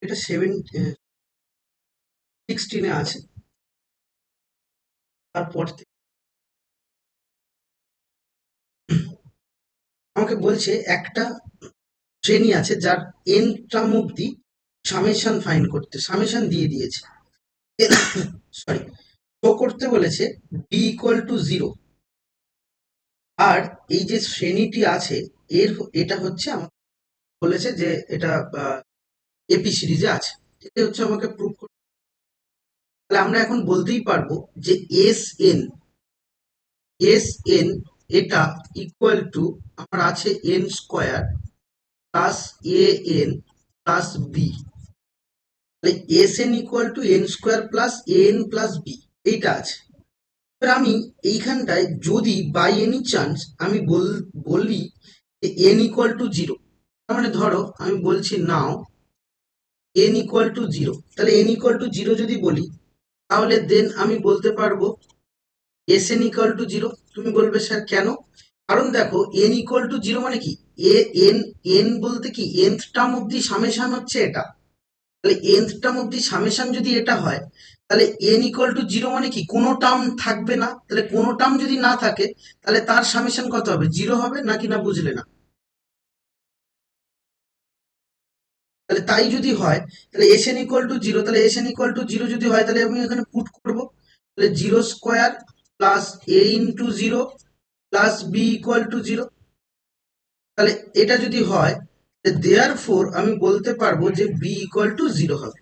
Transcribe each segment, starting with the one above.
এটা 16 আছে। তারপর আমাকে বলছে একটা শ্রেণী আছে যার n টার্ম অব্দি সামেশন ফাইন্ড করতে, সামেশন দিয়ে দিয়েছে, সরি, শো করতে বলেছে b ইকুয়াল টু 0। আর এই যে শ্রেণীটি আছে এটা হচ্ছে আমাকে বলেছে যে এটা এপি সিরিজে আছে। এটা হচ্ছে আমাকে প্রুভ করতে। তাহলে আমরা এখন বলতেই পারবো যে এস এন এটা ইকুয়াল টু আমার আছে n square plus a n plus b. তাহলে S n equal to n square plus a n plus b, এইটা আছে। এবার আমি এইখানটায় যদি বাই এনি চান্স আমি বলি যে n ইকুয়াল টু 0, তার মানে ধরো আমি বলছি নাও n ইকুয়াল টু 0, তাহলে n ইকুয়াল টু 0 যদি বলি তাহলে দেন আমি বলতে পারবো এস এন ইকুয়াল টু 0। তুমি বলবে স্যার কেন? কারণ দেখো n ইকুয়াল টু 0 মানে কি, এন বলতে কি nth টার্ম অব্দি সামেশন হচ্ছে এটা। তাহলে nth টার্ম অব্দি সামেশন যদি এটা হয় তাহলে n ইকুয়াল টু 0 মানে কি কোনো টার্ম থাকবে না। তাহলে কোনো টার্ম যদি না থাকে তাহলে তার সামেশন কত হবে, 0 হবে নাকি, না বুঝলে না? তাহলে তাই যদি হয় তাহলে এস এন ইকুয়াল টু 0, তাহলে এস এন ইকুয়াল টু 0 যদি হয় তাহলে আমি এখানে পুট করবো, তাহলে 0 square plus a into 0 plus b equal to 0। তাহলে এটা যদি হয় দেয়ার ফোর আমি বলতে পারবো যে বি ইকুয়াল টু 0 হবে।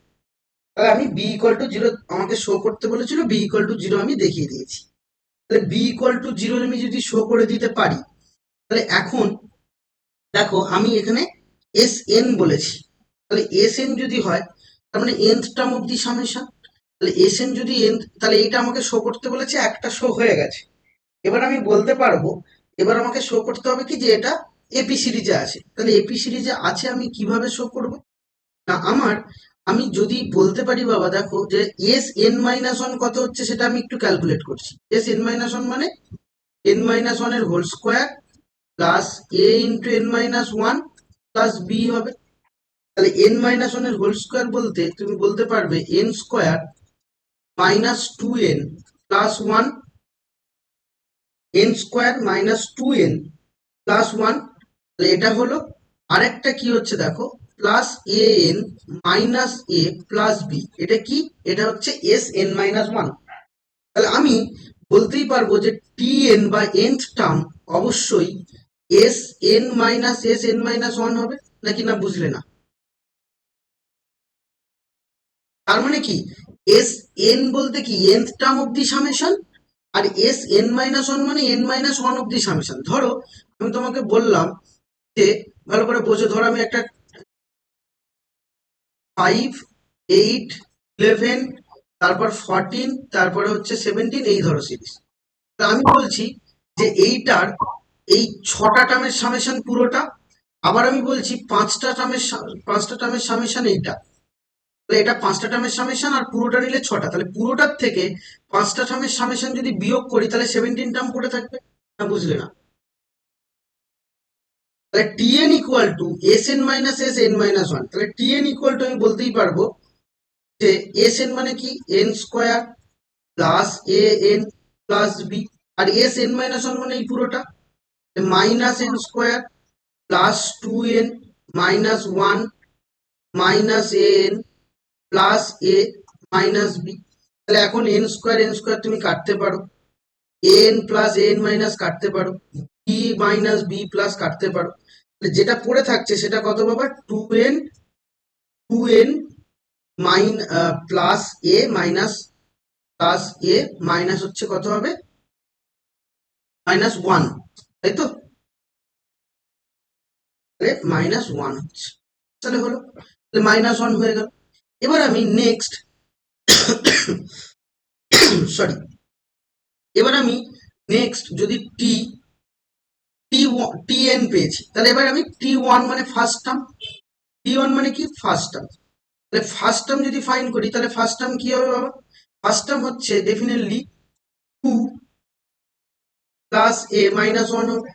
তাহলে আমি বি ইকুয়াল টু 0 আমাকে শো করতে বলেছিল, বি ইকুয়াল টু 0 আমি দেখিয়ে দিয়েছি। তাহলে বি ইকুয়াল টু 0 আমি যদি শো করে দিতে পারি তাহলে এখন দেখো আমি এখানে এস এন বলেছি, তাহলে এস এন যদি হয় তার মানে nth টার্ম অব্দি সামেশন। তাহলে এস এন যদি n, তাহলে এইটা আমাকে শো করতে বলেছে, একটা শো হয়ে গেছে। এবার আমি বলতে পারবো, এবার আমাকে শো করতে হবে কি যে এটা এপি সিরিজে আছে। তাহলে এপি সিরিজে আছে আমি কিভাবে শো করব না, আমি যদি বলতে পারি বাবা দেখো যে এস এন মাইনাস ওয়ান কত হচ্ছে সেটা আমি একটু ক্যালকুলেট করছি। এস এন মাইনাস ওয়ান মানে এন মাইনাস ওয়ান এর whole square plus a into n minus one plus b হবে। তাহলে এন মাইনাস ওয়ান এর হোল স্কোয়ার বলতে তুমি বলতে পারবে n square minus two n plus one, n square minus two n plus one. তাহলে এটা হলো। আরেকটা কি হচ্ছে দেখো plus a n minus A plus b, এটা কি, এটা হচ্ছে এস এন মাইনাস ওয়ান। তাহলে আমি বলতেই পারবো যে টি এন বা nth টার্ম অবশ্যই S n minus S n minus one হবে নাকি, না বুঝলে না? তার মানে কি এস এন বলতে কি nth টার্ম অব্দি সামেশন, আর এস এন মাইনাস ওয়ান মানে এন মাইনাস ওয়ান অব্দি সামেশন। ধরো আমি তোমাকে বললাম যে ভালো করে বোঝো, ধরো আমি একটা 5, 8, 11, তারপর 14, তারপরে হচ্ছে 17, এই ধরো সিরিজ। আমি বলছি যে এইটার এই 6টা টার্মের সামেশন পুরোটা, আবার আমি বলছি 5টা টার্মের সামেশন এইটা। তাহলে এটা 5টা টার্মের সামেশন আর পুরোটা নিলে 6টা, তাহলে পুরোটার থেকে 5টা টার্মের সামেশন যদি বিয়োগ করি তাহলে 17 টার্ম পড়ে থাকবে, না বুঝলে না? তাহলে tn equal to s n minus S n minus one. তাহলে tn ইকুয়াল টু আমি বলতেই পারবো যে এস এন মানে কি n square plus a n plus b, আর এস এন মাইনাস ওয়ান মানে এই পুরোটা minus n square plus two n minus one minus a n plus a minus b. তাহলে এখন এন স্কোয়ার তুমি কাটতে পারো, এন প্লাস এন মাইনাস কাটতে পারো, বি মাইনাস বি প্লাস কাটতে পারো। যেটা পড়ে থাকছে সেটা কত বাবা, two N mine plus a minus plus a minus হচ্ছে কত হবে, মাইনাস ওয়ান, তাই তো? তাহলে মাইনাস ওয়ান হচ্ছে, তাহলে হলো, তাহলে মাইনাস ওয়ান হয়ে গেল। এবার আমি নেক্সট সরি, এবার আমি নেক্সট যদি টি টি টি এন পেয়েছি, তাহলে এবার আমি টি ওয়ান মানে ফার্স্ট টার্ম, টি ওয়ান মানে কি ফার্স্ট টার্ম। তাহলে ফার্স্ট টার্ম যদি ফাইন্ড করি তাহলে ফার্স্ট টার্ম কি হবে বাবা, ফার্স্ট টার্ম হচ্ছে definitely two plus a minus one হবে।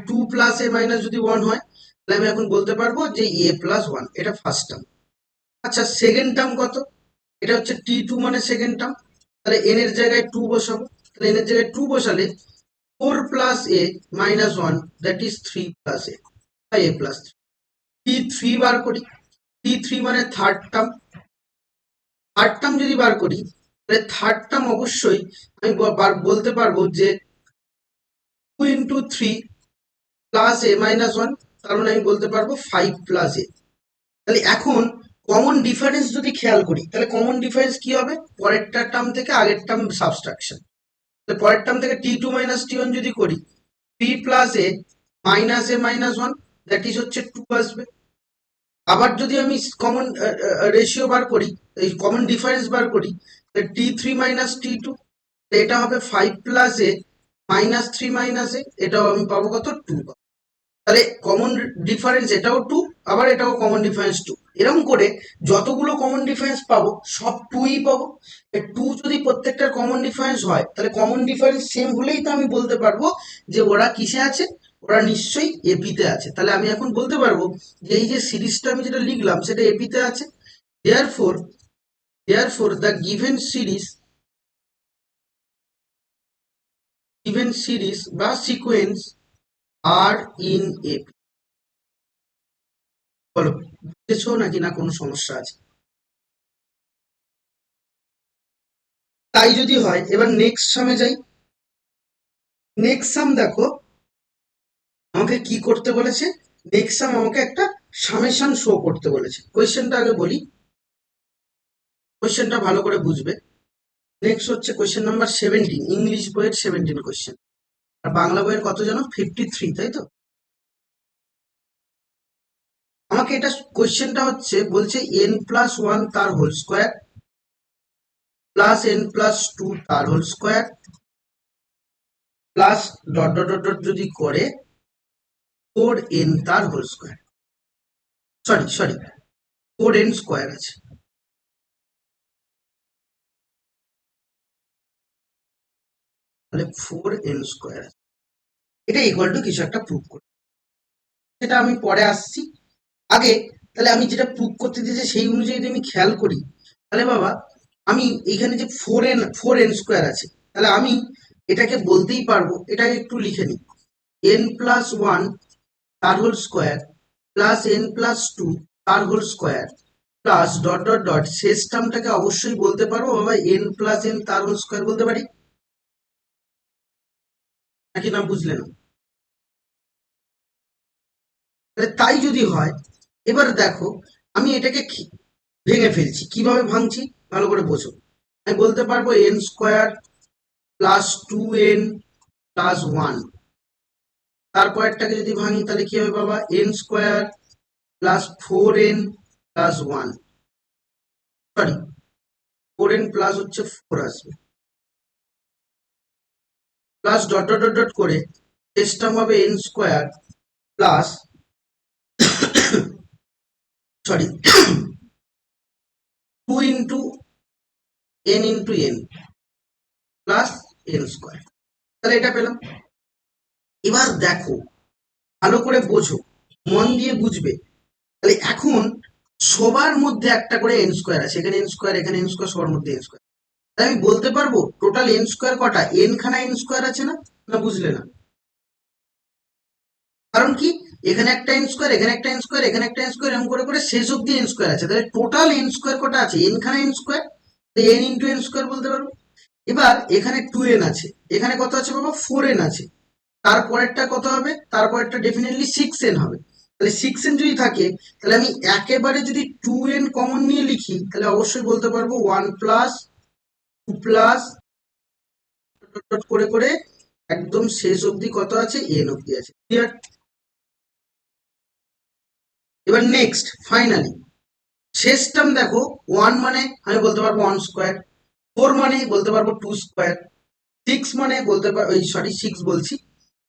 টু প্লাস এ মাইনাস যদি ওয়ান হয় তাহলে আমি এখন বলতে পারবো যে এ প্লাস ওয়ান, এটা ফার্স্ট টার্ম। আচ্ছা সেকেন্ড টার্ম কত? এটা হচ্ছে t2 মানে সেকেন্ড টার্ম, তাহলে n এর জায়গায় 2 বসাবো। তাহলে n এর জায়গায় 2 বসালে 4 plus a minus 1 that is 3 plus a by a plus 3। t3 বার করি, t3 মানে থার্ড টার্ম। থার্ড টার্ম যদি বার করি তাহলে থার্ড টার্ম অবশ্যই আমি বলতে পারবো যে 2 ইন্টু 3 প্লাস a মাইনাস 1, তার মানে আমি বলতে পারবো 5 প্লাস a। তাহলে এখন কমন ডিফারেন্স যদি খেয়াল করি তাহলে কমন ডিফারেন্স কি হবে? পরেরটা টার্ম থেকে আগের টার্ম সাবট্রাকশন। তাহলে পরের টার্ম থেকে t2 মাইনাস t1 যদি করি 3 plus a minus a minus 1 that is হচ্ছে 2 আসবে। আবার যদি আমি কমন রেশিও বার করি, এই কমন ডিফারেন্স বার করি, তাহলে t3 মাইনাস t2, এটা হবে 5 plus a minus 3 minus a, এটাও আমি পাবো কত? 2। তাহলে কমন ডিফারেন্স এটাও 2, আবার এটাও কমন ডিফারেন্স 2। এরকম করে যতগুলো কমন ডিফারেন্স পাবো সব 2ই পাবো। 2 যদি প্রত্যেকটার কমন ডিফারেন্স হয় তাহলে কমন ডিফারেন্স সেম হলেই তো আমি বলতে পারবো যে ওরা কিসে আছে, ওরা নিশ্চয়ই এপিতে আছে। তাহলে আমি এখন বলতে পারবো যে এই যে সিরিজটা আমি যেটা লিখলাম সেটা এপিতে আছে। দেয়ারফর দ্য গিভেন সিরিজ বা সিকোয়েন্স আর ইন এপি। বলো বুঝেছো নাকি না কোনো সমস্যা আছে? তাই যদি হয় এবার নেক্সট সামে যাই। নেক্সট সাম দেখো আমাকে কি করতে বলেছে। নেক্সট সাম আমাকে একটা সামেশন শো করতে বলেছে। কোয়েশ্চেনটা আগে বলি, কোয়েশ্চেনটা ভালো করে বুঝবে। নেক্সট হচ্ছে কোয়েশ্চেন নাম্বার 17, ইংলিশ বইয়ের 17 কোয়েশ্চেন। আর বাংলা বইয়ের কত জানো? 53, তাই তো? আমাকে এটা কোয়েশ্চেনটা হচ্ছে বলছে n+1 তার হোল স্কোয়ার প্লাস n+2 তার whole square plus dot dot dot dot যদি করে 4n তার whole square, sorry 4n square আছে। তাহলে 4n স্কোয়ার আছে, এটা ইকুয়াল টু কিছু একটা প্রুভ করি, সেটা আমি পরে আসছি। আগে তাহলে আমি যেটা প্রুভ করতে দিয়েছি সেই অনুযায়ী যদি আমি খেয়াল করি তাহলে বাবা আমি এখানে যে 4n স্কোয়ার আছে, তাহলে আমি এটাকে বলতেই পারবো, এটাকে একটু লিখে নিই, n+1 তার হোল স্কোয়ার প্লাস n+2 তার whole square plus dot dot dot শেষ টার্মটাকে অবশ্যই বলতে পারবো বাবা n+n তার হোল স্কোয়ার বলতে পারি নাকি না? বুঝলে না? তাহলে তাই যদি হয় এবার দেখো আমি এটাকে ভেঙে ফেলছি। কিভাবে ভাঙছি ভালো করে বোঝো। আমি বলতে পারবো n square plus 2n plus 1। তারপরটাকে যদি ভাঙি তাহলে কি হবে বাবা? n square plus 4n plus 1, sorry 4n plus হচ্ছে 4 আসবে, plus dot dot dot dot করে শেষ টার্ম হবে n square plus sorry 2 into n into n plus n square. তাহলে এটা পেলাম। এবার দেখো ভালো করে বোঝো, মন দিয়ে বুঝবে। তাহলে এখন সবার মধ্যে একটা করে এন স্কোয়ার আছে, এখানে এন স্কোয়ার, এখানে এন স্কোয়ার, সবার মধ্যে এন স্কোয়ার। তাই আমি বলতে পারবো টোটাল এন স্কোয়ার কটা? এন খানা এন স্কোয়ার আছে না? না বুঝলে না? কারণ কি এখানে একটা এন স্কোয়ার, এখানে একটা এন স্কোয়ার, এখানে একটা এন স্কোয়ার, এরকম করে করে শেষ অব্দি এন স্কোয়ার আছে। তাহলে টোটাল এন স্কোয়ার কটা আছে? এন খানা N square, N into N square বলতে পারবো। এবার এখানে 2n আছে, এখানে কত আছে বাবা? 4n আছে। তারপরেরটা কত হবে? তারপরেরটা ডেফিনেটলি 6n হবে। তাহলে 6n যদি থাকে তাহলে আমি একেবারে যদি 2n কমন নিয়ে লিখি তাহলে অবশ্যই বলতে পারবো 1 প্লাস 2 প্লাস করে করে একদম শেষ অবধি কত আছে? n অবধি আছে। ক্লিয়ার? এবার নেক্সট ফাইনালি শেষ টার্ম দেখো, 1 মানে আমি বলতে পারবো 1 স্কোয়ার, 4 মানে বলতে পারবো 2 স্কোয়ার, 6 মানে বলতে পারবো, সরি 6 বলছি,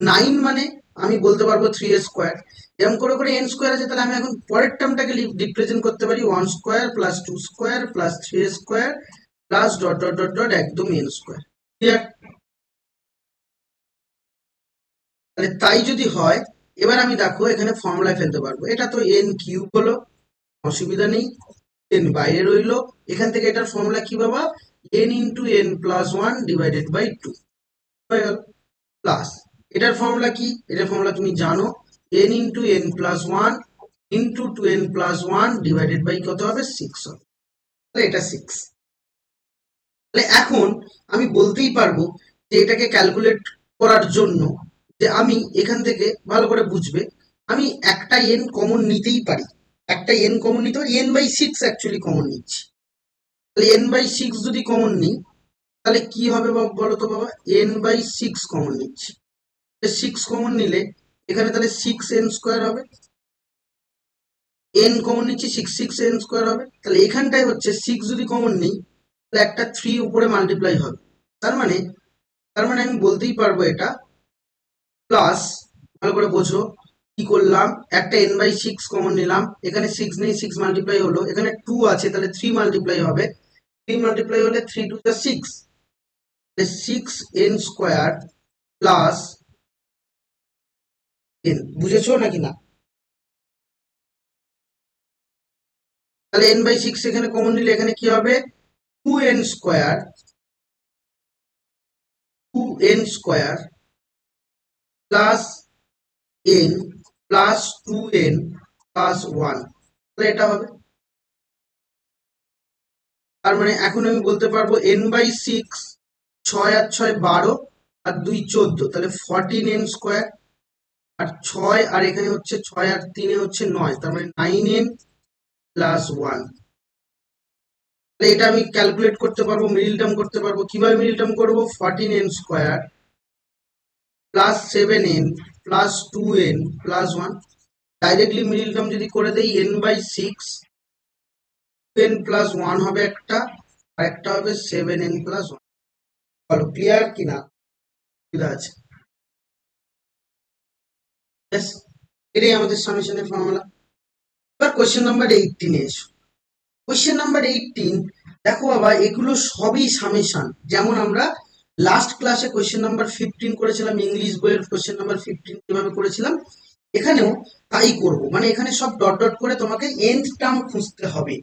9 মানে আমি বলতে পারবো 3 স্কোয়ার। এরকম করে করে n স্কোয়ার আছে। তাহলে আমি এখন পরের টার্মটাকে রিপ্রেজেন্ট করতে পারি 1 square plus 2 square plus 3 square plus dot dot dot dot একদম n স্কোয়ার। ক্লিয়ার? তাহলে তাই যদি হয় এবার আমি দেখো এখানে ফর্মুলায় ফেলতে পারবো। এটা তো n কিউব হলো, অসুবিধা নেই। এন বাইরে রইলো, এখান থেকে এটার ফর্মুলা কি বাবা, n into N plus one divided by two হয়ে গেল, প্লাস এটার ফর্মুলা কি, এটার ফর্মুলা তুমি জানো, n into N plus one into two n plus one divided by কত হবে, সিক্স হবে, তাহলে এটা সিক্স। তাহলে এখন আমি বলতেই পারবো যে এটাকে ক্যালকুলেট করার জন্য যে আমি এখান থেকে ভালো করে বুঝবে, আমি একটা এন কমন নিতেই পারি, একটা এন কমন নিতে পারি, n by six actually common নিচ্ছি। তাহলে এন বাই সিক্স যদি কমন নিই তাহলে কি হবে বলো তো বাবা, এন বাই সিক্স কমন নিচ্ছি, সিক্স কমন নিলে এখানে তাহলে সিক্স এন স্কোয়ার হবে, এন কমন নিচ্ছি, সিক্স সিক্স এন স্কোয়ার হবে, তাহলে এখানটায় হচ্ছে সিক্স যদি কমন নিই তাহলে একটা থ্রি উপরে মাল্টিপ্লাই হবে, তার মানে আমি বলতেই পারবো এটা প্লাস, ভালো করে বোঝো কি করলাম, একটা এন বাই সিক্স কমন নিলাম, এখানে সিক্স নেই, সিক্স মাল্টিপ্লাই হলো, এখানে টু আছে তাহলে থ্রি মাল্টিপ্লাই হবে, থ্রি মাল্টিপ্লাই হলে থ্রি টু যা six, six n square plus n, বুঝেছো নাকি না? তাহলে এন বাই সিক্স এখানে কমন নিলে এখানে কি হবে, two n square, two n square plus N plus two n plus one, তাহলে এটা হবে। তার মানে এখন আমি বলতে পারবো এন বাই সিক্স, ছয় আর ছয় বারো আর দুই চোদ্দ, তাহলে ফর্টিন এন স্কোয়ার, আর ছয় আর এখানে হচ্ছে ছয় আর তিনে হচ্ছে নয়, তার মানে নাইন এন প্লাস ওয়ান। তাহলে এটা আমি ক্যালকুলেট করতে পারবো, মিডিল টার্ম করতে পারবো, কিভাবে মিডিল টার্ম করবো, fourteen n square plus seven n plus two n plus one, directly middle term যদি করে দেই n by six, n plus one হবে একটা, আর একটা হবে সেভেন এন প্লাস ওয়ান। বলো ক্লিয়ার কিনা, সুবিধা আছে? ব্যাস, এটাই আমাদের সামেশনের ফর্মুলা। এবার কোয়েশ্চেন নাম্বার 18 এ এসো। কোয়েশ্চেন নাম্বার 18, দেখো বাবা এগুলো সবই সামেশন, যেমন আমরা লাস্ট ক্লাসে কোয়েশ্চেন নাম্বার 15 করেছিলাম, ইংলিশ বইয়ের কোয়েশ্চেন নাম্বার 15 কিভাবে করেছিলাম, এখানেও তাই করব, মানে এখানে সব ডট ডট করে তোমাকে এন্ড টার্ম খুঁজতে হবে,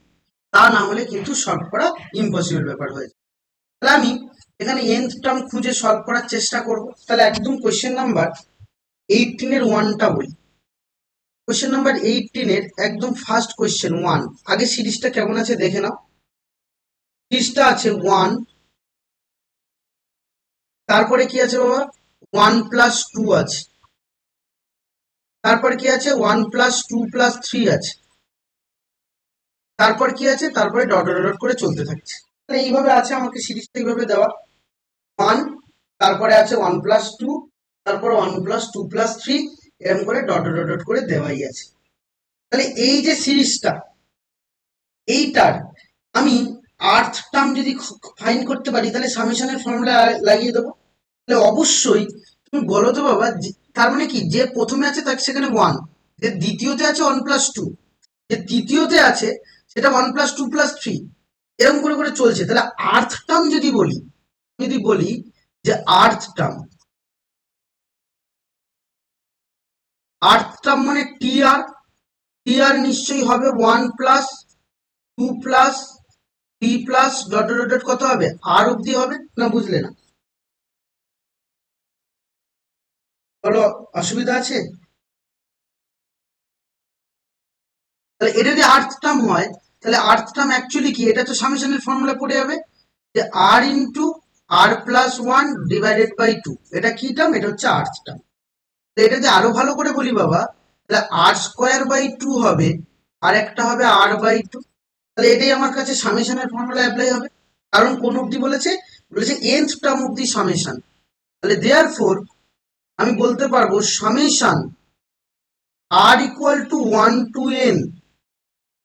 তা না হলে কিন্তু সলভ করা ইম্পসিবল ব্যাপার হয়ে যায়। তাহলে আমি এখানে এন্ড টার্ম খুঁজে সলভ করার চেষ্টা করব। তাহলে একদম কোয়েশ্চেন নাম্বার 18 এর ওয়ানটা বলি। কোয়েশ্চেন নাম্বার 18 এর একদম ফার্স্ট কোয়েশ্চেন ওয়ান, আগে সিরিজটা কেমন আছে দেখে নাও। সিরিজটা আছে ওয়ান, তারপরে কি আছে বাবা, ওয়ান প্লাস টু আছে, তারপরে কি আছে, one plus two plus three আছে, তারপর কি আছে, তারপরে ডট ডট ডট করে চলতে থাকছে। তাহলে এইভাবে আছে আমাকে সিরিজটা এইভাবে দেওয়া, ওয়ান, তারপরে আছে ওয়ান প্লাস টু, তারপরে one plus two plus three, এরকম করে ডট ডট ডট করে দেওয়াই আছে। তাহলে এই যে সিরিজটা, এইটার আমি আর্থ টার্ম যদি ফাইন্ড করতে পারি তাহলে সামেশনের ফর্মুলা লাগিয়ে দেবো। তাহলে অবশ্যই তুমি বলো তো বাবা, তার মানে কি, যে প্রথমে আছে তাকে সেখানে ওয়ান, যে দ্বিতীয়তে আছে ওয়ান প্লাস টু, যে তৃতীয়তে আছে সেটা one plus two plus three, এরকম করে করে চলছে। তাহলে আর্থ টার্ম যদি বলি, যে আর্থ টার্ম, আর্থ টার্ম মানে টি আর, টি আর নিশ্চয়ই হবে one plus two plus three plus dot dot dot কত হবে, আর অব্দি হবে না, বুঝলে না? বলো, অসুবিধা আছে? তাহলে এটা যদি আর্থ টার্ম হয় তাহলে আর্থ টার্ম অ্যাকচুয়ালি কি, এটা তো সামেশনের ফর্মুলা পড়ে যাবে, যে r into r plus one divided by two, এটা কি টার্ম, এটা হচ্ছে আর্থ টার্ম। এটা যদি আরো ভালো করে বলি বাবা, তাহলে আর স্কোয়ার বাই টু হবে, আর একটা হবে আর বাই টু, তাহলে এটাই আমার কাছে সামেশনের ফর্মুলা অ্যাপ্লাই হবে, কারণ কোন অব্দি বলেছে, nth টার্ম অব্দি সামেশন। তাহলে দেয়ার ফোর আমি বলতে পারবো summation r equal to one to n,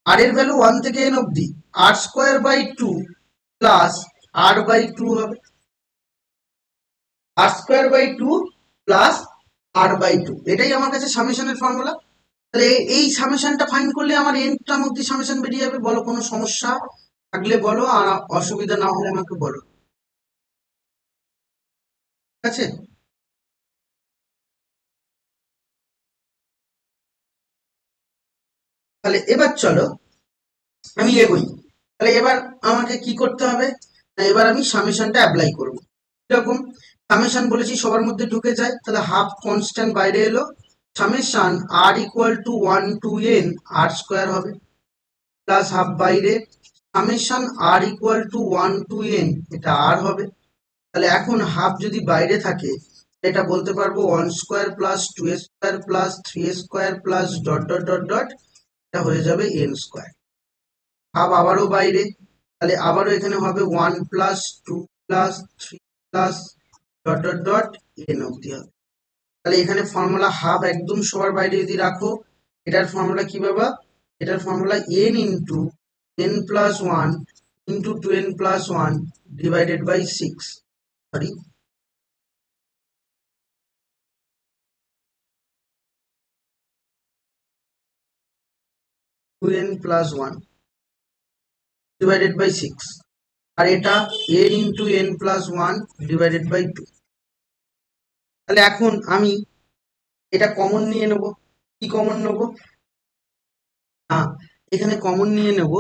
r এর ভ্যালু ওয়ান থেকে এন অব্দি, r square by two plus r by two হবে, r square by two plus r by two, এটাই আমার কাছে সামেশনের ফর্মুলা। তাহলে এই সামেশনটা ফাইন্ড করলে আমার এন টার্ম অব্দি সামেশন বেরিয়ে যাবে। বলো কোনো সমস্যা থাকলে বলো, আর অসুবিধা না হলে আমাকে বলো, ঠিক আছে? তাহলে এবার চলো আমি এগোই। তাহলে এবার আমাকে কি করতে হবে, এবার আমি সামেশনটা অ্যাপ্লাই করব। এরকম সামেশন বলেছি সবার মধ্যে ঢুকে যায়, তাহলে হাফ কনস্ট্যান্ট বাইরে এলো, summation r equal to 1 to n r square হবে, প্লাস হাফ বাইরে, summation r equal to 1 to n, এটা আর হবে। তাহলে এখন হাফ যদি বাইরে থাকে এটা বলতে পারবো 1 square plus 2 square plus 3 square plus dot dot dot dot, এটা হয়ে যাবে n স্কোয়ার। হাফ আবারও বাইরে, তাহলে আবারও এখানে হবে 1 plus 2 plus 3 plus dot dot dot n অবধি হবে। তাহলে এখানে ফর্মুলা হাফ একদম সবার বাইরে যদি রাখো, এটার ফর্মুলা কি বাবা, এটার formula n into n plus 1 into 2n plus 1 divided by 6, sorry 2n plus 1 divided by 6, আর এটা n into n plus 1 divided by 2। তাহলে এখন আমি এটা কমন নিয়ে নেব। কি কমন নেব, এখানে কমন নিয়ে নেব,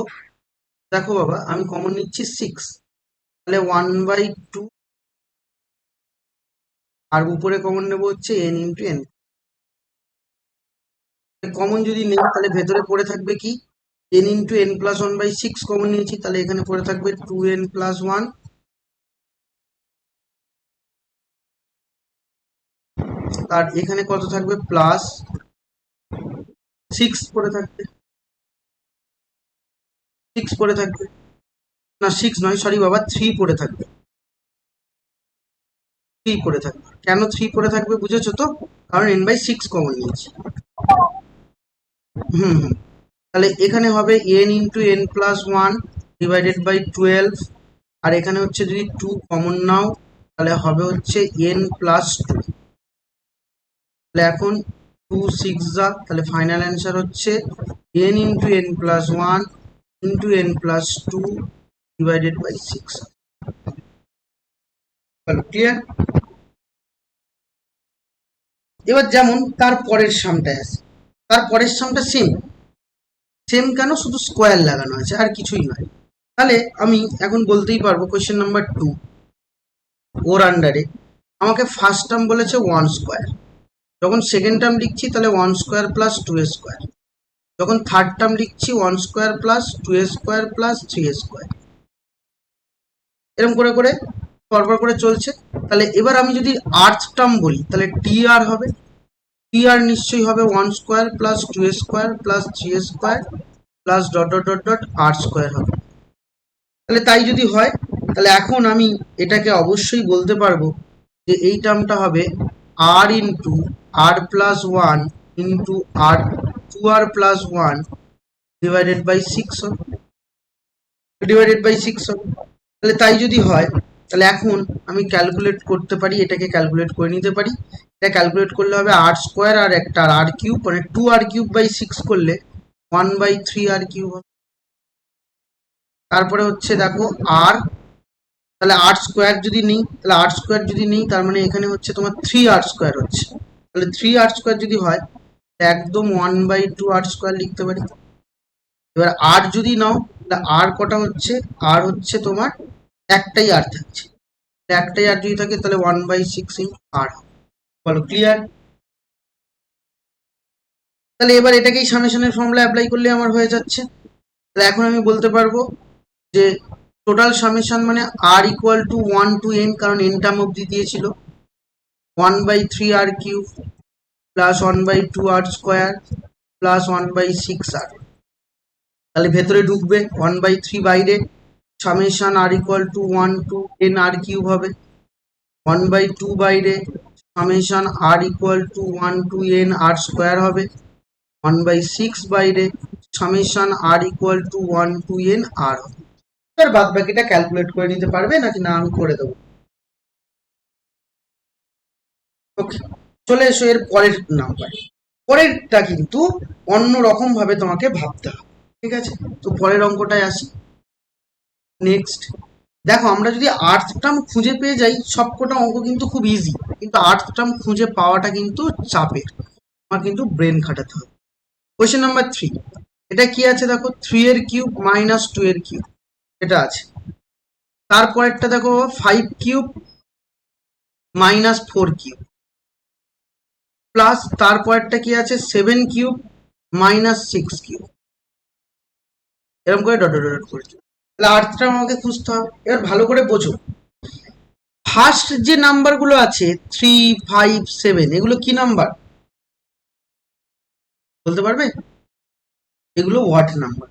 দেখো বাবা আমি কমন নিচ্ছি 6, তাহলে 1/2, আর উপরে কমন নেব হচ্ছে n ইন্টু n। কমন যদি নেই তাহলে ভেতরে পড়ে থাকবে কি, n into n plus 1/6 common নিয়েছি, তাহলে এখানে পড়ে থাকবে 2n প্লাস 1, আর এখানে কত থাকবে প্লাস 6 পড়ে থাকবে, 6 পড়ে থাকবে, না 6 নয় সরি বাবা 3 পড়ে থাকবে, 3 পড়ে থাকবে। কেন 3 পড়ে থাকবে বুঝেছো তো, কারণ n/6 কমন নিয়েছি। হুম, তাহলে এখানে হবে n into n plus 1 divided by 12, আর এখানে হচ্ছে যদি 2 কমন নাও তাহলে হবে হচ্ছে n প্লাস 2। তাহলে এখন 2 6 যা, তাহলে ফাইনাল অ্যান্সার হচ্ছে n into n plus 1 into n plus 2 divided by 6। Clear? এবার যেমন তার পরের সামটায় আসে, তার পরের সামটা সেম, সেম কেন, শুধু স্কোয়ার লাগানো আছে আর কিছুই নয়। তাহলে আমি এখন বলতেই পারবো কোয়েশ্চেন নাম্বার 2 ওর আন্ডারে আমাকে ফার্স্ট টার্ম বলেছে 1 স্কোয়ার, যখন সেকেন্ড টার্ম লিখছি তাহলে 1 স্কোয়ার প্লাস 2 স্কোয়ার, যখন থার্ড টার্ম লিখছি 1 square plus 2 square plus 3 square, এরকম করে করে পরপর করে চলছে। তাহলে এবার আমি যদি আর্থ টার্ম বলি তাহলে টি আর হবে, টি আর নিশ্চয়ই হবে 1 square plus 2 square plus 3 square plus dot dot dot dot r square হবে। তাহলে তাই যদি হয় তাহলে এখন আমি এটাকে অবশ্যই বলতে পারবো যে এই টার্মটা হবে r into r plus 1 into r 2r plus 1 divided by 6 হবে, ডিভাইডেড বাই 6 হবে। তাহলে তাই যদি হয় তাহলে এখন আমি ক্যালকুলেট করতে পারি, এটাকে ক্যালকুলেট করে নিতে পারি। এটা ক্যালকুলেট করলে হবে আর স্কোয়ার আর একটা আর কিউব, মানে 2r³ বাই 6 করলে 1/3r³ হবে। তারপরে হচ্ছে দেখো আর, তাহলে আর স্কোয়ার যদি নেই, তাহলে আর স্কোয়ার যদি নেই তার মানে এখানে হচ্ছে তোমার 3r স্কোয়ার হচ্ছে, তাহলে 3r স্কোয়ার যদি হয় একদম 1/2r স্কোয়ার লিখতে পারি। এবার আর যদি নাও তাহলে আর কটা হচ্ছে, আর হচ্ছে তোমার একটাই আর থাকছে, একটাই আর যদি থাকে তাহলে 1/6 ইন্টু আর। বলো ক্লিয়ার? তাহলে এবার এটাকেই সামেশনের ফর্মুলা অ্যাপ্লাই করলে আমার হয়ে যাচ্ছে। তাহলে এখন আমি বলতে পারবো যে টোটাল সামেশন মানে আর ইকুয়াল টু 1 to n, কারণ n টার্ম অবধি দিয়েছিল, 1/3r³ plus 1/2r square plus 1/6r। তাহলে ভেতরে ঢুকবে 1/3 বাইরে, summation r equal to 1 to n r³ হবে, 1/2 বাইরে, summation r equal to 1 to n r square হবে, 1/6 বাইরে, summation r equal to 1 to n r হবে। এবার বাদ বাকিটা ক্যালকুলেট করে নিতে পারবে নাকি না আমি করে দেবো। ওকে, চলে এসো এর পরের নাম্বার। পরেরটা কিন্তু অন্য রকম ভাবে তোমাকে ভাবতে হবে, ঠিক আছে? তো পরের অঙ্কটায় আসি। নেক্সট দেখো, আমরা যদি আর্থ টার্ম খুঁজে পেয়ে যাই সবকটা অঙ্ক কিন্তু খুব ইজি, কিন্তু আর্থ টার্ম খুঁজে পাওয়াটা কিন্তু চাপের, আমার কিন্তু ব্রেন খাটাতে হবে। কোয়েশ্চেন নাম্বার 3, এটা কি আছে দেখো, 3 এর কিউব মাইনাস 2 এর কিউব, এটা আছে। তারপরেরটা দেখো 5 কিউব মাইনাস 4 কিউব, প্লাস তারপরেরটা কি আছে 7 কিউব মাইনাস 6 কিউব, এরকম করে ডট ডট ডট করছে। তাহলে আর্থটা আমাকে খুঁজতে হবে। এবার ভালো করে বোঝো, ফার্স্ট যে নাম্বারগুলো আছে 3, 5, 7, এগুলো কি নাম্বার বলতে পারবে? এগুলো ওয়াট নাম্বার।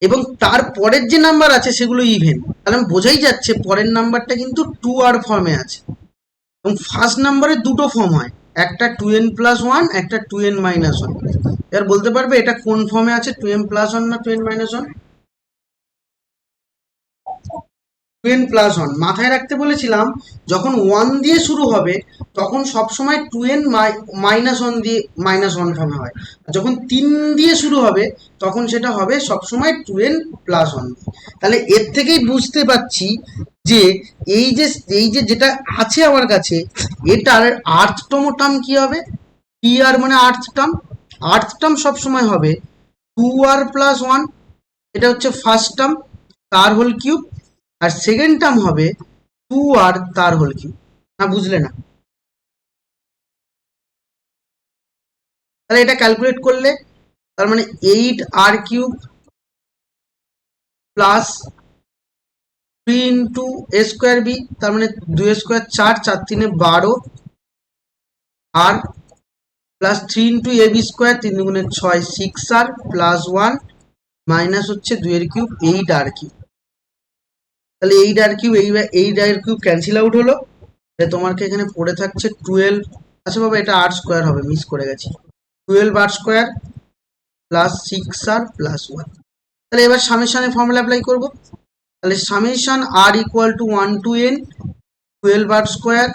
এবং তারপরের যে নাম্বার আছে সেগুলো ইভেন। তাহলে বোঝাই যাচ্ছে পরের নাম্বারটা কিন্তু 2r ফর্মে আছে। এবং ফার্স্ট নাম্বারে দুটো ফর্ম হয়, একটা 2n+1, একটা 2n-1। এবার বলতে পারবে এটা কোন ফর্মে আছে, 2n+1 না 2n-1? 2n+1 মাথায় রাখতে বলেছিলাম, যখন 1 দিয়ে শুরু হবে তখন সবসময় 2n-1 দিয়ে -1 ফর্মে হয়। আর যখন 3 দিয়ে শুরু হবে তখন সেটা হবে সবসময় 2n+1। তাহলে এর থেকেই বুঝতে পারছি যে এই যে যেটা আছে আমার কাছে, এটার আর্থতম টার্ম কি হবে? আর মানে আর্থ টার্ম সবসময় হবে 2r+1, এটা হচ্ছে ফার্স্ট টার্ম তার হোল কিউব, আর সেকেন্ড টার্ম হবে 2r তার হোল কিউব। না বুঝলে না? তাহলে এটা ক্যালকুলেট করলে তার মানে 8r³ প্লাস 3 × a²b, তার মানে 2 স্কোয়ার 4, 4 3 12, আর plus 3 × ab², 3 × 6 6r plus 1 minus হচ্ছে 2 এর কিউব 8r³। তাহলে 8r³ 8r³ ক্যান্সেল আউট হলো। তোমাকে এখানে পড়ে থাকছে 12। আচ্ছা বাবা, এটা r² হবে, মিস করে গেছি। 12r² plus 6r plus 1। তাহলে এবার সামেশানে ফর্মুলা অ্যাপ্লাই করবো। তাহলে summation r = 1 to n 12r²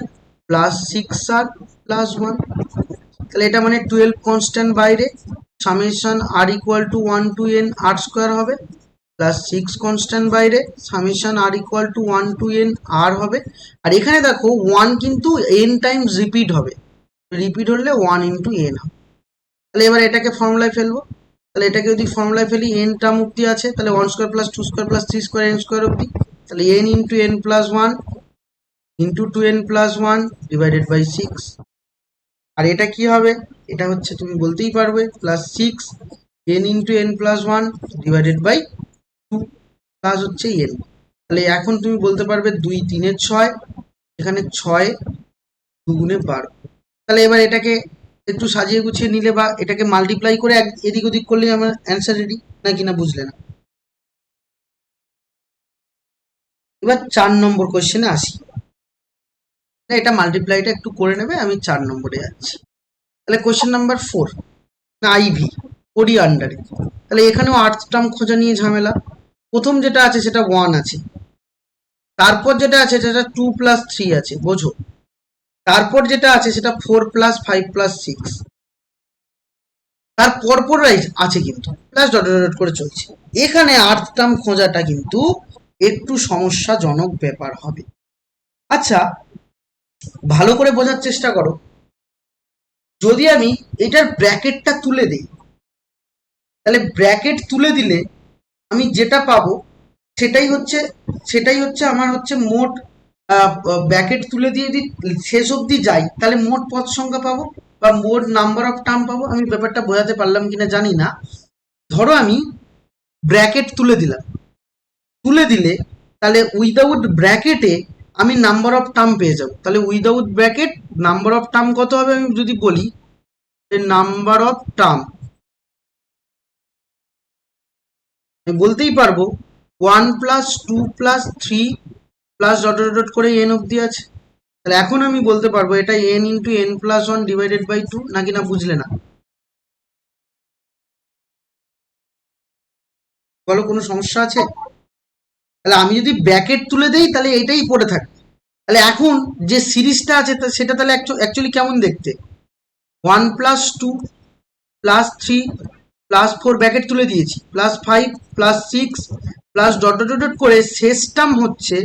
plus 6r plus 1। তাহলে এটা মানে 12 কনস্ট্যান্ট বাইরে, summation r = 1 to n r² হবে, প্লাস 6 কনস্ট্যান্ট বাইরে, summation r = 1 to n r হবে। আর এখানে দেখো 1 কিন্তু n টাইমস রিপিট হবে, রিপিট হলে 1 × n হবে। তাহলে এবার এটাকে ফর্মুলায় ফেলবো। তাহলে এটাকে যদি ফর্মুলায় ফেলি, n টার্ম অব্দি আছে, তাহলে 1² প্লাস 2² প্লাস 3² n² অব্দি। তাহলে n × n+1 × 2n+1 divided by 6। আর এটা কি হবে? এটা হচ্ছে, তুমি বলতেই পারবে, plus 6 n × n+1 divided by 2 plus হচ্ছে n। তাহলে এখন তুমি বলতে পারবে 2 3 6, এখানে 6 2 × 12। তাহলে এবার এটাকে একটু সাজিয়ে গুছিয়ে নিলে বা এটাকে মাল্টিপ্লাই করে এদিক ওদিক করলে আমার অ্যান্সার রেডি, নাকি না বুঝলে না? এবার 4 নম্বর কোশ্চেনে আসি। এটা মাল্টিপ্লাইটা একটু করে নেবে, আমি 4 নম্বরে যাচ্ছি। তাহলে কোশ্চেন নাম্বার 4 না আইভি ওডি আন্ডারে। তাহলে এখানেও আর্থ টার্ম খোঁজা নিয়ে ঝামেলা। প্রথম যেটা আছে সেটা 1 আছে, তারপর যেটা আছে সেটা 2 + 3 আছে, বোঝো। তারপর যেটা আছে সেটা 4 + 5 + 6, তার পরপর আছে কিন্তু প্লাস ডট ডট করে চলছে। এখানে আর্থ টার্ম খোঁজাটা কিন্তু একটু সমস্যাজনক ব্যাপার হবে। আচ্ছা, ভালো করে বোঝার চেষ্টা করো। যদি আমি এটার ব্র্যাকেটটা তুলে দিই, তাহলে ব্র্যাকেট তুলে দিলে আমি যেটা পাবো সেটাই হচ্ছে আমার হচ্ছে মোট ব্র্যাকেট তুলে দিয়ে যদি শেষ অবধি যাই তাহলে মোট পদ সংখ্যা পাবো বা মোট নাম্বার অফ টার্ম পাবো। আমি ব্যাপারটা বোঝাতে পারলাম কিনা জানি না। ধরো আমি ব্র্যাকেট তুলে দিলে তাহলে উইদাউট ব্র্যাকেটে আমি নাম্বার অফ টার্ম পেয়ে যাব। তাহলে without bracket number of term কত হবে আমি যদি বলি, নাম্বার অফ টার্ম আমি বলতেই পারবো 1 + 2 + 3 প্লাস ডট ডট ডট করে n অব্দি আছে। তাহলে এখন আমি বলতে পারবো এটা n × n+1 ডিভাইডেড বাই 2, নাকি না বুঝলে না? বলো, কোনো সমস্যা আছে? তাহলে আমি যদি ব্র্যাকেট তুলে দেই তাহলে এটাই পড়ে থাকে। তাহলে এখন যে সিরিজটা আছে সেটা তাহলে অ্যাকচুয়ালি কেমন দেখতে? 1 + 2 + 3 + 4 ব্র্যাকেট তুলে দিয়েছি, plus 5 + 6 plus dot dot dot করে শেষ টার্ম হচ্ছে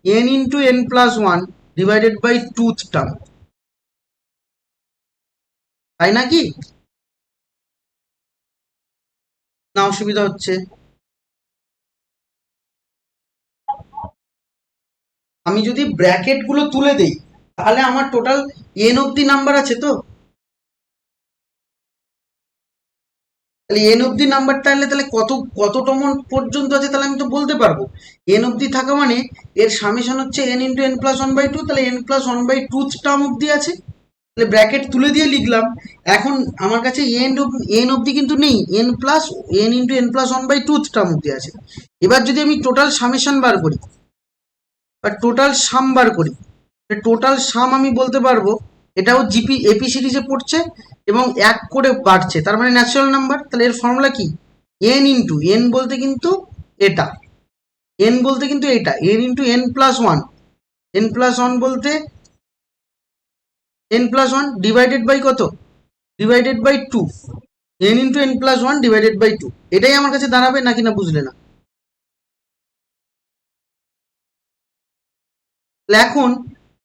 n × n+1 divided by 2th term, তাই নাকি? না অসুবিধা হচ্ছে? আমি যদি ব্র্যাকেট গুলো তুলে দেই তাহলে আমার টোটাল এন অব্দি নাম্বার আছে তো, তাহলে এন অব্দি নাম্বারটা হলে তাহলে কততম পর্যন্ত আছে তাহলে আমি তো বলতে পারবো। এন অব্দি থাকা মানে এর সামেশন হচ্ছে n into N plus one by two, তাহলে N plus one by two term অব্দি আছে, তাহলে ব্র্যাকেট তুলে দিয়ে লিখলাম। এখন আমার কাছে এন অব্দি কিন্তু নেই, n into N plus one by two term অব্দি আছে। এবার যদি আমি টোটাল সামেশন বার করি বা টোটাল সাম বার করি, টোটাল সাম আমি বলতে পারবো এটাও এপি সিরিজে পড়ছে এবং এক করে বাড়ছে, তার মানে ন্যাচারাল নাম্বার। তাহলে এর ফর্মুলা কি? এন ইন্টু এন বলতে কিন্তু এটা, এন বলতে কিন্তু এটা, n into N plus one, n plus one বলতে n plus one divided by কত? Divided by two, n into N plus one divided by two, এটাই আমার কাছে দাঁড়াবে নাকি না বুঝলে না? এখন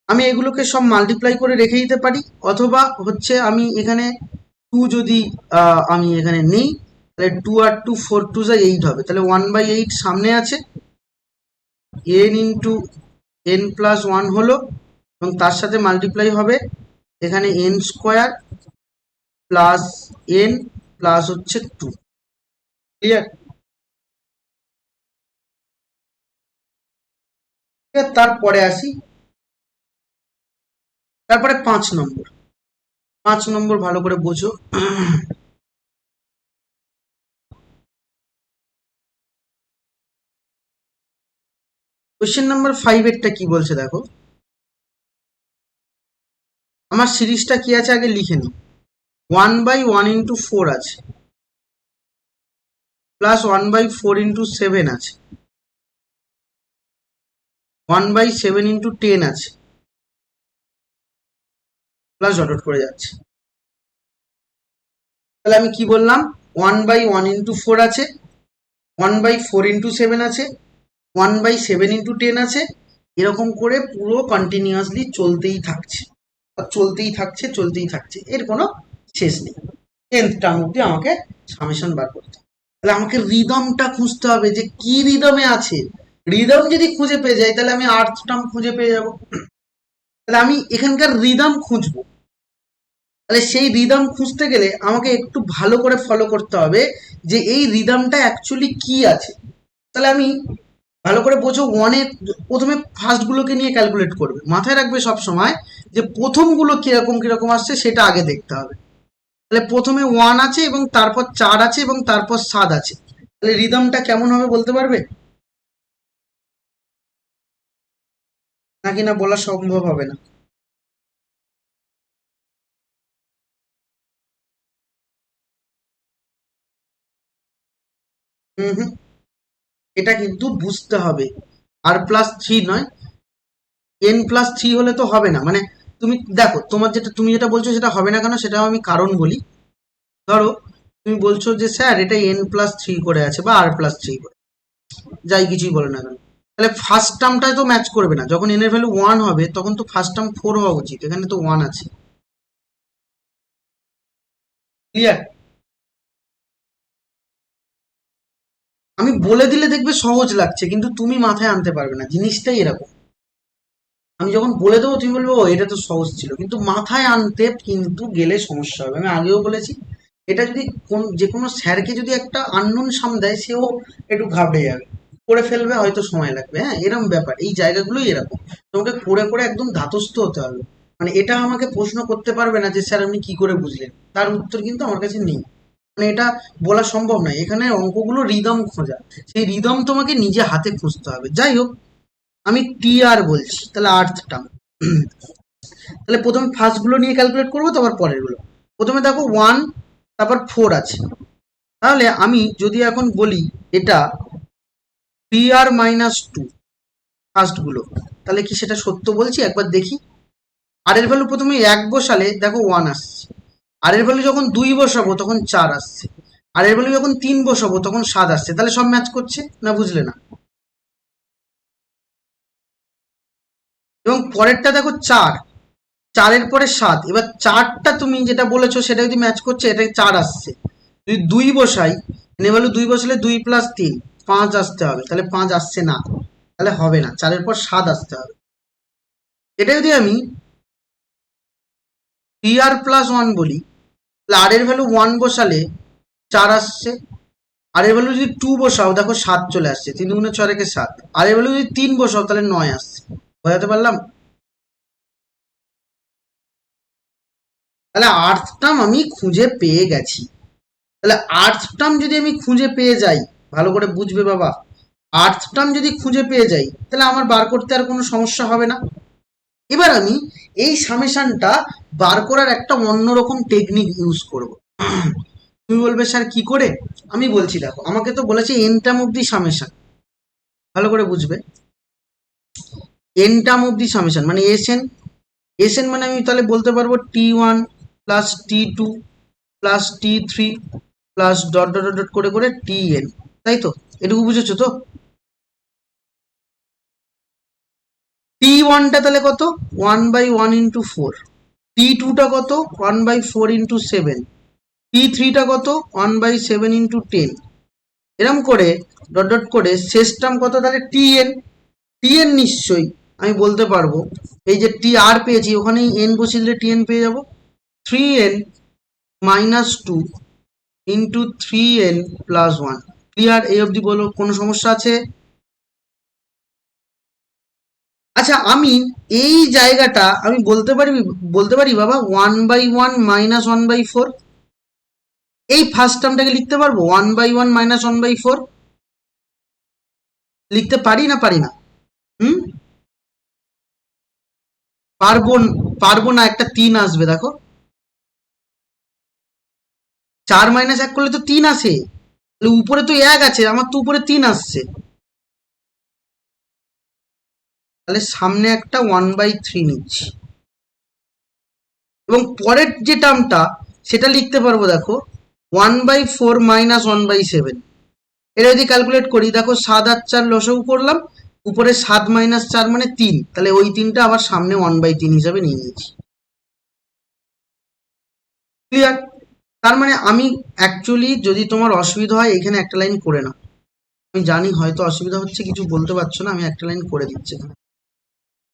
আমি এগুলোকে সব মাল্টিপ্লাই করে রেখে দিতে পারি, অথবা হচ্ছে আমি এখানে টু যদি আমি এখানে নেই তাহলে টু আর টু ফোর টু যা এইট হবে, তাহলে ওয়ান বাই এইট সামনে আছে, N into N plus one হলো এবং তার সাথে মাল্টিপ্লাই হবে এখানে N square plus N plus হচ্ছে টু। ক্লিয়ার? তারপরে আসি, তারপরে 5 নম্বর। 5 নম্বর ভালো করে বোঝো। কোয়েশ্চেন নাম্বার 5 কি বলছে দেখো, আমার সিরিজটা কি আছে আগে লিখে নিই। 1/1 ইন্টু 4 আছে, প্লাস 1/4 ইন্টু 7 আছে, 1/7 ইন্টু 10 আছে, প্লাস ডট করে যাচ্ছে। তাহলে আমি কি বললাম? 1/1 ইন্টু 4 আছে, 1/4 ইন্টু 7 আছে, 1/7 ইন্টু 10 আছে, এরকম করে পুরো কন্টিনিউয়াসলি চলতেই থাকছে, চলতেই থাকছে, চলতেই থাকছে, এর কোনো শেষ নেই। 10th টার্ম অব্দি আমাকে সামেশন বার করতে হবে। তাহলে আমাকে রিদমটা খুঁজতে হবে যে কি রিদমে আছে। রিদম যদি খুঁজে পেয়ে যাই তাহলে আমি আর্থ টার্ম খুঁজে পেয়ে যাব। তাহলে আমি এখানকার রিদম খুঁজবো, তাহলে সেই রিদম খুঁজতে গেলে আমাকে একটু ভালো করে ফলো করতে হবে যে এই রিদমটা অ্যাকচুয়ালি কি আছে। তাহলে আমি ভালো করে বোঝো, ওয়ানের প্রথমে ফার্স্ট গুলোকে নিয়ে ক্যালকুলেট করবে, মাথায় রাখবে সব সময় যে প্রথমগুলো কিরকম কিরকম আসছে সেটা আগে দেখতে হবে। তাহলে প্রথমে 1 আছে এবং তারপর 4 আছে এবং তারপর 7 আছে, তাহলে রিদমটা কেমন হবে বলতে পারবে নাকি না বলা সম্ভব হবে না? হুম হুম, এটা কিন্তু বুঝতে হবে। r+3 নয়, n+3 হলে তো হবে না। মানে তুমি দেখো, তুমি যেটা বলছো সেটা হবে না কেন সেটাও আমি কারণ বলি। ধরো তুমি বলছো যে স্যার এটা n+3 করে আছে বা r+3 করে, যাই কিছুই বলো না কেন, তাহলে ফার্স্ট টার্মটায় তো ম্যাচ করবে না। যখন n এর ভ্যালু 1 হবে তখন তো ফার্স্ট টার্ম 4 হওয়া উচিত, এখানে তো 1 আছে। ক্লিয়ার? আমি বলে দিলে দেখবে সহজ লাগছে, কিন্তু তুমি মাথায় আনতে পারবে না, জিনিসটাই এরকম। আমি যখন বলে দেবো তুমি বলবে ও এটা তো সহজ ছিল, কিন্তু মাথায় আনতে কিন্তু গেলে সমস্যা হবে। আমি আগেও বলেছি, এটা যদি যে কোনো স্যারকে যদি একটা আননোন সাম দেয় সেও একটু ঘাবড়ে যাবে, করে ফেলবে, হয়তো সময় লাগবে। হ্যাঁ, এরকম ব্যাপার, এই জায়গাগুলোই এরকম। তোমাকে করে করে একদম ধাতস্থ হতে হবে। মানে এটা আমাকে প্রশ্ন করতে পারবে না যে স্যার আপনি কি করে বুঝলেন, তার উত্তর কিন্তু আমার কাছে নেই। মানে এটা বলা সম্ভব নয়। এখানে অঙ্কগুলো রিদম খোঁজা, সেই রিদম তোমাকে নিজে হাতে খুঁজতে হবে। যাই হোক, আমি টি আর বলছি, তাহলে আর্থ টার্ম। তাহলে প্রথমে ফার্স্ট গুলো নিয়ে ক্যালকুলেট করবো, তারপর পরের গুলো। প্রথমে দেখো 1 তারপর 4 আছে, তাহলে আমি যদি এখন বলি এটা PR-2 ফার্স্ট গুলো, তাহলে কি সেটা সত্য বলছি একবার দেখি। আর এর ভ্যালু প্রথমে 1 বসালে দেখো 1 আসছে, আর এর ভ্যালু যখন 2 বসাবো তখন 4 আসছে, আর এর ভ্যালু যখন 3 বসাবো তখন 7 আসছে, তাহলে সব ম্যাচ করছে না, বুঝলে না? এবং পরেরটা দেখো 4, 4-এর পরে 7, এবার 4টা তুমি যেটা বলেছো সেটা যদি ম্যাচ করছে, এটা 4 আসছে। যদি 2 বসাই এন এর ভ্যালু 2 বসালে 2 প্লাস 3 5 আসতে হবে, তাহলে 5 আসছে না, তাহলে হবে না, 4 এর পর 7 আসতে হবে। এটা যদি আমি 3r প্লাস 1 বলি, তাহলে আর এর ভ্যালু 1 বসালে 4 আসছে, আর এর ভ্যালু যদি 2 বসাও দেখো 7 চলে আসছে, 3 গুণে 6 রেখে 7, আর এর ভ্যালু যদি 3 বসাও তাহলে 9 আসছে। বোঝাতে পারলাম? তাহলে আর্থ টার্ম আমি খুঁজে পেয়ে গেছি। তাহলে আর্থ টার্ম যদি আমি খুঁজে পেয়ে যাই, ভালো করে বুঝবে বাবা, আর্থ টার্ম যদি খুঁজে পেয়ে যাই তাহলে আমার বার করতে আর কোনো সমস্যা হবে না। এবার আমি এই সামেশনটা বার করার একটা অন্যরকম টেকনিক ইউজ করব। তুমি বলবে স্যার কি করে? আমি বলছি, দেখো আমাকে তো বলেছে এন টার্ম অব্দি সামেশন, ভালো করে বুঝবে, এন টার্ম অব্দি সামেশন মানে এসএন, এসএন মানে আমি তাহলে বলতে পারবো T1 plus T2 plus T3 plus dot dot dot করে করে Tn, তাই তো? এটুকু বুঝেছো তো? T1টা তাহলে কত? 1/1 ইন্টু 4, T2টা কত? 1/4 ইন্টু 7, T3টা কত? 1/7 ইন্টু 10, এরম করে ডট ডট করে শেষ টার্ম কত তাহলে Tn, Tn নিশ্চয়ই আমি বলতে পারবো, এই যে টি আর পেয়েছি ওখানেই এন বসিয়ে দিলে Tn পেয়ে যাবো, 3n minus 2 into 3n plus 1। Clear? এই অবধি বলো, কোনো সমস্যা আছে? আচ্ছা, আমি এই জায়গাটা আমি বলতে পারি বাবা 1/1 মাইনাস 1/4, এই ফার্স্ট টার্মটাকে লিখতে পারবো 1/1 মাইনাস 1/4, লিখতে পারি না পারি না? হুম, পারবো, পারবো না, একটা 3 আসবে দেখো, 4 মাইনাস 1 করলে তো 3 আসে, তাহলে উপরে তো 1 আছে, আমার তো উপরে 3 আসছে, তাহলে সামনে একটা 1/3 নিচ্ছি, এবং পরের যে টার্মটা সেটা লিখতে পারবো দেখো 1/4 মাইনাস 1/7। এটা যদি ক্যালকুলেট করি দেখো 7 আর 4 লসাগু করলাম, উপরে 7 মাইনাস 4 মানে 3, তাহলে ওই 3টা আবার সামনে 1/3 হিসাবে নিয়ে নিয়েছি। ক্লিয়ার? তার মানে আমি অ্যাকচুয়ালি, যদি তোমার অসুবিধা হয় এখানে একটা লাইন করে নাও, আমি জানি হয়তো অসুবিধা হচ্ছে, কিছু বলতে পারছো না, আমি একটা লাইন করে দিচ্ছি এখানে।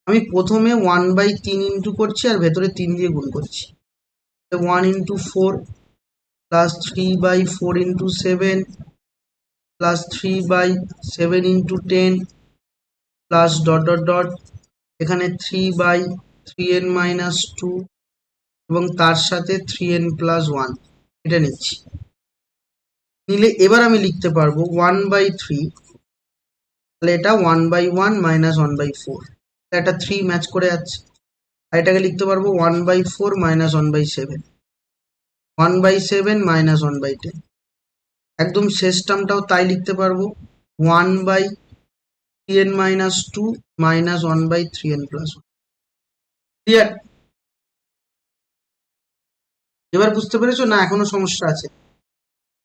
আমি প্রথমে 1/3 ইন্টু করছি আর ভেতরে 3 দিয়ে গুণ করছি, 1 into 4 plus 3/4 into 7 plus 3/7 into 10 plus dot dot dot, এখানে 3/3n মাইনাস 2 এবং তার সাথে 3n প্লাস 1, এটা নিচ্ছি, নিলে এবার আমি লিখতে পারবো 1/3, তাহলে এটা 1/1 মাইনাস 1/4, এটা 3 ম্যাচ করে যাচ্ছে, আর এটাকে লিখতে পারবো 1/4 মাইনাস 1/7, 1/7 মাইনাস 1/10, একদম শেষ টার্মটাও তাই লিখতে পারবো 1/3n minus 2 minus 1/3n plus 1। Clear? এবার বুঝতে পেরেছো না এখনো সমস্যা আছে?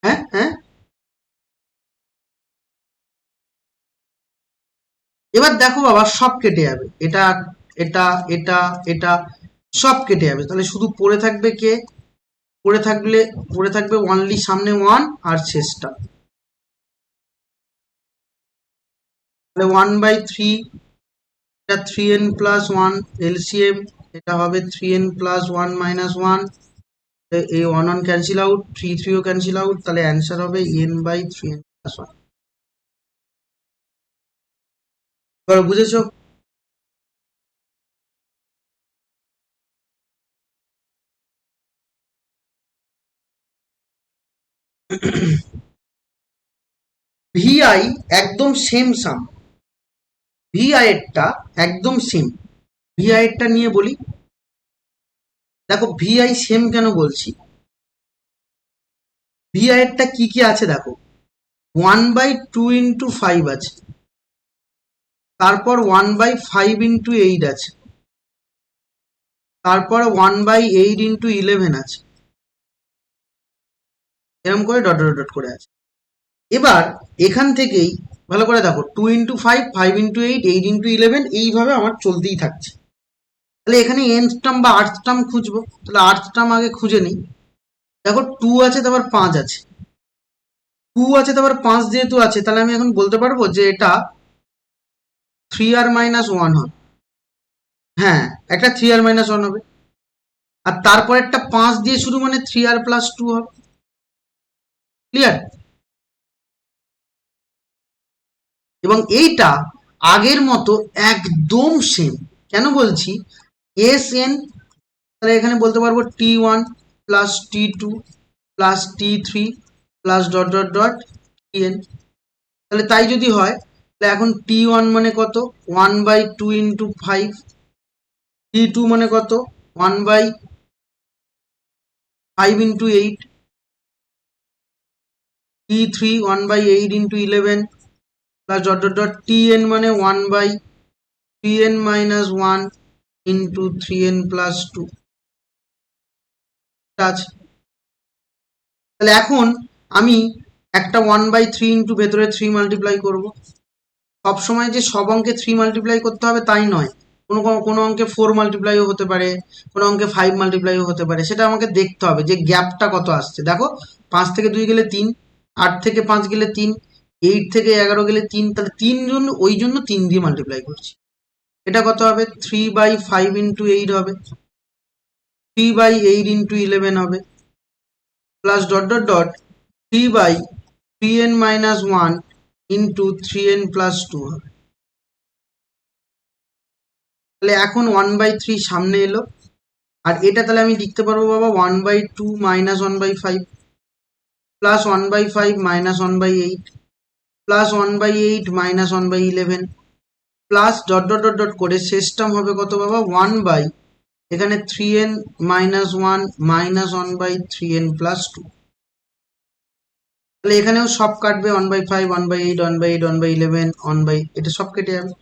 হ্যাঁ হ্যাঁ, এবার দেখো বাবা সব কেটে যাবে, এটা এটা এটা এটা সব কেটে যাবে, তাহলে শুধু পড়ে থাকবে কে? পড়ে থাকবে অনলি সামনে 1 আর শেষটা, তাহলে 1/3, এটা 3n প্লাস 1 এলসিএম, এটা হবে 3n প্লাস 1 মাইনাস 1, এই 1 1 ক্যান্সেল আউট, 3 3ও ক্যান্সেল আউট, তাহলে অ্যান্সার হবে n/3n প্লাস 1। এবার বুঝেছো? ভিআই একদম সেম সাম, ভিআই এরটা একদম সেম, ভিআই এরটা নিয়ে বলি, দেখো ভিআই সেম কেন বলছি, ভিআই এরটা কি কি আছে দেখো, 1/2 ইন্টু 5 আছে, তারপর 1/5 ইন্টু 8 আছে, তারপর 1/8 ইন্টু 11 আছে, এরকম করে ডট ডট ডট করে আছে। এবার এখান থেকেই ভালো করে দেখো 2 ইন্টু 5, 5 ইন্টু 8, 8 ইন্টু 11, এইভাবে আমার চলতেই থাকছে। তাহলে এখানে এনথ টার্ম বা আর্থ টার্ম খুঁজবো, তাহলে আর্থ টার্ম আগে খুঁজে নিই, দেখো 2 আছে, তারপর 5 আছে, 2 আছে, তারপর 5 যেহেতু আছে, তাহলে আমি এখন বলতে পারবো যে এটা 3r - 1 হবে। হ্যাঁ, একটা 3r - 1 হবে, আর তারপর একটা 5 দিয়ে শুরু, মানে 3r + 2 হবে। ক্লিয়ার? এবং এইটা আগের মতো একদম সেম। কেন বলছি? এসএন, তাহলে এখানে বলতে পারবো T1 + T2 + T3 + dot dot dot Tn। তাহলে তাই যদি হয়, তাহলে এখন T1 মানে কত? 1/2 × 5। T2 মানে কত? 1/5 × 8। T3 1/8 × 11 + dot dot dot Tn মানে 1/3n - 1 × 3n + 2 আছে। তাহলে এখন আমি একটা 1/3 ইন্টু ভেতরে 3 মাল্টিপ্লাই করবো। সবসময় যে সব অঙ্কে 3 মাল্টিপ্লাই করতে হবে তাই নয়, কোনো কোনো অঙ্কে 4 মাল্টিপ্লাইও হতে পারে, কোনো অঙ্কে 5 মাল্টিপ্লাইও হতে পারে। সেটা আমাকে দেখতে হবে যে গ্যাপটা কত আসছে। দেখো, 5 থেকে 2 গেলে 3, 8 থেকে 5 গেলে 3, 8 থেকে 11 গেলে 3, তাহলে 3 জন্য, ওই জন্য 3 দিয়ে মাল্টিপ্লাই করছি। এটা কত হবে? 3/5 × 8 হবে, 3/8 × 11 হবে, plus dot dot dot 3/3n - 1 × 3n + 2 হবে। তাহলে এখন 1/3 সামনে এলো, আর এটা তাহলে আমি লিখতে পারবো বাবা 1/2 - 1/5 plus 1/5 - 1/8 plus 1/8 - 1/11 plus dot dot dot dot করে শেষ টার্ম হবে কত বাবা? 1/ এখানে 3n - 1 -1/3n + 2। তাহলে এখানেও সব কাটবে, 1/5 1/8 1/8 1/11 এটা সব কেটে যাবে।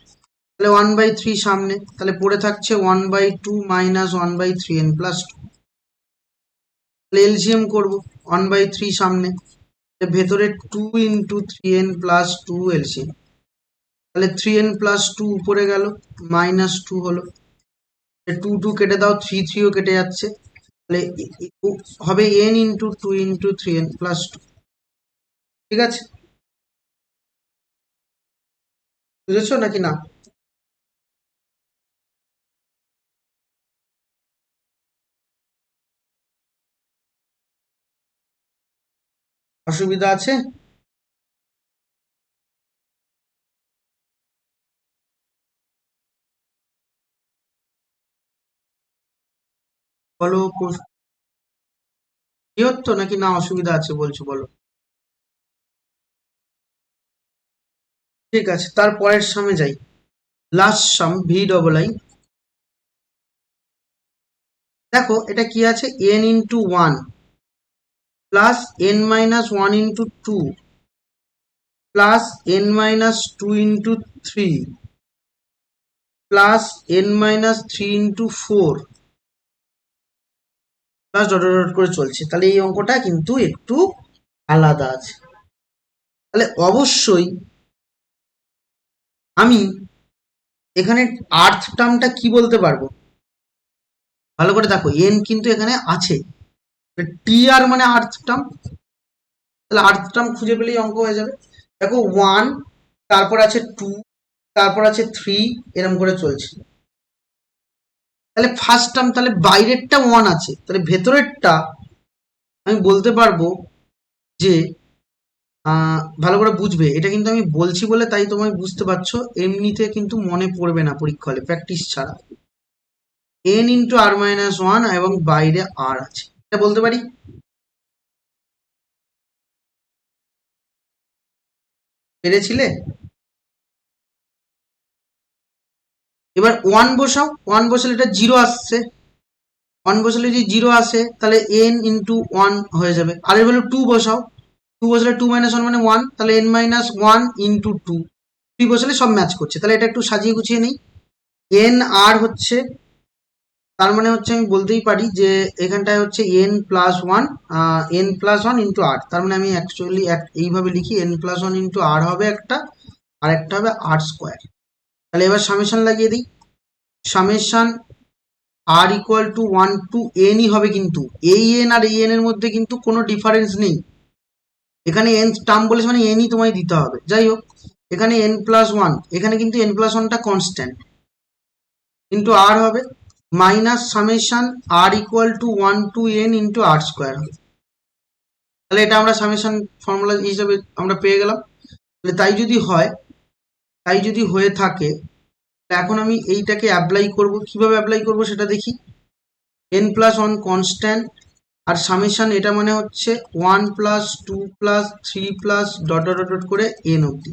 তাহলে 1/3 সামনে, তাহলে পড়ে থাকছে 1/2 - 1/3n + 2। তাহলে এলসিএম করবো, 1/3 সামনে, ভেতরে 2 × 3n + 2 এলসিএম। তাহলে 3n + 2 উপরে গেল, -2 হলো, 2 2 কেটে দাও, 3 3ও কেটে যাচ্ছে, তাহলে হবে n × 2 × 3n + 2। ঠিক আছে? বুঝেছো নাকি না? অসুবিধা আছে? বলো, কি হতো নাকি না, অসুবিধা আছে বলছো, বলো। ঠিক আছে, তারপরের সামে যাই। লাস্ট সাম VII। দেখো এটা কি আছে? n × 1 plus n - 1 × 2 plus n - 2 × 3 plus n - 3 × 4 plus dot dot dot করে চলছে। তাহলে এই অঙ্কটা কিন্তু একটু আলাদা আছে। তাহলে অবশ্যই আমি এখানে আর্থ টার্মটা কি বলতে পারবো? ভালো করে দেখো, এন কিন্তু এখানে আছে, টি আর মানে আর্থ টার্ম। তাহলে আর্থ টার্ম খুঁজে পেলেই অঙ্ক হয়ে যাবে। দেখো 1, তারপর আছে 2, তারপর আছে 3, এরকম করে চলছে। তাহলে ফার্স্ট টার্ম, তাহলে বাইরেরটা 1 আছে, তাহলে ভেতরেরটা আমি বলতে পারবো যে ভালো করে বুঝবে, এটা কিন্তু আমি বলছি বলে তাই তোমায় বুঝতে পারছো, এমনিতে কিন্তু মনে পড়বে না পরীক্ষা হলে, প্র্যাকটিস ছাড়া। n × r - 1 এবং বাইরে r আছে, এটা বলতে পারি। পেরেছিলে? এবার 1 বসাও, 1 বসালে এটা 0 আসছে, 1 বসালে যদি 0 আসে তাহলে n × 1 হয়ে যাবে। আর এর ভ্যালু 2 বসাও, 2 বসালে 2 - 1 মানে 1, তাহলে n - 1 × 2। 3 বসালে সব ম্যাচ করছে। তাহলে এটা একটু সাজিয়ে গুছিয়ে নেই। n r হচ্ছে, তার মানে হচ্ছে আমি বলতেই পারি যে এখানটায় হচ্ছে n + 1, n + 1 × r। তার মানে আমি অ্যাকচুয়ালি এইভাবে লিখি, n + 1 × r হবে একটা, আর একটা হবে r²। তাহলে এবার সামেশন লাগিয়ে দিই। সামেশন r = 1 to n ই হবে, কিন্তু এই n আর এই n এর মধ্যে কিন্তু কোনো ডিফারেন্স নেই। এখানে এন টার্ম বলেছে মানে এনই তোমায় দিতে হবে। যাই হোক, এখানে এন প্লাস ওয়ান, এখানে কিন্তু এন প্লাস ওয়ানটা কনস্ট্যান্ট, ইন্টু আর হবে minus summation r equal to one to n into r square হবে। তাহলে এটা আমরা সামেশন ফর্মুলা হিসাবে আমরা পেয়ে গেলাম। তাহলে তাই যদি হয়ে থাকে, এখন আমি এইটাকে অ্যাপ্লাই করব। কিভাবে অ্যাপ্লাই করব সেটা দেখি। এন প্লাস ওয়ান কনস্ট্যান্ট, আর সামেশন এটা মানে হচ্ছে one plus two plus three plus dot dot dot করে এন অব্দি।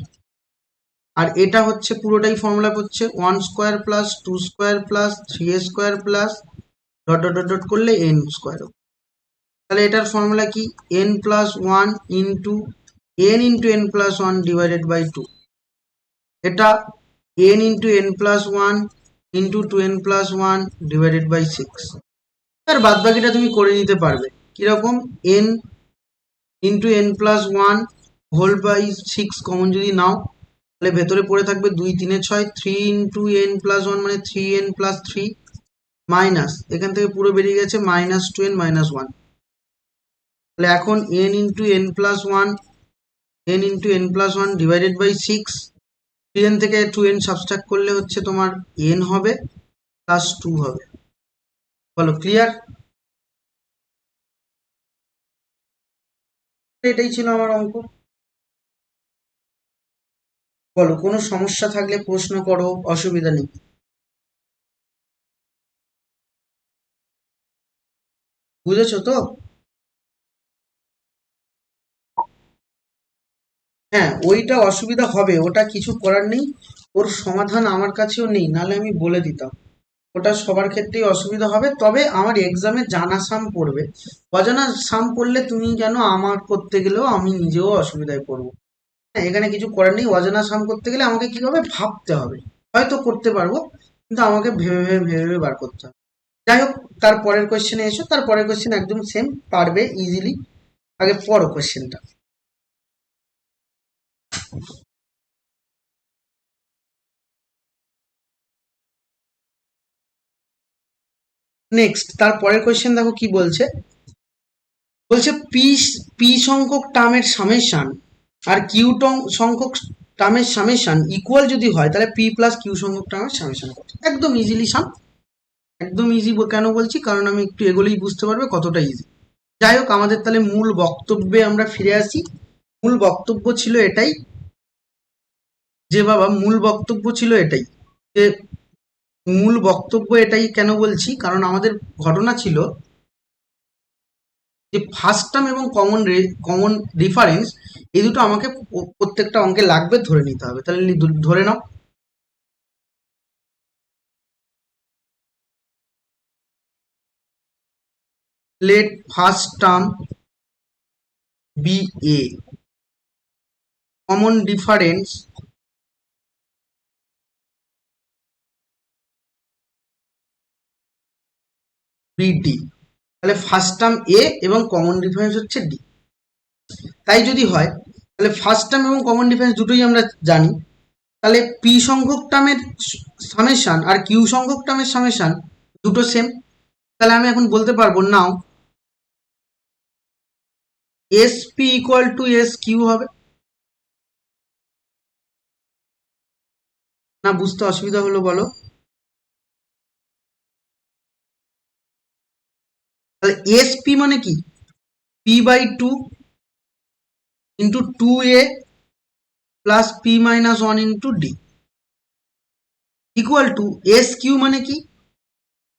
আর এটা হচ্ছে পুরোটাই ফর্মুলা হচ্ছে one square plus two square plus three square plus dot dot dot dot করলে এন স্কোয়ার। তাহলে এটার ফর্মুলা কি? N plus one into N plus one divided by two. এটা n into N plus one into two n plus one divided by six. আর বাদ বাকিটা তুমি করে নিতে পারবে। কিরকম? N into N plus one whole by six common যদি নাও, তাহলে ভেতরে পড়ে থাকবে দুই তিনে ছয়, three into N plus one মানে three N plus three, minus এখান থেকে পুরো বেরিয়ে গেছে minus two n minus one. তাহলে এখন n into N plus one divided by six, three n থেকে টু এন সাবস্ট্রাক্ট করলে হচ্ছে তোমার এন হবে প্লাস টু হবে। বলো ক্লিয়ার? এটাই ছিল আমার অঙ্ক। বলো কোনো সমস্যা থাকলে প্রশ্ন করো, অসুবিধা নেই। বুঝেছো তো? হ্যাঁ, ওইটা অসুবিধা হবে, ওটা কিছু করার নেই। ওর সমাধান আমার কাছেও নেই, নাহলে আমি বলে দিতাম। ওটা সবার ক্ষেত্রেই অসুবিধা হবে, তবে আমার এক্সামে জানা সাম পড়বে। অজানা সাম পড়লে তুমি জানো আমার করতে গেলেও আমি নিজেও অসুবিধায় পড়বো। হ্যাঁ, এখানে কিছু করার নেই। অজানা সাম করতে গেলে আমাকে কি হবে ভাবতে হবে। হয়তো করতে পারবো, কিন্তু আমাকে ভেবে ভেবে ভেবে ভেবে বার করতে হবে। যাই হোক, তারপরের কোয়েশ্চেনে এসো। তারপরের কোয়েশ্চেন একদম সেম, পারবে ইজিলি। আগে পড়ো কোয়েশ্চেনটা। নেক্সট তারপরের কোয়েশ্চেন দেখো কি বলছে। বলছে পি পি সংখ্যক টার্মের সামেশন আর কিউ সংখ্যক টার্মের সামেশন ইকুয়াল যদি হয়, তাহলে পি প্লাস কিউ সংখ্যক টার্মের সামেশন কত? একদম ইজিলি সাম। একদম ইজি কেন বলছি, কারণ আমি একটু এগোলেই বুঝতে পারবে কতটা ইজি। যাই হোক, আমাদের তাহলে মূল বক্তব্যে আমরা ফিরে আসি। মূল বক্তব্য ছিল এটাই মূল বক্তব্য ছিল এটাই যে মূল বক্তব্য এটাই কেন বলছি, কারণ আমাদের ঘটনা ছিল যে ফার্স্ট টার্ম এবং কমন ডিফারেন্স, এই দুটো আমাকে প্রত্যেকটা অঙ্কে লাগবে, ধরে নিতে হবে। তাহলে ধরে নাও। Late first term B A, common difference B D. তাহলে ফার্স্ট টার্ম এ এবং কমন ডিফারেন্স হচ্ছে ডি। তাই যদি হয়, তাহলে ফার্স্ট টার্ম এবং কমন ডিফারেন্স দুটোই আমরা জানি। তাহলে পি সংখ্যক টার্মের সামেশন আর কিউ সংখ্যক টার্মের সামেশন দুটো সেম। তাহলে আমি এখন বলতে পারবো now s p equal to S q হবে। না বুঝতে অসুবিধা হলো বলো? তাহলে এস পি মানে কি? P by two into two A plus p minus one into d equal to S q মানে কি?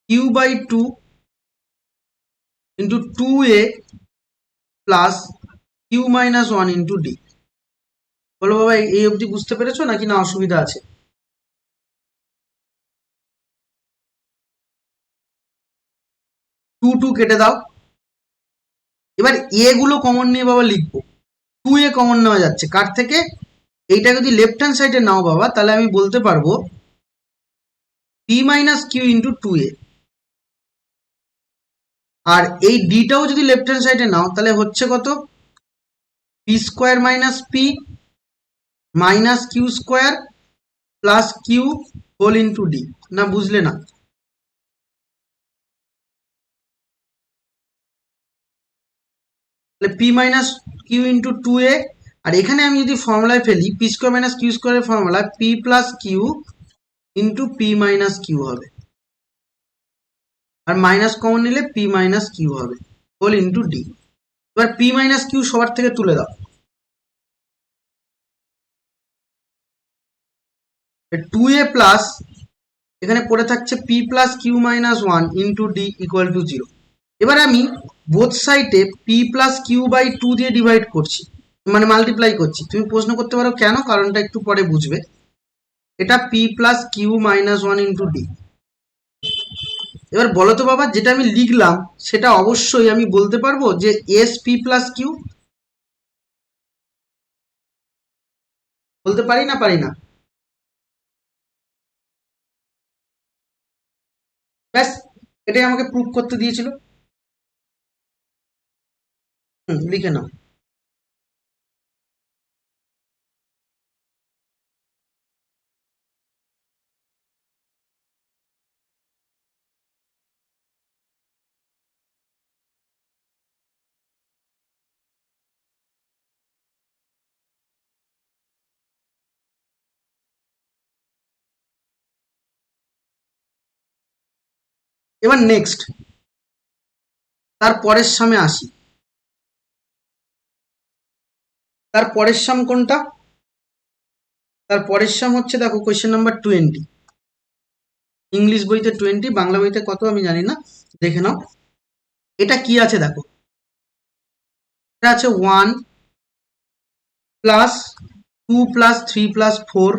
Q by two into two A plus Q minus one into D. বলো বাবা, এই অবধি বুঝতে পেরেছো নাকি না অসুবিধা আছে? টু টু কেটে দাও। এবার এ গুলো কমন নিয়ে বাবা লিখবো। টু এ কমন নেওয়া যাচ্ছে কার থেকে? এইটা যদি লেফট হ্যান্ড সাইডে নাও বাবা, তাহলে আমি বলতে পারবো p minus q into two এ। আর এই ডিটাও যদি লেফট হ্যান্ড সাইডে নাও, তাহলে হচ্ছে কত? P square minus p minus q square plus q whole into d. না বুঝলে না? তাহলে p minus q into two এ, আর এখানে আমি যদি ফর্মুলায় ফেলি পি স্কোয়ার মাইনাস কিউ স্কোয়ারের formula p plus q into p minus q হবে, আর মাইনাস কমন নিলে পি মাইনাস কিউ হবে হোল ইন্টু ডি। এবার পি মাইনাস কিউ সবার থেকে তুলে দাও, টু এ প্লাস এখানে পড়ে থাকছে p plus Q minus one into d equal to zero. এবার আমি বোথ সাইডে p plus q by two দিয়ে ডিভাইড করছি, মানে মাল্টিপ্লাই করছি। তুমি প্রশ্ন করতে পারো কেন, কারণটা একটু পরে বুঝবে। এটা p plus Q minus one into d. এবার বলো তো বাবা, যেটা আমি লিখলাম সেটা অবশ্যই আমি বলতে পারবো যে এস পি প্লাস কিউ, বলতে পারি না পারি না? ব্যাস, এটাই আমাকে প্রুভ করতে দিয়েছিল। লিখে নাও। এবার নেক্সট তার পরের সামে আসি। তার পরের সাম কোনটা? তার পরের সাম হচ্ছে, দেখো কোয়েশ্চেন নাম্বার 20, ইংলিশ বইতে 20, বাংলা বইতে কত আমি জানি না, দেখে নাও। এটা কি আছে দেখো, এটা আছে 1 প্লাস 2 প্লাস 3 প্লাস 4।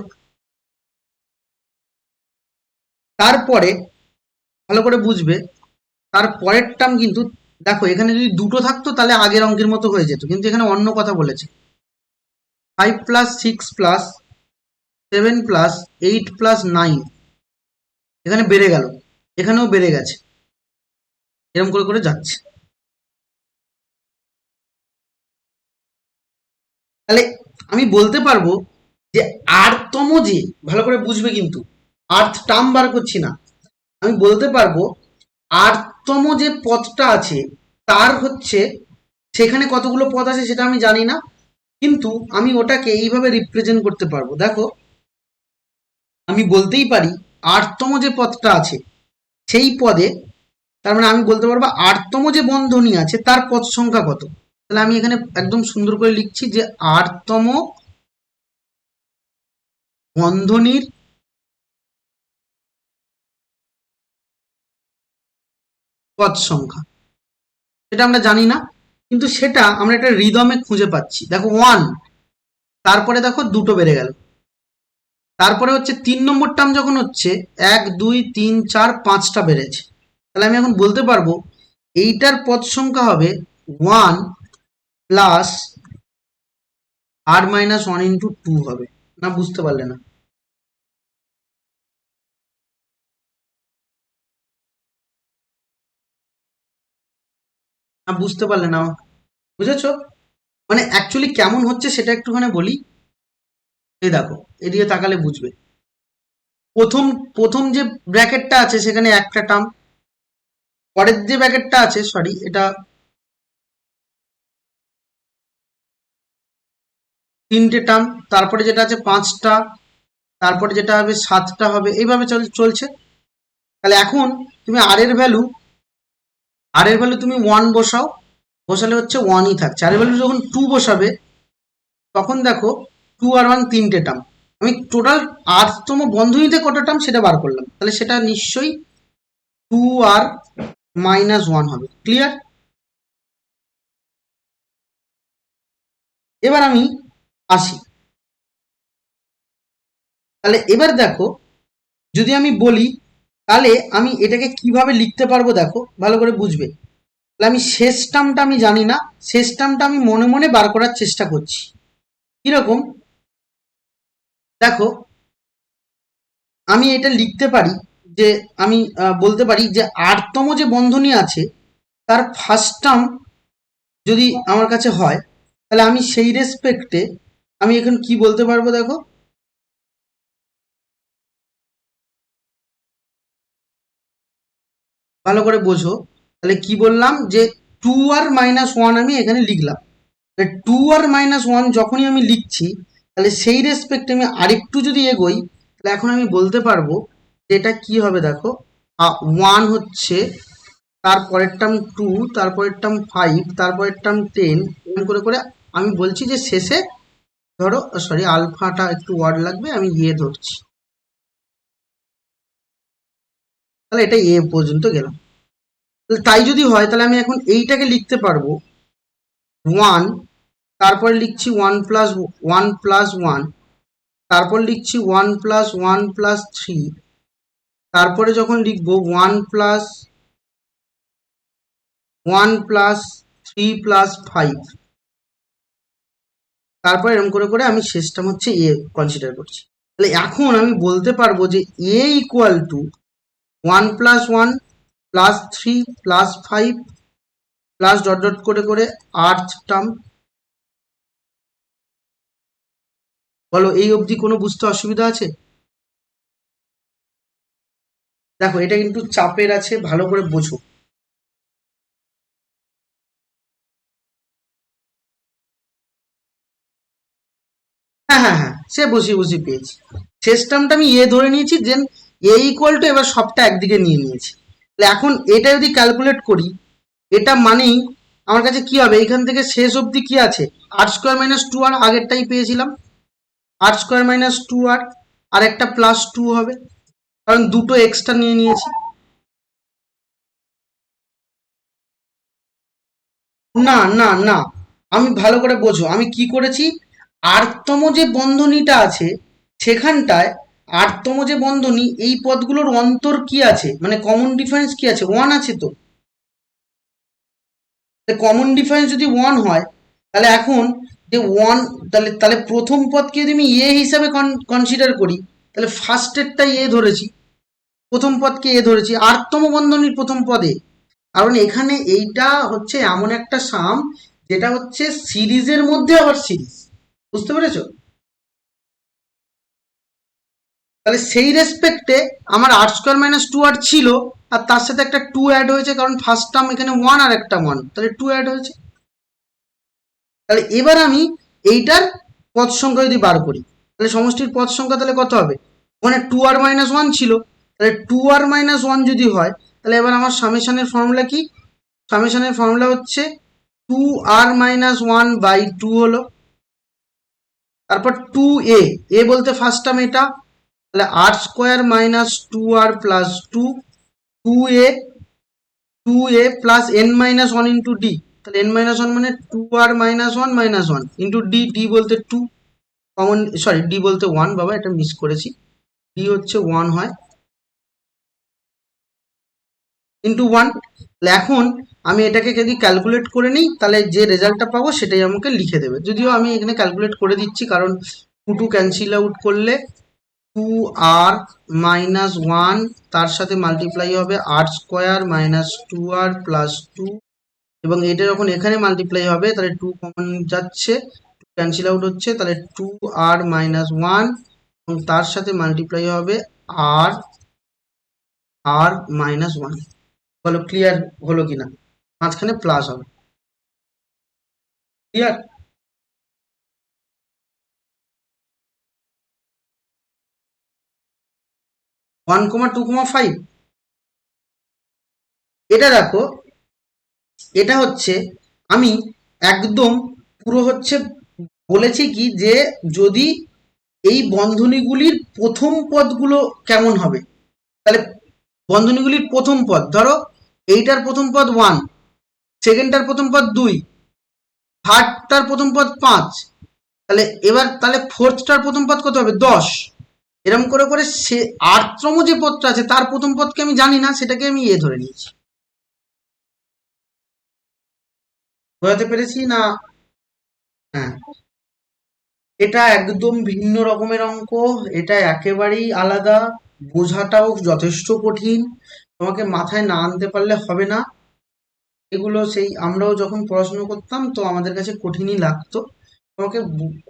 তারপরে ভালো করে বুঝবে, তার পরের টার্ম কিন্তু দেখো, এখানে যদি দুটো থাকতো তাহলে আগের অঙ্কের মতো হয়ে যেত, কিন্তু এখানে অন্য কথা বলেছে। 5 প্লাস 6 প্লাস 7 প্লাস 8 প্লাস 9, এখানে বেড়ে গেল, এখানেও বেড়ে গেছে, এরকম করে করে যাচ্ছে। তাহলে আমি বলতে পারবো যে আরতম যে, ভালো করে বুঝবে কিন্তু, আর্থ টার্ম বার করছি না, আমি বলতে পারবো আরতম যে পদটা আছে তার হচ্ছে, সেখানে কতগুলো পদ আছে সেটা আমি জানি না, কিন্তু আমি ওটাকে এইভাবে রিপ্রেজেন্ট করতে পারবো। দেখো, আমি বলতেই পারি আটতম যে পদটা আছে সেই পদে, তার মানে আমি বলতে পারবো আটতম যে বন্ধনী আছে তার পদ সংখ্যা কত। তাহলে আমি এখানে একদম সুন্দর করে লিখছি যে আটতম বন্ধনীর পদ সংখ্যা, সেটা আমরা জানি না, কিন্তু সেটা আমরা একটা রিদমে খুঁজে পাচ্ছি। দেখো 1, তারপরে দেখো দুটো বেড়ে গেল, তারপরে হচ্ছে 3 নম্বর টার্ম যখন হচ্ছে 1 2 3 4 5টা বেড়েছে। তাহলে আমি এখন বলতে পারবো এইটার পদ সংখ্যা হবে 1 প্লাস আর মাইনাস 1 ইন্টু 2 হবে। না বুঝতে পারলে না? না বুঝতে পারলে না? বুঝেছো? মানে অ্যাকচুয়ালি কেমন হচ্ছে সেটা একটুখানি বলি। এই দেখো, এদিকে তাকালে বুঝবে। প্রথম প্রথম যে ব্র্যাকেটটা আছে সেখানে একটা টার্ম, পরের যে ব্র্যাকেটটা আছে, সরি এটা তিনটে টার্ম, তারপরে যেটা আছে 5টা, তারপরে যেটা হবে 7টা হবে, এইভাবে চলছে। তাহলে এখন তুমি আর এর ভ্যালু তুমি 1 বসাও, বসালে হচ্ছে 1ই থাকছে। আর এর ভ্যালু যখন 2 বসাবে তখন দেখো 2 আর 1 তিনটে টার্ম, আমি টোটাল 8তম বন্ধনীতে কত টার্ম সেটা বার করলাম, তাহলে সেটা নিশ্চয়ই 2 আর মাইনাস 1 হবে। ক্লিয়ার? এবার আমি আসি, তাহলে এবার দেখো, যদি আমি বলি তাহলে আমি এটাকে কিভাবে লিখতে পারবো, দেখো ভালো করে বুঝবে। তাহলে আমি শেষ টার্মটা আমি জানি না, শেষ টার্মটা আমি মনে মনে বার করার চেষ্টা করছি। কিরকম? দেখো, আমি এটা লিখতে পারি যে, আমি বলতে পারি যে আটতম যে বন্ধনী আছে তার ফার্স্ট টার্ম যদি আমার কাছে হয়, তাহলে আমি সেই রেসপেক্টে আমি এখন কি বলতে পারবো, দেখো ভালো করে বোঝো। তাহলে কি বললাম যে 2r-1 আমি এখানে লিখলাম। 2r-1 যখনই আমি লিখছি তাহলে সেই রেসপেক্টে আমি আরেকটু যদি এগোই তাহলে এখন আমি বলতে পারবো যে এটা কি হবে। দেখো 1 হচ্ছে, তারপরের টার্ম 2, তারপরের টার্ম 5, তারপরের টার্ম 10, এরকম করে করে আমি বলছি যে শেষে ধরো, সরি আলফাটা একটু ওয়ার্ড লাগবে, আমি ধরছি, তাহলে এটা পর্যন্ত গেলাম। তাই যদি হয় তাহলে আমি এখন এইটাকে লিখতে পারবো 1, তারপরে লিখছি 1+1+1, তারপর লিখছি 1+1+3, তারপরে যখন লিখবো 1+1+3+5, তারপর এরকম করে করে আমি শেষটা হচ্ছে কনসিডার করছি। তাহলে এখন আমি বলতে পারবো যে equal to 1+1+3+5 plus dot dot করে করে আর্থ টার্ম। বলো এই অবধি কোনো বুঝতে অসুবিধা আছে? দেখো এটা কিন্তু চাপের আছে, ভালো করে বোঝো। হ্যাঁ হ্যাঁ হ্যাঁ, সে বসিয়ে পেয়েছি। শেষ টার্মটা আমি ধরে নিয়েছি, দেন ইকুয়াল টু, এবার সবটা একদিকে নিয়ে নিয়েছি। তাহলে এখন এটা যদি ক্যালকুলেট করি, এটা মানেই আমার কাছে কি হবে, এখান থেকে শেষ অবধি কি আছে, r² - 2r, আগেরটাই পেয়েছিলাম, r² - 2r, আর একটা +2 হবে, কারণ দুটো এক্সট্রা নিয়ে নিয়েছি। না না না, আমি ভালো করে বোঝো আমি কি করেছি। আরতম যে বন্ধনীটা আছে সেখানটায়, আরতম যে বন্ধনী, এই পদগুলোর অন্তর কি আছে, মানে কমন ডিফারেন্স কি আছে, 1 আছে। তো কমন ডিফারেন্স যদি 1 হয় তাহলে এখন যে 1, তাহলে তাহলে প্রথম পদকে যদি আমি হিসাবে কনসিডার করি, তাহলে ফার্স্টেরটা ধরেছি, প্রথম পদকে ধরেছি আরতম বন্ধনীর প্রথম পদে। কারণ এখানে এইটা হচ্ছে এমন একটা সাম যেটা হচ্ছে সিরিজের মধ্যে আবার সিরিজ, বুঝতে পেরেছো? তাহলে সেই রেসপেক্টে আমার r² - 2r ছিল, আর তার সাথে একটা 2 অ্যাড হয়েছে, কারণ ফার্স্ট টার্ম এখানে 1 আর একটা 1, তাহলে 2 অ্যাড হয়েছে। তাহলে এবার আমি এইটার পদ সংখ্যা যদি বার করি, তাহলে সমষ্টির পদ সংখ্যা তাহলে কত হবে, ওখানে 2r-1 ছিল, তাহলে 2r-1 যদি হয়, তাহলে এবার আমার সামেশনের ফর্মুলা কি, সামেশনের ফর্মুলা হচ্ছে 2r-1/2 হলো, তারপর 2a বলতে ফার্স্ট টার্ম এটা, তাহলে r² - 2r+2, 2a plus n-1 into D, তাহলে n-1 মানে 2r-1 ইন্টু ডি বলতে 2, কমন, সরি ডি বলতে 1, বাবা এটা মিস করেছি, ডি হচ্ছে 1 হয়, ইন্টু 1। তাহলে এখন আমি এটাকে যদি ক্যালকুলেট করে নিই তাহলে যে রেজাল্টটা পাবো সেটাই আমাকে লিখে দেবে, যদিও আমি এখানে ক্যালকুলেট করে দিচ্ছি, কারণ 2 ক্যান্সেল আউট করলে 2r-1, তার সাথে মাল্টিপ্লাই হবে r²- 2r+2, এবং এটা যখন এখানে মাল্টিপ্লাই হবে তাহলে 2 কমন যাচ্ছে, 2 ক্যান্সেল আউট হচ্ছে, তাহলে 2r-1, এবং তার সাথে মাল্টিপ্লাই হবে r-1। বলো ক্লিয়ার হলো কিনা, মাঝখানে প্লাস হবে, ক্লিয়ার? 1,2,5, এটা দেখো, এটা হচ্ছে আমি একদম পুরো হচ্ছে বলেছি কি, যে যদি এই বন্ধনীগুলির প্রথম পদগুলো কেমন হবে, তাহলে বন্ধনীগুলির প্রথম পদ ধরো, এইটার প্রথম পদ 1, সেকেন্ডটার প্রথম পদ 2, থার্ডটার প্রথম পদ 5, তাহলে এবার তাহলে ফোর্থটার প্রথম পদ কত হবে, 10, এরকম করে করে সে আটতম যে পদটা আছে তার প্রথম পদকে আমি জানি না, সেটাকে আমি ধরে নিয়েছি। বোঝাতে পেরেছি না? হ্যাঁ, এটা একদম ভিন্ন রকমের অঙ্ক, এটা একেবারেই আলাদা, বোঝাটাও যথেষ্ট কঠিন, তোমাকে মাথায় না আনতে পারলে হবে না। এগুলো সেই আমরাও যখন পড়াশুনো করতাম তো আমাদের কাছে কঠিনই লাগতো, তোমাকে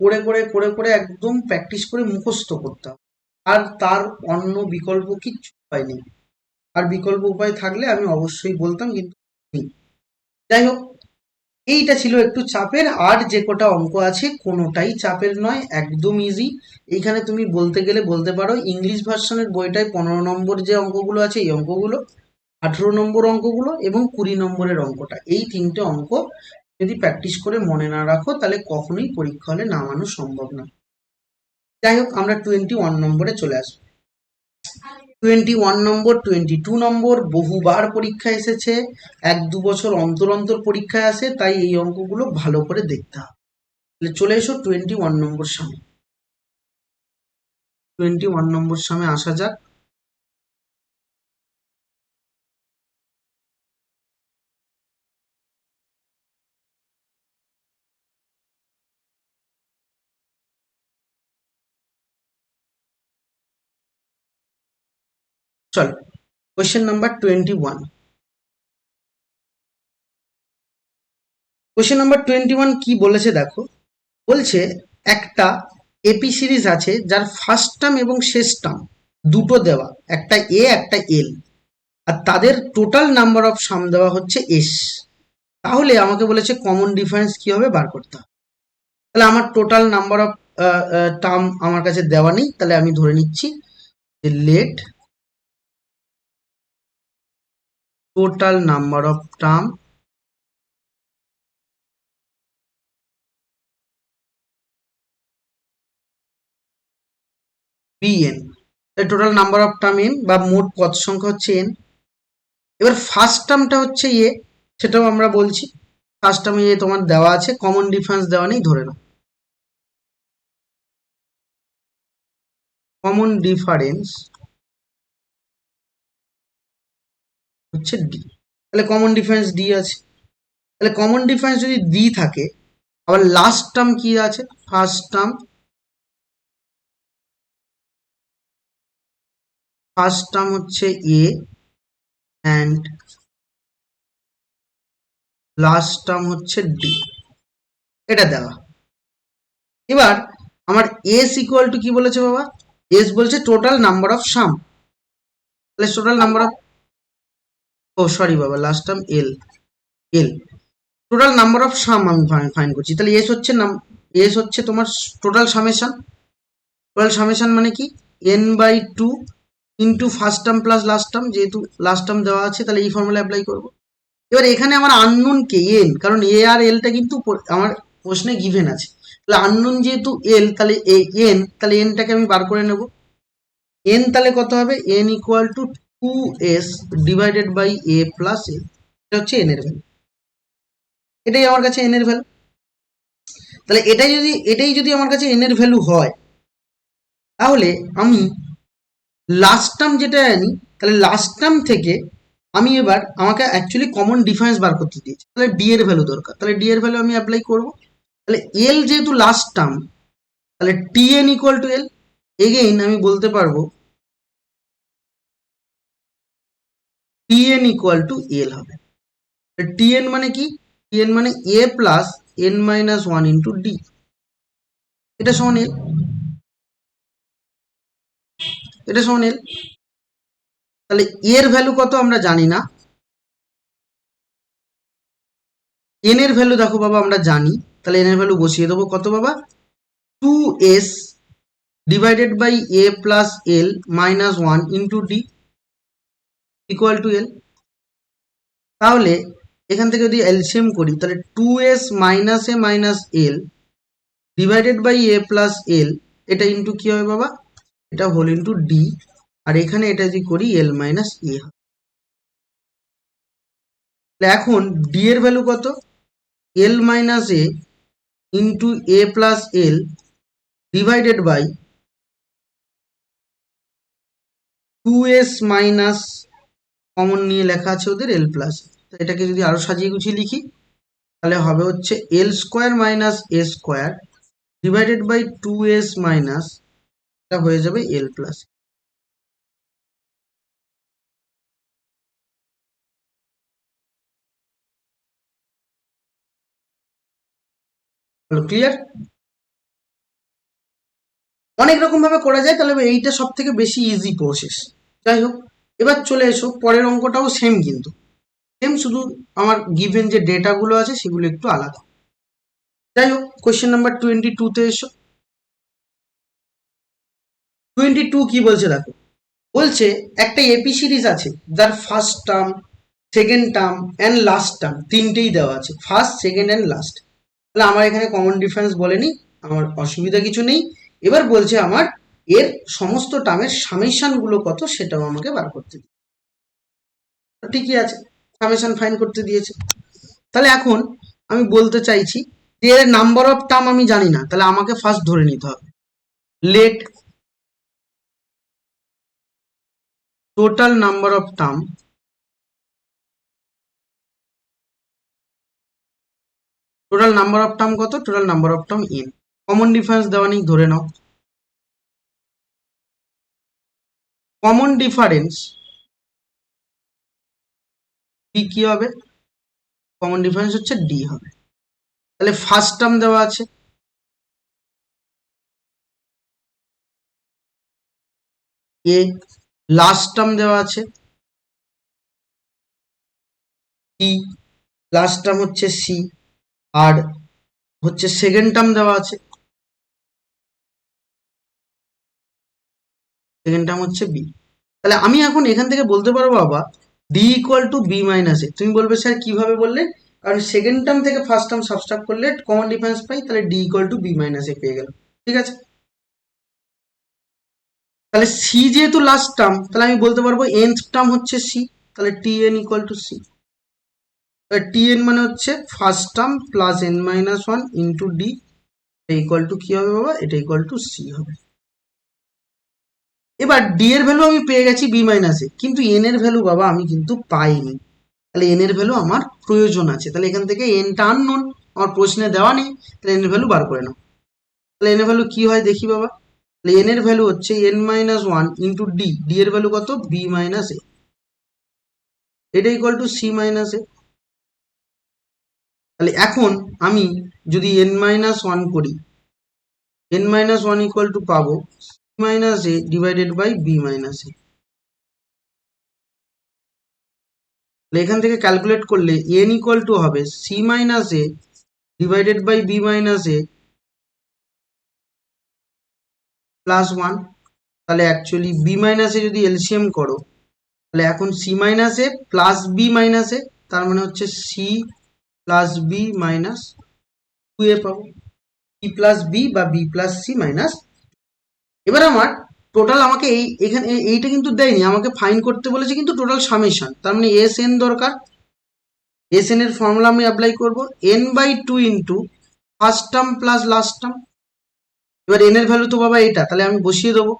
করে করে করে করে একদম প্র্যাকটিস করে মুখস্থ করতাম, আর তার অন্য বিকল্প কিচ্ছু উপায় নেই। আর বিকল্প উপায় থাকলে আমি অবশ্যই বলতাম, কিন্তু নেই। যাই হোক, এইটা ছিল একটু চাপের। আর যে কটা অঙ্ক আছে কোনোটাই চাপের নয়, একদম ইজি। এইখানে তুমি বলতে গেলে বলতে পারো ইংলিশ ভার্সনের বইটায় 15 নম্বর যে অঙ্কগুলো আছে এই অঙ্কগুলো, 18 নম্বর অঙ্কগুলো এবং 20 নম্বরের অঙ্কটা, এই তিনটে অঙ্ক যদি প্র্যাকটিস করে মনে না রাখো তাহলে কখনোই পরীক্ষা হলে নামানো সম্ভব না। যাই হোক, আমরা 21 নম্বরে চলে আসবো। 21 নম্বর, 22 নম্বর বহুবার পরীক্ষা এসেছে, 1-2 বছর অন্তর অন্তর পরীক্ষায় আসে, তাই এই অঙ্কগুলো ভালো করে দেখতে হবে। চলে এসো 21 নম্বর সামনে। 21 নম্বর সামনে আসা যাক। চলো, কোয়েশ্চেন নাম্বার 21। কোয়েশ্চেন নাম্বার 21 কি বলেছে দেখো। বলছে একটা এপি সিরিজ আছে যার ফার্স্ট টার্ম এবং শেষ টার্ম দুটো দেওয়া, একটা এ একটা এল, আর তাদের টোটাল নাম্বার অফ সাম দেওয়া হচ্ছে এস। তাহলে আমাকে বলেছে কমন ডিফারেন্স কি হবে বার করতে হবে। তাহলে আমার টোটাল নাম্বার অফ টার্ম আমার কাছে দেওয়া নেই, তাহলে আমি ধরে নিচ্ছি যে let total number of term bn। Total number of term n, বা মোট পদ সংখ্যা হচ্ছে n। এবার ফার্স্ট টার্মটা হচ্ছে এ, সেটাও আমরা বলছি। ফার্স্ট টার্মে এ তোমার দেওয়া আছে, কমন ডিফারেন্স দেওয়া নেই, ধরে নাও। কমন ডিফারেন্স হচ্ছে ডি। তাহলে কমন ডিফারেন্স ডি আছে। তাহলে কমন ডিফারেন্স যদি ডি থাকে, আবার লাস্ট টার্ম কি আছে, ফার্স্ট টার্ম। ফার্স্ট টার্ম হচ্ছে এ অ্যান্ড লাস্ট টার্ম হচ্ছে ডি, এটা দেওয়া। এবার আমার এস ইকুয়াল টু কি বলেছে বাবা, এস বলছে টোটাল নাম্বার অফ সাম। তাহলে টোটাল নাম্বার অফ, ও সরি বাবা, last term l, l total number of sum আমি ফাইন করছি। তাহলে এস হচ্ছে এস হচ্ছে তোমার টোটাল সামেশন। টোটাল সামেশন মানে কি, n/2 into first term plus last term, যেহেতু লাস্ট টার্ম দেওয়া আছে তাহলে এই ফর্মুলা অ্যাপ্লাই করবো। এবার এখানে আমার আননোন কে এন, কারণ এ আর এলটা কিন্তু আমার প্রশ্নে গিভেন আছে। তাহলে আননোন যেহেতু এল, তাহলে এন, তাহলে এনটাকে আমি বার করে নেব। এন তাহলে কত হবে, n equal to 2s divided by a plus a, এটা হচ্ছে এন এর ভ্যালু। এটাই আমার কাছে এন এর ভ্যালু। তাহলে এটাই যদি আমার কাছে এন এর ভ্যালু হয়, তাহলে আমি লাস্ট টার্ম যেটা আনি, তাহলে লাস্ট টার্ম থেকে আমি এবার আমাকে অ্যাকচুয়ালি কমন ডিফারেন্স বার করতে দিয়েছি, তাহলে ডি এর ভ্যালু দরকার। তাহলে ডি এর ভ্যালু আমি অ্যাপ্লাই করব। তাহলে এল যেহেতু লাস্ট টার্ম, তাহলে টি n equal to l. Again আমি বলতে পারবো t n equal to l হবে। টি এন মানে কি, টি এন মানে a plus n minus one into d, এটা সমান এল, এটা সমান এল। তাহলে এর ভ্যালু কত আমরা জানি না, এন এর ভ্যালু দেখো বাবা আমরা জানি, তাহলে এন এর ভ্যালু বসিয়ে দেবো কত বাবা, 2s divided by a plus l minus one into d equal to l. তাহলে এখান থেকে যদি এলসিএম করি, তাহলে 2s minus a minus l divided by a plus l, এটা ইন্টু কি হবে বাবা, এটা হোল ইন্টু ডি, আর এখানে এটা যদি করি এল মাইনাস এ হবে। এখন ডি এর ভ্যালু কত, l minus a into a plus l divided by 2s minus, common নিয়ে লেখা আছে ওদের এল প্লাস। এটাকে যদি আরো সাজিয়ে গুছিয়ে লিখি, তাহলে হবে হচ্ছে l square minus a square divided by 2s minus, এটা হয়ে যাবে এল প্লাস। ক্লিয়ার? অনেক রকম ভাবে করা যায়, তাহলে এইটা সব থেকে বেশি ইজি প্রসেস। যাই হোক, এবার চলে এসো পরের অঙ্কটাও সেম কিন্তু, সেম, শুধু আমার গিভেন যে ডেটাগুলো আছে সেগুলো একটু আলাদা। যাই হোক, কোয়েশ্চেন নাম্বার 22-তে এসো। 22 কি বলছে দেখো, বলছে একটা এপি সিরিজ আছে যার first term, second term and last term তিনটেই দেওয়া আছে, ফার্স্ট, সেকেন্ড অ্যান্ড লাস্ট। তাহলে আমার এখানে কমন ডিফারেন্স বলেনি, আমার অসুবিধা কিছু নেই। এবার বলছে আমার এর সমস্ত টার্মের সামেশন গুলো কত সেটাও আমাকে বার করতে দিই। ঠিকই আছে, সামেশন ফাইন করতে দিয়েছে। তাহলে এখন আমি বলতে চাইছি যে এর নাম্বার অফ টার্ম আমি জানি না, তাহলে আমাকে ফার্স্ট ধরে নিতে হবে let total number of term total number of term কত, total number of term n. Common difference দেওয়া নেই, ধরে নাও। কমন ডিফারেন্স ডি কি হবে, কমন ডিফারেন্স হচ্ছে ডি হবে। তাহলে ফার্স্ট টার্ম দেওয়া আছে এ, লাস্ট টার্ম দেওয়া আছে ই, লাস্ট টার্ম হচ্ছে সি, আর হচ্ছে সেকেন্ড টার্ম দেওয়া আছে, সেকেন্ড টার্ম হচ্ছে বি। তাহলে আমি এখন এখান থেকে বলতে পারবো বাবা D equal to B minus A. তুমি বলবে স্যার কিভাবে বললে, কারণ সেকেন্ড টার্ম থেকে ফার্স্ট টার্ম সাবস্ট্রাক্ট করলে কমন ডিফারেন্স পাই, তাহলে D equal to B minus A পেয়ে গেল। ঠিক আছে, তাহলে সি যেহেতু লাস্ট টার্ম, তাহলে আমি বলতে পারবো nth টার্ম হচ্ছে সি, তাহলে টি n equal to c. T n মানে হচ্ছে first term plus n minus one into d, এটা ইকুয়াল টু কি হবে বাবা, এটা ইকুয়াল টু সি হবে। এবার ডি এর ভ্যালু আমি পেয়ে গেছি বি মাইনাসে, কিন্তু এন এর ভ্যালু বাবা আমি কিন্তু পাইনি। তাহলে এন এর ভ্যালু আমার প্রয়োজন আছে, তাহলে এখান থেকে এনটা আননোন, আমার প্রশ্নে দেওয়া নেই, তাহলে এন এর ভ্যালু বার করে নাও। তাহলে এন এর ভ্যালু কি হয় দেখি বাবা, তাহলে এন এর ভ্যালু হচ্ছে N minus one into D, D এর ভ্যালু কত, বি মাইনাস এ, এটা equal to C minus A. তাহলে এখন আমি যদি এন মাইনাস ওয়ান করি, N minus one equal to পাবো C minus A divided by B minus A. এখান থেকে ক্যালকুলেট করলে এন ইকুয়াল টু হবে C minus A divided by B minus A plus one. তাহলে অ্যাকচুয়ালি বি মাইনাস এ যদি LCM করো, তাহলে এখন C minus A plus B minus A, তার মানে হচ্ছে C plus B minus two A পাবো, বি প্লাস বি বা বি প্লাস সি মাইনাস। এবার আমার টোটাল আমাকে এখানে এইটা কিন্তু দেয়নি, আমাকে ফাইন করতে বলেছে কিন্তু টোটাল সামেশন, তার মানে এস এন দরকার। এস এন এর ফর্মুলা আমি অ্যাপ্লাই করবো n by two into first term plus last term. এবার এন এর ভ্যালু তো বাবা এটা, তাহলে আমি বসিয়ে দেবো।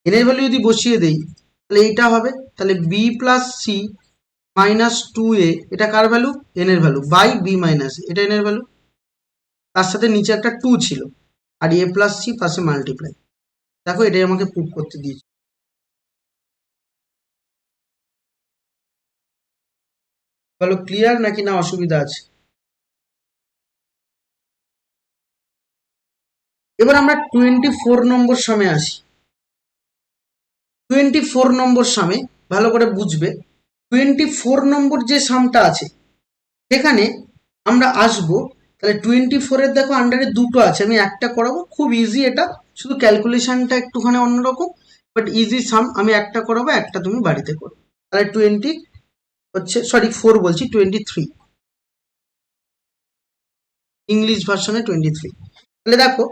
এন এর ভ্যালু যদি বসিয়ে দেই তাহলে এইটা হবে, তাহলে B plus C minus two A, এটা কার ভ্যালু, এন এর ভ্যালু, বাই বি মাইনাস এটা এন এর ভ্যালু, তার সাথে নিচে একটা টু ছিল, আর এ প্লাস সি পাশে মাল্টিপ্লাই। দেখো এটাই আমাকে প্রুভ করতে দিয়েছে। বলো ক্লিয়ার নাকি না অসুবিধা আছে? এবার আমরা 24 নম্বর সামে আসি। 24 নম্বর সামে ভালো করে বুঝবে, 24 নম্বর যে সামটা আছে সেখানে আমরা আসবো। তাহলে 24-এর দেখো আন্ডারে দুটো আছে, আমি একটা করাবো, খুব ইজি এটা, শুধু ক্যালকুলেশনটা একটুখানি অন্যরকম, বাট ইজি সাম। আমি একটা করাবো, একটা তুমি বাড়িতে করো। তাহলে 20 হচ্ছে, সরি 4 বলছি, 23, ইংলিশ ভার্সনে 23। তাহলে দেখো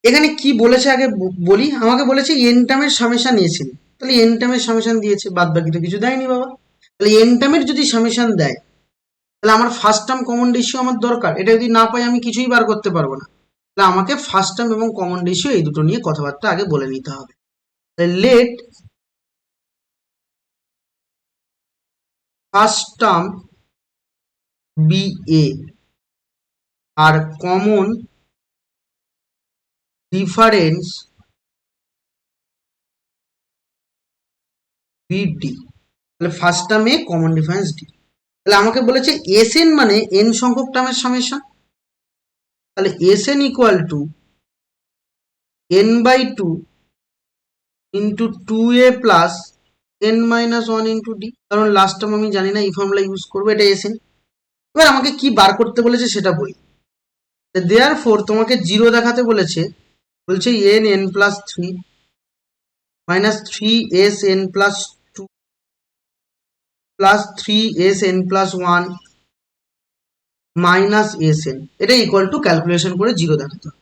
এখানে কি বলেছে আগে বলি, আমাকে বলেছে এন টার্মের সামেশন এসেন, তাহলে এন টার্মের সামেশন দিয়েছে, বাদ বাকি তো কিছু দেয়নি বাবা। তাহলে এন টার্মের যদি সামেশন দেয়, তাহলে আমার ফার্স্ট টার্ম কমন রেশিও আমার দরকার, এটা যদি না পাই আমি কিছুই বার করতে পারবো না। তাহলে আমাকে ফার্স্ট টার্ম এবং কমন রেশিও এই দুটো নিয়ে কথাবার্তা আগে বলে নিতে হবে। Late first term B A R common difference B D. তাহলে ফার্স্ট টার্মে কমন ডিফারেন্স ডি। তাহলে আমাকে বলেছে এস এন মানে এন সংখ্যক টার্মের সামেশন, তাহলে S n equal to n by two into two A plus n minus one into d, কারণ লাস্ট টার্ম আমি জানি না, এই ফর্মুলা ইউজ করবো, এটা এস এন। এবার আমাকে কি বার করতে বলেছে সেটা বলি। দেয়ার ফোর তোমাকে জিরো দেখাতে বলেছে, বলছে n n plus three minus three S n plus two plus three S n plus one minus S n, এটা ইকুয়াল টু ক্যালকুলেশন করে জিরো দেখাতে হবে।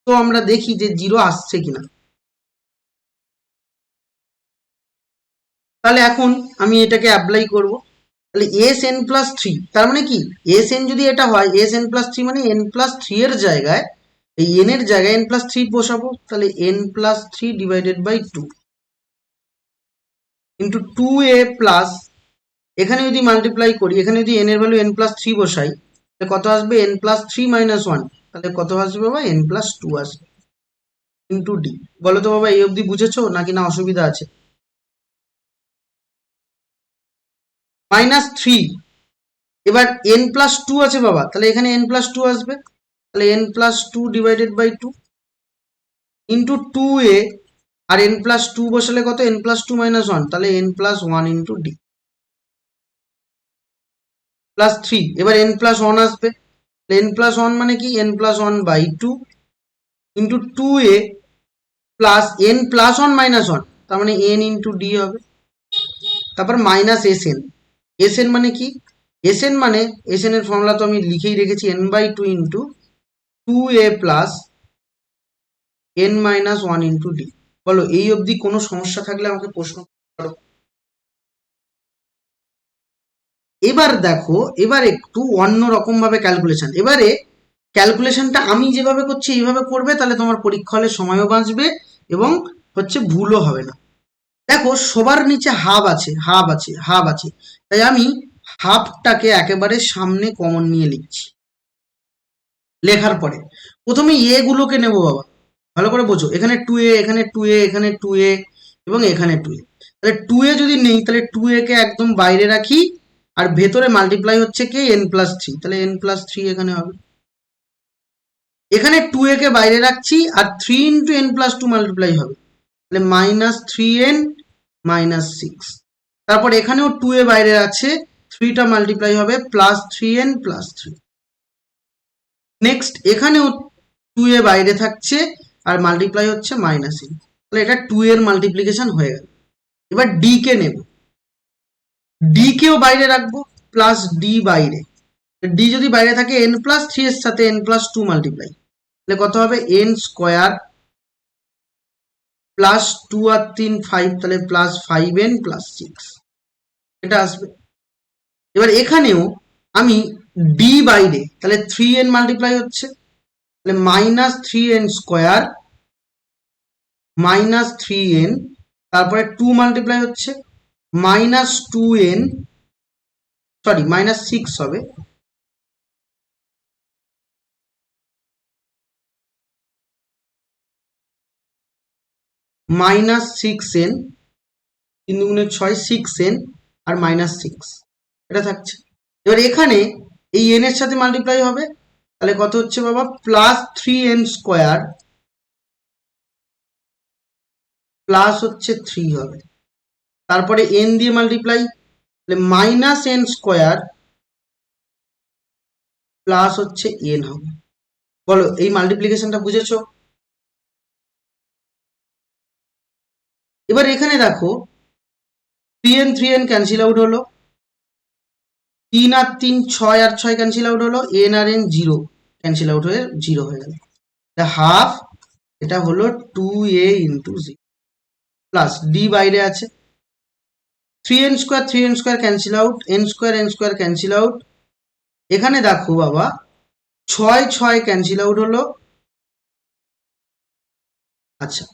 তো আমরা দেখি যে জিরো আসছে কিনা। তাহলে এখন আমি এটাকে অ্যাপ্লাই করব। তাহলে এস এন প্লাস থ্রি, তার মানে কি এস এন যদি এটা হয়, এস এন প্লাস থ্রি মানে এন প্লাস থ্রি এর জায়গায়, এই এন এর জায়গায় এন প্লাস থ্রি বসাবো। তাহলে N plus three divided by two into two A plus, এখানে যদি মাল্টিপ্লাই করি, এখানে যদি এন এর ভ্যালু এন প্লাস থ্রি বসাই, তাহলে কত আসবে N plus three minus one, তাহলে কত আসবে বাবা এন প্লাস টু আসবে ইন্টু ডি। বলো তো বাবা এই অবধি বুঝেছো নাকি না অসুবিধা আছে? মাইনাস থ্রি, এবার এন প্লাস টু আছে বাবা, তাহলে এখানে এন প্লাস টু আসবে, তাহলে N plus two divided by two into two এ, আর এন প্লাস টু বসালে কত N plus two minus one, তাহলে N plus one into D plus three. এবার এন প্লাস ওয়ান আসবে, এন প্লাস ওয়ান মানে কি N plus one by two into two A plus N plus one minus one, তার মানে n into d হবে। তারপর minus S n, S n মানে কি, এস এন মানে এস এন এর ফর্মুলা তো আমি লিখেই রেখেছি, n by two into two A plus n minus one into D. বলো এই অবধি কোনো সমস্যা থাকলে আমাকে প্রশ্ন করো। এবার দেখো, এবার একটু অন্য রকম ভাবে ক্যালকুলেশন, এবারে ক্যালকুলেশনটা আমি যেভাবে করছি এইভাবে করবে, তাহলে তোমার পরীক্ষা হলে সময়ও বাঁচবে এবং হচ্ছে ভুলও হবে না। দেখো সবার নিচে হাফ আছে, হাফ আছে, হাফ আছে, তাই আমি হাফটাকে একেবারে সামনে কমন নিয়ে লিখছি। লেখার পরে প্রথমে এ গুলোকে নেব বাবা, ভালো করে বোঝো, এখানে টু এ, এখানে টু এ, এখানে টু এ এবং এখানে টু এ। তাহলে টু এ যদি নেই, তাহলে টু এ কে একদম বাইরে রাখি, আর ভেতরে মাল্টিপ্লাই হচ্ছে কি এন প্লাস থ্রি, তাহলে এন প্লাস থ্রি এখানে হবে। এখানে টু এ কে বাইরে রাখছি, আর three into N plus two multiply হবে, তাহলে minus three N minus six. তারপর এখানেও টু এ বাইরে আছে, থ্রিটা মাল্টিপ্লাই হবে plus three N plus three. Next এখানেও টু এ বাইরে থাকছে আর মাল্টিপ্লাই হচ্ছে মাইনাস এন, তাহলে এটা টু এর মাল্টিপ্লিকেশন হয়ে গেল। এবার ডি কে নেব, ডি কেও বাইরে রাখবো, প্লাস ডি বাইরে, ডি যদি বাইরে থাকে এন প্লাস থ্রি এর সাথে এন প্লাস টু মাল্টিপ্লাই, তাহলে কত হবে এন স্কোয়ার প্লাস টু আর তিন ফাইভ, তাহলে plus five N plus six, এটা আসবে। এবার এখানেও আমি ডি বাইরে, তাহলে থ্রি এন মাল্টিপ্লাই হচ্ছে, তাহলে minus three n square minus three n, তারপরে টু মাল্টিপ্লাই হচ্ছে minus two n, sorry minus six হবে, মাইনাস সিক্স এন, তিন দুগুণে ছয়, সিক্স এন আর মাইনাস সিক্স, এটা থাকছে। এবার এখানে এই এন এর সাথে মাল্টিপ্লাই হবে, তাহলে কত হচ্ছে বাবা plus three n square plus হচ্ছে থ্রি হবে, তারপরে এন দিয়ে মাল্টিপ্লাই, তাহলে মাইনাস এন স্কোয়ার প্লাস হচ্ছে এন হবে। বলো এই মাল্টিপ্লিকেশনটা বুঝেছো? এবার এখানে দেখো থ্রি এন ক্যান্সেল আউট হলো, তিন আর তিন ছয়, আর ছয় ক্যান্সেল আউট হলো, এন আর এন জিরো ক্যান্সেল আউট হয়ে জিরো হয়ে গেল। হাফ, এটা হলো টু এ ইন্টু জিরো প্লাস ডি বাইরে আছে, three n square cancel out, N square cancel out. এখানে দেখো বাবা ছয় ছয় ক্যান্সেল আউট হলো, আচ্ছা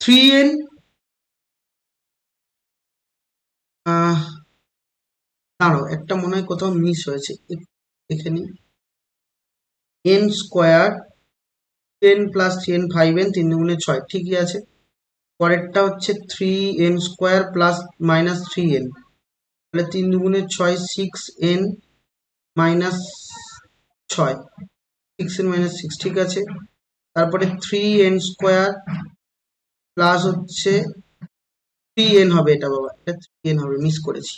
থ্রি এন, দাঁড়ো একটা মনে হয় কোথাও মিস হয়েছে, এখানে N square ten plus three N five N, তিন দুগুণে ছয়, ঠিকই আছে। পরেরটা হচ্ছে three n square plus minus three N, তাহলে তিন দুগুণে ছয়, সিক্স এন মাইনাস ছয়, সিক্স এন মাইনাস সিক্স, ঠিক আছে। তারপরে থ্রি এন স্কোয়ার প্লাস হচ্ছে 3n হবে এটা বাবা, এটা 3n হবে, মিস করেছি,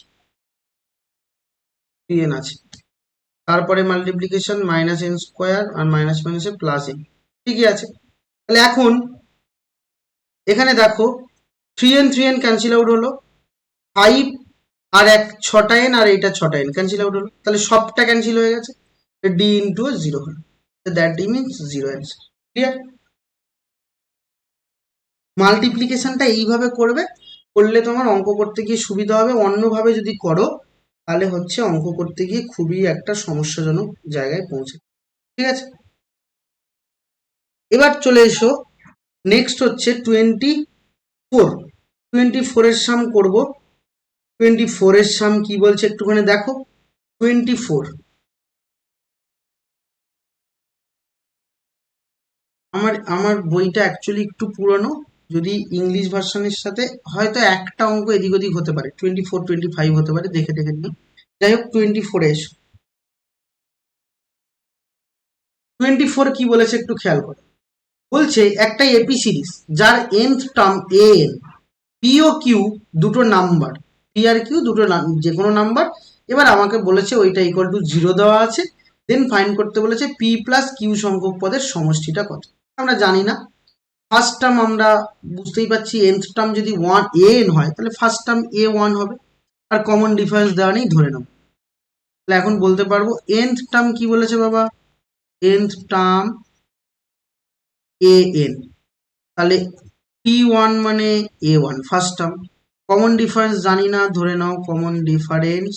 3n আছে। তারপরে মাল্টিপ্লিকেশন মাইনাস এন স্কোয়ার আর মাইনাস মাইনাসে প্লাস এন, ঠিকই আছে। তাহলে এখন এখানে দেখো 3n ক্যান্সেল আউট হলো, 5 আর এক 6টা এন আর এইটা 6টা এন ক্যান্সেল আউট হলো, তাহলে সবটা ক্যান্সেল হয়ে গেছে, ডি ইন্টু 0 হলো, দ্যাট মিনস 0 অ্যান্সার। ক্লিয়ার? মাল্টিপ্লিকেশনটা এইভাবে করবে, করলে তোমার অঙ্ক করতে গিয়ে সুবিধা হবে। অন্যভাবে যদি করো তাহলে হচ্ছে অঙ্ক করতে গিয়ে খুবই একটা সমস্যাজনক জায়গায় পৌঁছে, ঠিক আছে। এবার চলে এসো, নেক্সট হচ্ছে 24 এর সাম করব। 24 এর সাম কি বলছে একটুখানি দেখো। 24, আমার বইটা অ্যাকচুয়ালি একটু পুরনো, যদি ইংলিশ ভার্সনের সাথে হয়তো একটা অঙ্ক এদিক ওদিক হতে পারে, 24 25 হতে পারে, দেখে দেখে নিই। যাই হোক 24 এসো। 24 কি বলেছে একটু খেয়াল করো। বলছে একটা এপি সিরিজ যার nth টার্ম an, পি ও কিউ দুটো নাম্বার, পি আর কিউ দুটো যে কোনো নাম্বার। এবার আমাকে বলেছে ওইটা ইকুয়াল টু 0 দেওয়া আছে, দেন ফাইন্ড করতে বলেছে পি প্লাস কিউ সংখ্যক পদের সমষ্টিটা কত। আমরা জানি না, ফার্স্ট টার্ম আমরা বুঝতেই পারছি, nth টার্ম যদি 1 হয় তাহলে ফার্স্ট টার্ম a1 হবে, আর কমন ডিফারেন্স দেওয়া নেই ধরে নেব। তাহলে এখন বলতে পারবো nth টার্ম কি বলেছে বাবা, nth টার্ম an, তাহলে p1 মানে a1 first term. Common difference জানি না, ধরে নাও কমন ডিফারেন্স,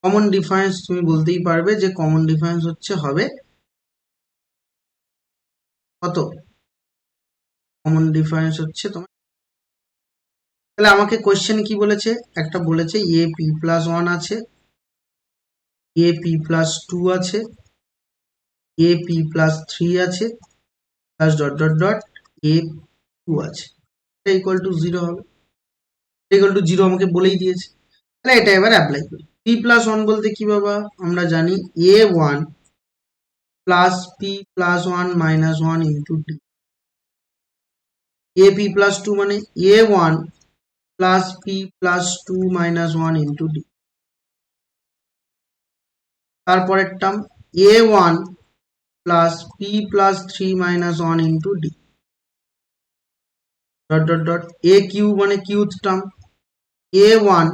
কমন ডিফারেন্স তুমি বলতেই পারবে যে কমন ডিফারেন্স হচ্ছে হবে কত, কমন ডিফারেন্স হচ্ছে তোমার, তাহলে আমাকে কোয়েশ্চেন কি বলেছে, একটা বলেছে এ পি প্লাস 1 আছে, এ পি প্লাস 2 আছে, এ পি প্লাস 3 আছে, প্লাস ডট ডট ডট এ 2 আছে, এটা ইকুয়াল টু 0 হবে, ইকুয়াল টু 0 আমাকে বলেই দিয়েছে। তাহলে এটা এবার অ্যাপ্লাই করি। পি প্লাস 1 বলতে কি বাবা, আমরা জানি a1 plus P plus 1 minus 1 into D, A P plus 2 মানে a1 plus P plus 2 minus 1 into D. তারপরের term a1 plus P plus 3 minus 1 into D, dot dot dot A Q মানে Qth term a1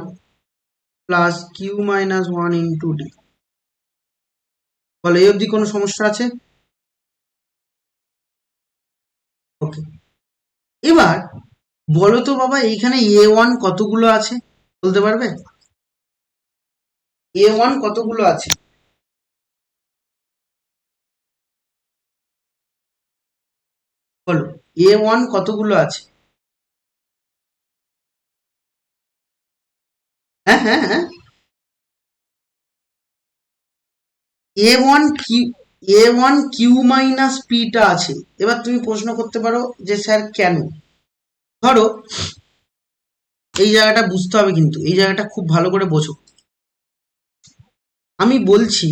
plus Q minus 1 into D. বলো এই অবধি কোনো সমস্যা আছে? ওকে, এবার বলো তো বাবা এইখানে a1 কতগুলো আছে বলতে পারবে? a1 কতগুলো আছে বলো, a1 কতগুলো আছে? হ্যাঁ হ্যাঁ হ্যাঁ, a1 Q, a1 Q minus পিটা আছে। এবার তুমি প্রশ্ন করতে পারো যে স্যার কেন। ধরো এই জায়গাটা বুঝতে হবে, কিন্তু এই জায়গাটা খুব ভালো করে বোঝো। আমি বলছি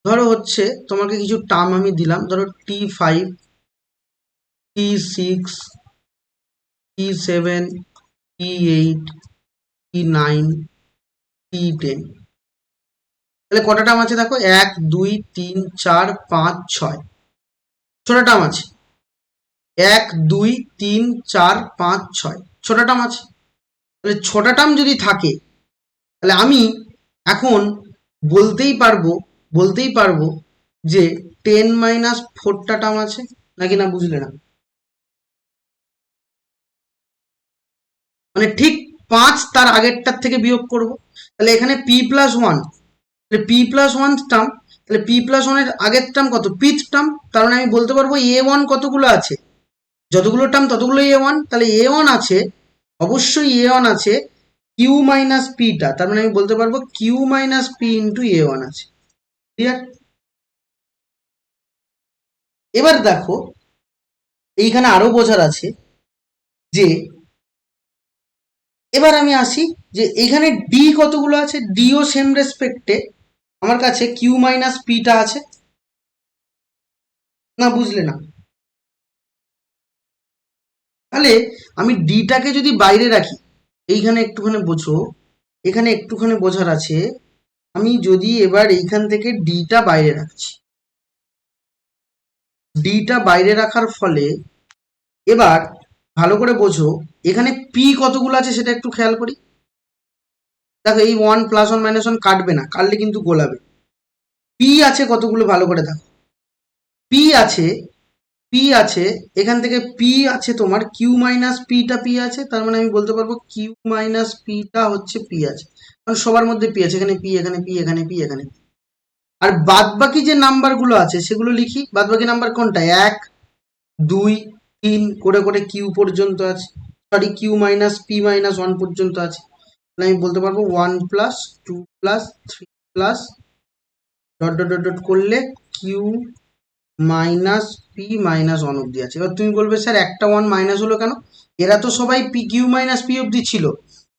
ধরো হচ্ছে তোমাকে কিছু টার্ম আমি দিলাম, ধরো T5, T6, T7, T8, T9, T10, তাহলে কটা টার্ম আছে দেখো, 1 2 3 4 5 6, ছোট টার্ম আছে 1 2 3 4 5 6, ছোট টার্ম আছে। তাহলে ছোট টার্ম যদি থাকে তাহলে আমি এখন বলতেই পারবো যে 10 মাইনাস 4টা টার্ম আছে, নাকি না বুঝলে না? মানে ঠিক 5 তার আগেরটার থেকে বিয়োগ করব। তাহলে এখানে পি প্লাস 1, তাহলে পি প্লাস 1 টার্ম, তাহলে পি প্লাস 1 এর আগের টার্ম কত, পিথ টার্ম, তার মানে আমি বলতে পারবো a1 কতগুলো আছে, যতগুলো টার্ম ততগুলো a1, তাহলে a1 আছে, অবশ্যই a1 আছে কিউ মাইনাস পিটা, তার মানে আমি বলতে পারবো Q minus p into a1 আছে। ক্লিয়ার? এবার দেখো এইখানে আরো বোঝার আছে যে, এবার আমি আসি যে এইখানে ডি কতগুলো আছে, ডিও সেম রেসপেক্টে আমার কাছে কিউ মাইনাস পিটা আছে, না বুঝলে না? তাহলে আমি ডিটাকে যদি বাইরে রাখি, এইখানে একটুখানি বোঝো, এখানে একটুখানি বোঝার আছে, আমি যদি এবার এইখান থেকে ডিটা বাইরে রাখছি, ডিটা বাইরে রাখার ফলে এবার ভালো করে বোঝো এখানে পি কতগুলো আছে সেটা একটু খেয়াল করি। দেখো এই 1 + 1 - 1 কাটবে না, কাটলে কিন্তু গোলাবে। পি আছে কতগুলো ভালো করে দেখো, পি আছে, পি আছে এখান থেকে পি আছে তোমার কিউ মাইনাস পিটা পি আছে, তার মানে আমি বলতে পারবো কিউ মাইনাস পিটা হচ্ছে পি আছে, কারণ সবার মধ্যে পি আছে, এখানে পি, এখানে পি, এখানে পি, এখানে পি। আর বাদ বাকি যে নাম্বারগুলো আছে সেগুলো লিখি, বাদ বাকি নাম্বার কোনটা, 1 2 3 করে করে কিউ পর্যন্ত আছে, sorry q minus p minus 1 পর্যন্ত আছে। তাহলে আমি বলতে পারবো 1 + 2 + 3 plus dot dot dot dot করলে কিউ মাইনাস পি মাইনাস 1 অব্দি আছে। এবার তুমি বলবে স্যার একটা 1 মাইনাস হলো কেন, এরা তো সবাই পি কিউ মাইনাস পি অব্দি ছিল,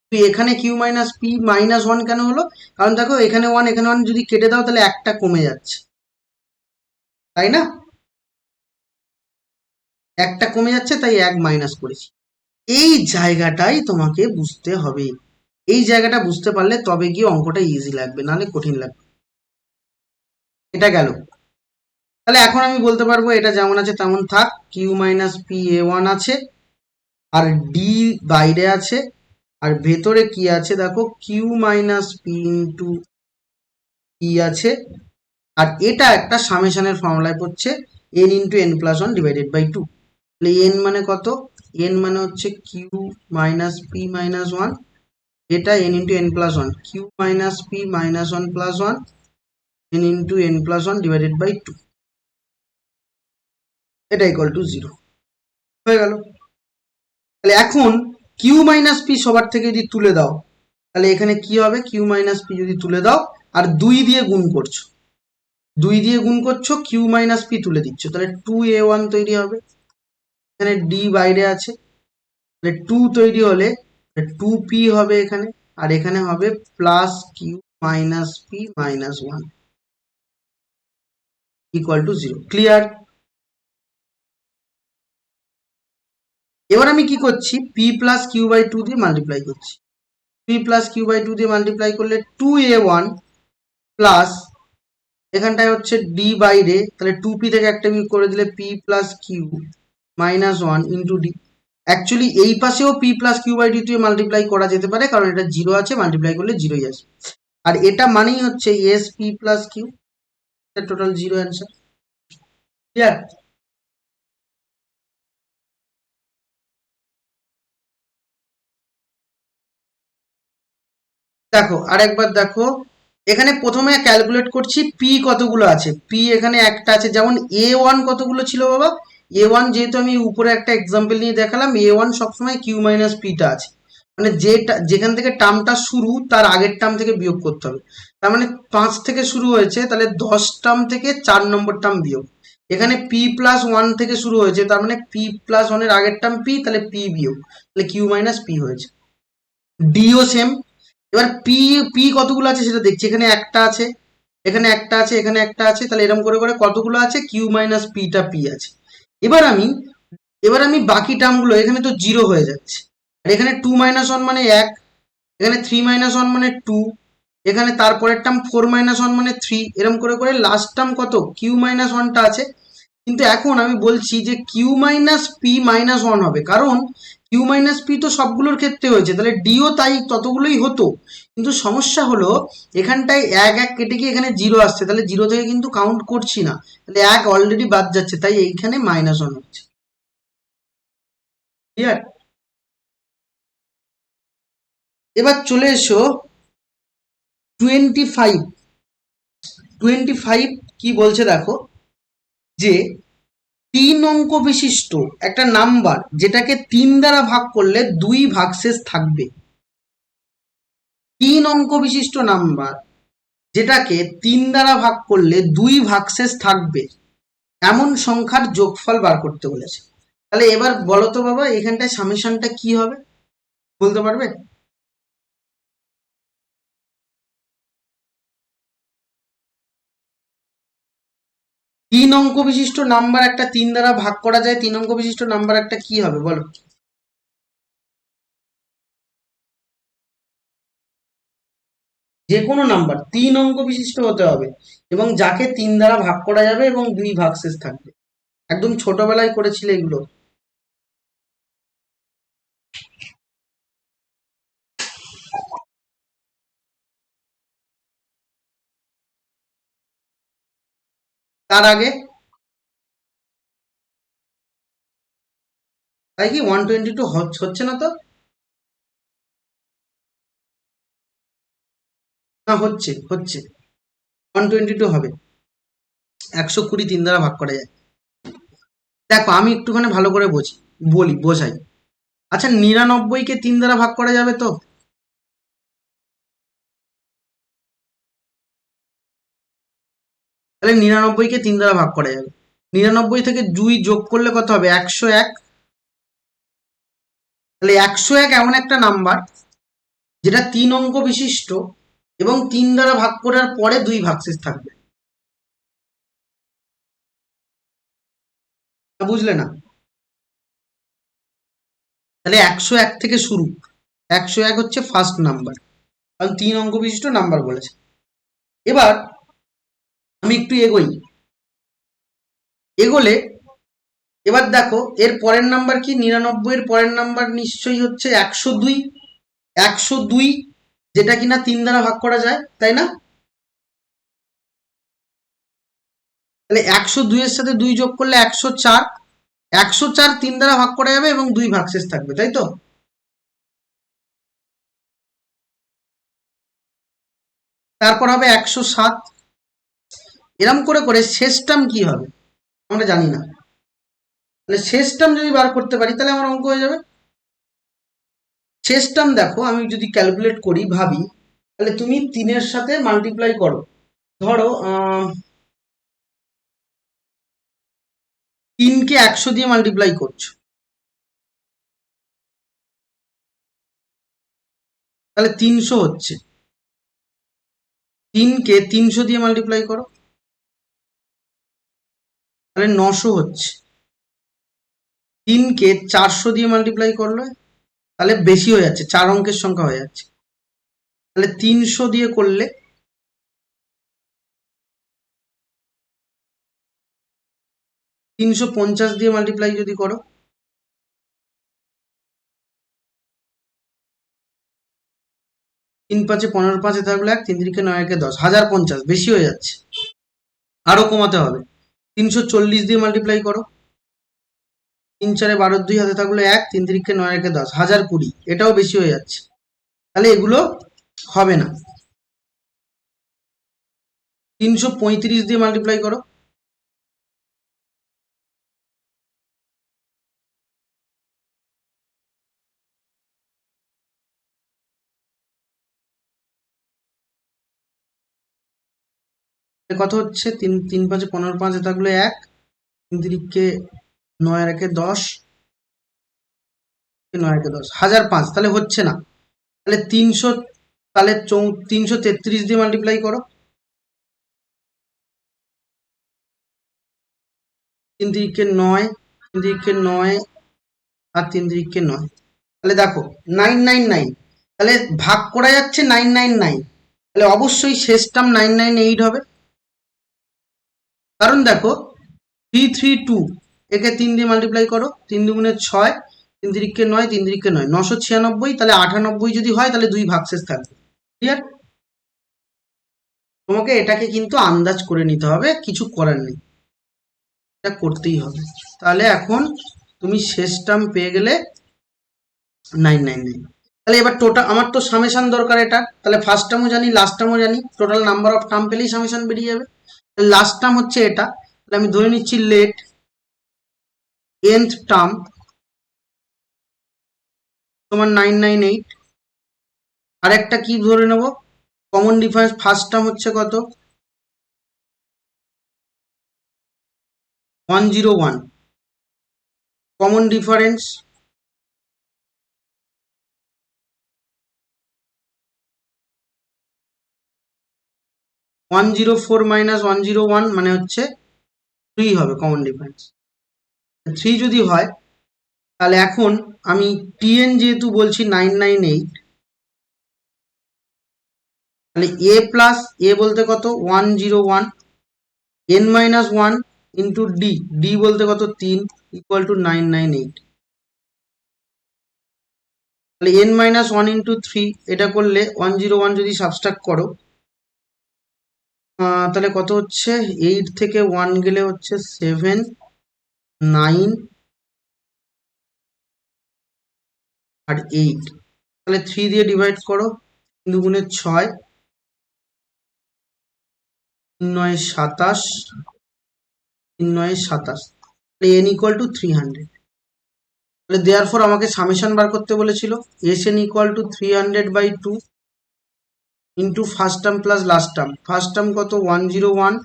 তুই এখানে কিউ মাইনাস পি মাইনাস 1 কেন হলো? কারণ দেখো এখানে 1 এখানে 1 যদি কেটে দাও তাহলে একটা কমে যাচ্ছে, তাই না, একটা কমে যাচ্ছে, তাই 1 মাইনাস করেছি। এই জায়গাটাই তোমাকে বুঝতে হবে, এই জায়গাটা বুঝতে পারলে তবে গিয়ে অঙ্কটা ইজি লাগবে, নাহলে কঠিন লাগবে। এটা গেল। তাহলে এখন আমি বলতে পারবো এটা যেমন আছে তেমন থাক, কিউ মাইনাস পি a1 আছে, আর ডি বাইরে আছে, আর ভেতরে কি আছে দেখো q minus p into e আছে, আর এটা একটা সামেশনের ফর্মুলায় পড়ছে n into n plus 1 divided by 2। তাহলে n মানে কত, n মানে হচ্ছে কিউ মাইনাস পি মাইনাস 1, এটা n into n plus 1, q minus p minus 1 plus 1 n into n plus 1 divided by 2, এটা ইকুয়াল টু 0 হয়ে গেল। তাহলে এখন কিউ মাইনাস পি সবার থেকে যদি তুলে দাও তাহলে এখানে কি হবে, কিউ মাইনাস পি যদি তুলে দাও আর 2 দিয়ে গুণ করছো, 2 দিয়ে গুণ করছো, কিউ মাইনাস পি তুলে দিচ্ছ, তাহলে 2a1 তৈরি হবে। এখানে ডি বাইরে আছে, তাহলে 2 তৈরি হলে 2p হবে এখানে, আর এখানে হবে plus Q minus p minus 1 equals to 0। Clear? এবার আমি কি করছি, পি প্লাস কিউ বাই 2 দিয়ে মাল্টিপ্লাই করছি, পি প্লাস কিউ বাই 2 দিয়ে মাল্টিপ্লাই করলে 2a1 প্লাস এখানটায় হচ্ছে ডি বাইরে, তাহলে 2p থেকে একটা বিয়োগ করে দিলে p plus Q minus 1 into d. Actually এই পাশেও p plus q by d দিয়ে মাল্টিপ্লাই করা যেতে পারে, কারণ এটা 0 আছে, মাল্টিপ্লাই করলে 0ই আসবে। আর এটা মানেই হচ্ছে S p plus q, total 0 answer. Clear? দেখো আরেকবার দেখো, এখানে প্রথমে ক্যালকুলেট করছি পি কতগুলো আছে, পি এখানে একটা আছে, যেমন a1 কতগুলো ছিল বাবা, a1 যেহেতু আমি উপরে একটা এক্সাম্পল নিয়ে দেখালাম, a1 সবসময় কিউ মাইনাস পিটা আছে, মানে যেখান থেকে টার্মটা শুরু তার আগের টার্ম থেকে বিয়োগ করতে হবে। তার মানে 5 থেকে শুরু হয়েছে, তাহলে 10 টার্ম থেকে 4 নম্বর টার্ম বিয়োগ। এখানে পি প্লাস 1 থেকে শুরু হয়েছে, তার মানে পি প্লাস 1 এর আগের টার্ম পি, তাহলে পি বিয়োগ, তাহলে কিউ মাইনাস পি হয়েছে। ডিও সেম। এবার পি পি কতগুলো আছে সেটা দেখছি, এখানে একটা আছে, এখানে একটা আছে, এখানে একটা আছে, তাহলে এরকম করে করে কতগুলো আছে, কিউ মাইনাস পিটা পি আছে। এবার আমি বাকি টার্মগুলো, এখানে তো 0 হয়ে যাচ্ছে, আর এখানে 2 মাইনাস 1 মানে 1, এখানে 3 মাইনাস 1 মানে 2, এখানে তারপরের টার্ম 4 মাইনাস 1 মানে 3, এরকম করে করে লাস্ট টার্ম কত, কিউ মাইনাস 1টা আছে। কিন্তু এখন আমি বলছি যে কিউ মাইনাস পি মাইনাস 1 হবে, কারণ কিউ মাইনাস পি তো সবগুলোর ক্ষেত্রে হয়েছে, তাহলে ডিও তাই ততগুলোই হতো। কিন্তু সমস্যা হলো এখানটায় 1 1 কেটে গিয়ে এখানে 0 আসছে, তাহলে 0 থেকে কিন্তু কাউন্ট করছি না, তাহলে 1 অলরেডি বাদ যাচ্ছে, তাই এইখানে মাইনাস 1 হচ্ছে। ক্লিয়ার? এবার চলে এসো 25। 25 কি বলছে দেখো, যে 3 অঙ্ক বিশিষ্ট একটা নাম্বার যেটাকে 3 দ্বারা ভাগ করলে 2 ভাগশেষ থাকবে। 3 অঙ্ক বিশিষ্ট নাম্বার যেটাকে 3 দ্বারা ভাগ করলে 2 ভাগশেষ থাকবে এমন সংখ্যার যোগফল বার করতে বলেছে। তাহলে এবার বলো তো বাবা এখানটায় সামেশনটা কি হবে, বলতে পারবে? 3 অঙ্ক বিশিষ্ট নাম্বার একটা 3 দ্বারা ভাগ করা যায়, 3 অঙ্ক বিশিষ্ট নাম্বার একটা কি হবে বলো? যে কোনো নাম্বার 3 অঙ্ক বিশিষ্ট হতে হবে এবং যাকে 3 দ্বারা ভাগ করা যাবে এবং 2 ভাগশেষ থাকবে। একদম ছোটবেলায় করেছিলে এগুলো। তার আগে তাই কি 122 হচ্ছে না তো? না, হচ্ছে হচ্ছে 122 হবে। 120 3 দ্বারা ভাগ করা যায়। দেখো আমি একটুখানি ভালো করে বোঝাই। আচ্ছা, 99কে 3 দ্বারা ভাগ করা যাবে তো? তাহলে 99কে 3 দ্বারা ভাগ করা যাবে। 99 থেকে 2 যোগ করলে কত হবে? 101। তাহলে 101 এমন একটা নাম্বার যেটা 3 অঙ্ক বিশিষ্ট এবং 3 দ্বারা ভাগ করার পরে 2 ভাগশেষ থাকবে। বুঝলে না? তাহলে 101 থেকে শুরু। 101 হচ্ছে ফার্স্ট নাম্বার, কারণ 3 অঙ্ক বিশিষ্ট নাম্বার বলেছে। এবার আমি একটু এগোলে এবার দেখো এর পরের নাম্বার কি? 99 এর পরের নাম্বার নিশ্চয়ই হচ্ছে 102। 102 যেটা কিনা 3 দ্বারা ভাগ করা যায়, তাই না? তাহলে 102 এর সাথে 2 যোগ করলে 104। 104 3 দ্বারা ভাগ করা যাবে এবং 2 ভাগশেষ থাকবে, তাই তো? তারপর হবে 107। এরম করে করে শেষ টার্ম কি হবে আমরা জানি না। তাহলে শেষ টার্ম যদি বার করতে পারি তাহলে আমার অঙ্ক হয়ে যাবে। শেষ টার্ম দেখো, আমি যদি ক্যালকুলেট করি, ভাবি, তাহলে তুমি 3 সাথে মাল্টিপ্লাই করো। ধরো 3কে 100 দিয়ে মাল্টিপ্লাই করছো, তাহলে 300 হচ্ছে। 3কে 300 দিয়ে মাল্টিপ্লাই করো, তাহলে 900 হচ্ছে। 3কে 400 দিয়ে মাল্টিপ্লাই করলে তাহলে বেশি হয়ে যাচ্ছে, 4 অঙ্কের সংখ্যা হয়ে যাচ্ছে। তাহলে 300 দিয়ে করলে 350 দিয়ে মাল্টিপ্লাই যদি করো, 3 5 15, 5 থাকলে 1, 3 3 9 1 10, 1050 বেশি হয়ে যাচ্ছে, আরো কমাতে হবে। 340 দিয়ে মাল্টিপ্লাই করো, 3 4 12, 2 হাতে থাকলে 1, 3 3 9 1 10, 1020, এটাও বেশি হয়ে যাচ্ছে। তাহলে এগুলো হবে না। 335 দিয়ে মাল্টিপ্লাই করো, কত হচ্ছে? 3 3 5 15, 5 থাকলে 1, 3 3 9 1 10, 9 1 10, 1005, তাহলে হচ্ছে না। তাহলে 300, তাহলে 333 দিয়ে মাল্টিপ্লাই করো, 3 3 9, 3 3 9 আর 3 3 9, তাহলে দেখো 999, তাহলে ভাগ করা যাচ্ছে 999, তাহলে অবশ্যই শেষ টার্ম 998 হবে। কারণ দেখো 332, একে 3 দিয়ে মাল্টিপ্লাই করো, 3 দুগুণে 6, 3 3 9, 3 3 9, 996, তাহলে 98 যদি হয় তাহলে 2 ভাগশেষ থাকবে। ক্লিয়ার? তোমাকে এটাকে কিন্তু আন্দাজ করে নিতে হবে, কিছু করার নেই, এটা করতেই হবে। তাহলে এখন তুমি শেষ টার্ম পেয়ে গেলে 999। তাহলে এবার টোটাল, আমার তো সামেশন দরকার এটা, তাহলে ফার্স্ট টার্মও জানি লাস্ট টার্মও জানি, টোটাল নাম্বার অফ টার্ম পেলেই সামেশন বেরিয়ে যাবে। লাস্ট টার্ম হচ্ছে এটা, তাহলে আমি ধরে নিচ্ছি লেট nth টার্ম তোমার 998। আর একটা কি ধরে নেব? কমন ডিফারেন্স ফার্স্ট টার্ম হচ্ছে কত? 101। কমন ডিফারেন্স 104 মাইনাস 101 মানে হচ্ছে 3 হবে কমন ডিফারেন্স। 3 যদি হয় তাহলে এখন আমি টিএন যেহেতু বলছি 998, তাহলে এ প্লাস এ বলতে কত 101, n minus 1 into D, D বলতে কত 3 ইকুয়াল টু 998। তাহলে n মাইনাস 1 ইন্টু 3 এটা করলে 101 যদি সাবস্ট্রাক্ট করো তাহলে কত হচ্ছে, 8 থেকে 1 গেলে হচ্ছে 7, 9 আর 8। তাহলে 3 দিয়ে ডিভাইড করো, 3 দুগুণে 6, 3 9 27, 3 9 27। তাহলে n ইকুয়াল টু 300। তাহলে দেয়ারফর আমাকে সামেশন বার করতে বলেছিল, S n equals to 300/2 into first term plus last term. First term কত 101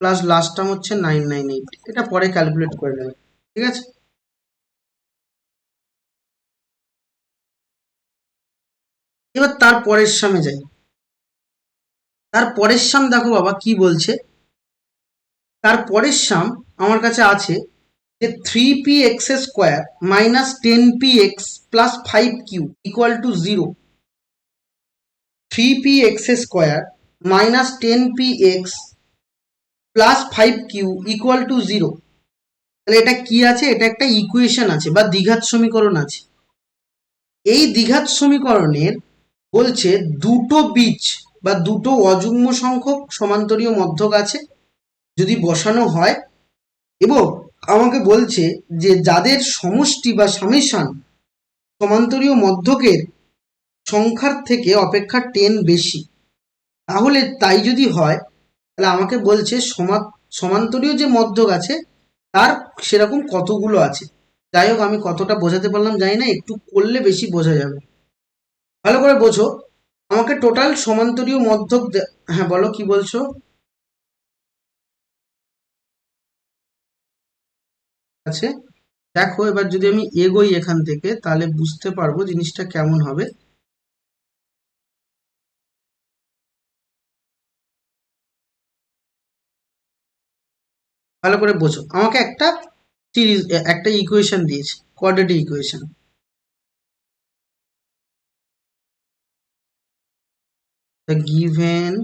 প্লাস লাস্ট টার্ম হচ্ছে 998। এটা পরে ক্যালকুলেট করে নেবে, ঠিক আছে। এবার তার পরের সামে যাই। তার পরের সাম দেখো বাবা কি বলছে। তার পরের সাম আমার কাছে আছে যে 3p(x² minus 10px plus 5q equal to 0। 3p(x² minus 10px plus 5q equal to 0। তাহলে এটা কি আছে, এটা একটা ইকুয়েশন আছে বা দ্বিঘাত সমীকরণ আছে। এই দ্বিঘাত সমীকরণের বলছে দুটো বীজ বা দুটো অযুগ্ম সংখ্যক সমান্তরীয় মধ্যক আছে যদি বসানো হয়, এবং আমাকে বলছে যে যাদের সমষ্টি বা সামেশান সমান্তরীয় মধ্যকের সংখ্যার থেকে অপেক্ষা 10 বেশি, তাহলে তাই যদি হয় তাহলে আমাকে বলছে সমান্তরীয় যে মধ্যক আছে তার সেরকম কতগুলো আছে। যাই হোক, আমি কতটা বোঝাতে পারলাম জানি না, একটু করলে বেশি বোঝা যাবে। ভালো করে বোঝো, আমাকে টোটাল সমান্তরীয় মধ্যক, হ্যাঁ বলো কি বলছো। আছে, দেখো এবার যদি আমি এগোই এখান থেকে তাহলে বুঝতে পারবো জিনিসটা কেমন হবে। ভালো করে বোঝো, আমাকে একটা সিরিজ, একটা ইকুয়েশন দিয়েছে, quadratic equation. The given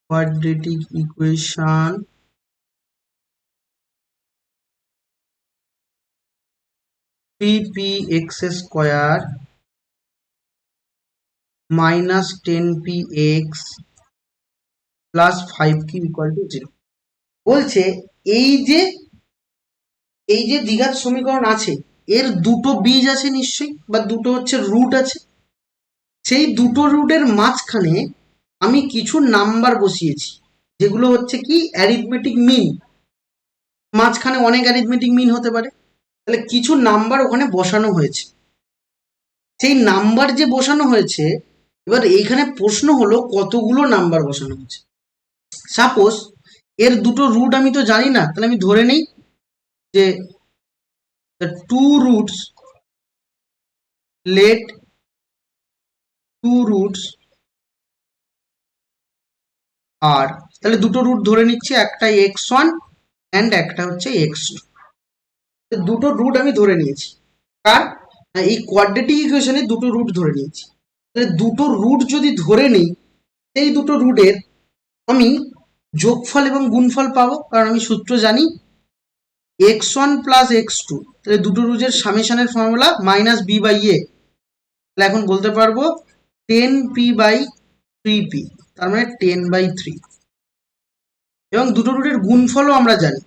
quadratic equation (3p(x² minus 10px plus 5q equal to 0) বলছে এই যে দ্বিঘাত সমীকরণ আছে এর দুটো বীজ আছে নিশ্চয়ই, বা দুটো হচ্ছে রুট আছে। সেই দুটো রুটের মাঝখানে আমি কিছু নাম্বার বসিয়েছি যেগুলো হচ্ছে কি অ্যারিথমেটিক মিন। মাঝখানে অনেক অ্যারিথমেটিক মিন হতে পারে, তাহলে কিছু নাম্বার ওখানে বসানো হয়েছে। সেই নাম্বার যে বসানো হয়েছে, এবার এইখানে প্রশ্ন হলো কতগুলো নাম্বার বসানো হয়েছে। সাপোজ এর দুটো রুট আমি তো জানি না, তাহলে আমি ধরে নেই যে the two roots, let two roots are, তাহলে দুটো রুট ধরে নিচ্ছি, একটা x1 অ্যান্ড একটা হচ্ছে x2। দুটো রুট আমি ধরে নিয়েছি, কার এই কোয়াড্রেটিক ইকুয়েশনে দুটো রুট ধরে নিয়েছি। তাহলে দুটো রুট যদি ধরে নিই, সেই দুটো রুটের আমি যোগফল এবং গুণফল পাবো, কারণ আমি সূত্র জানি x1 প্লাস x2। তাহলে দুটো রুটের সামেশনের ফর্মুলা মাইনাস b/a। তাহলে এখন বলতে পারবো 10p/3p, তার মানে 10/3। এবং দুটো রুটের গুণফলও আমরা জানি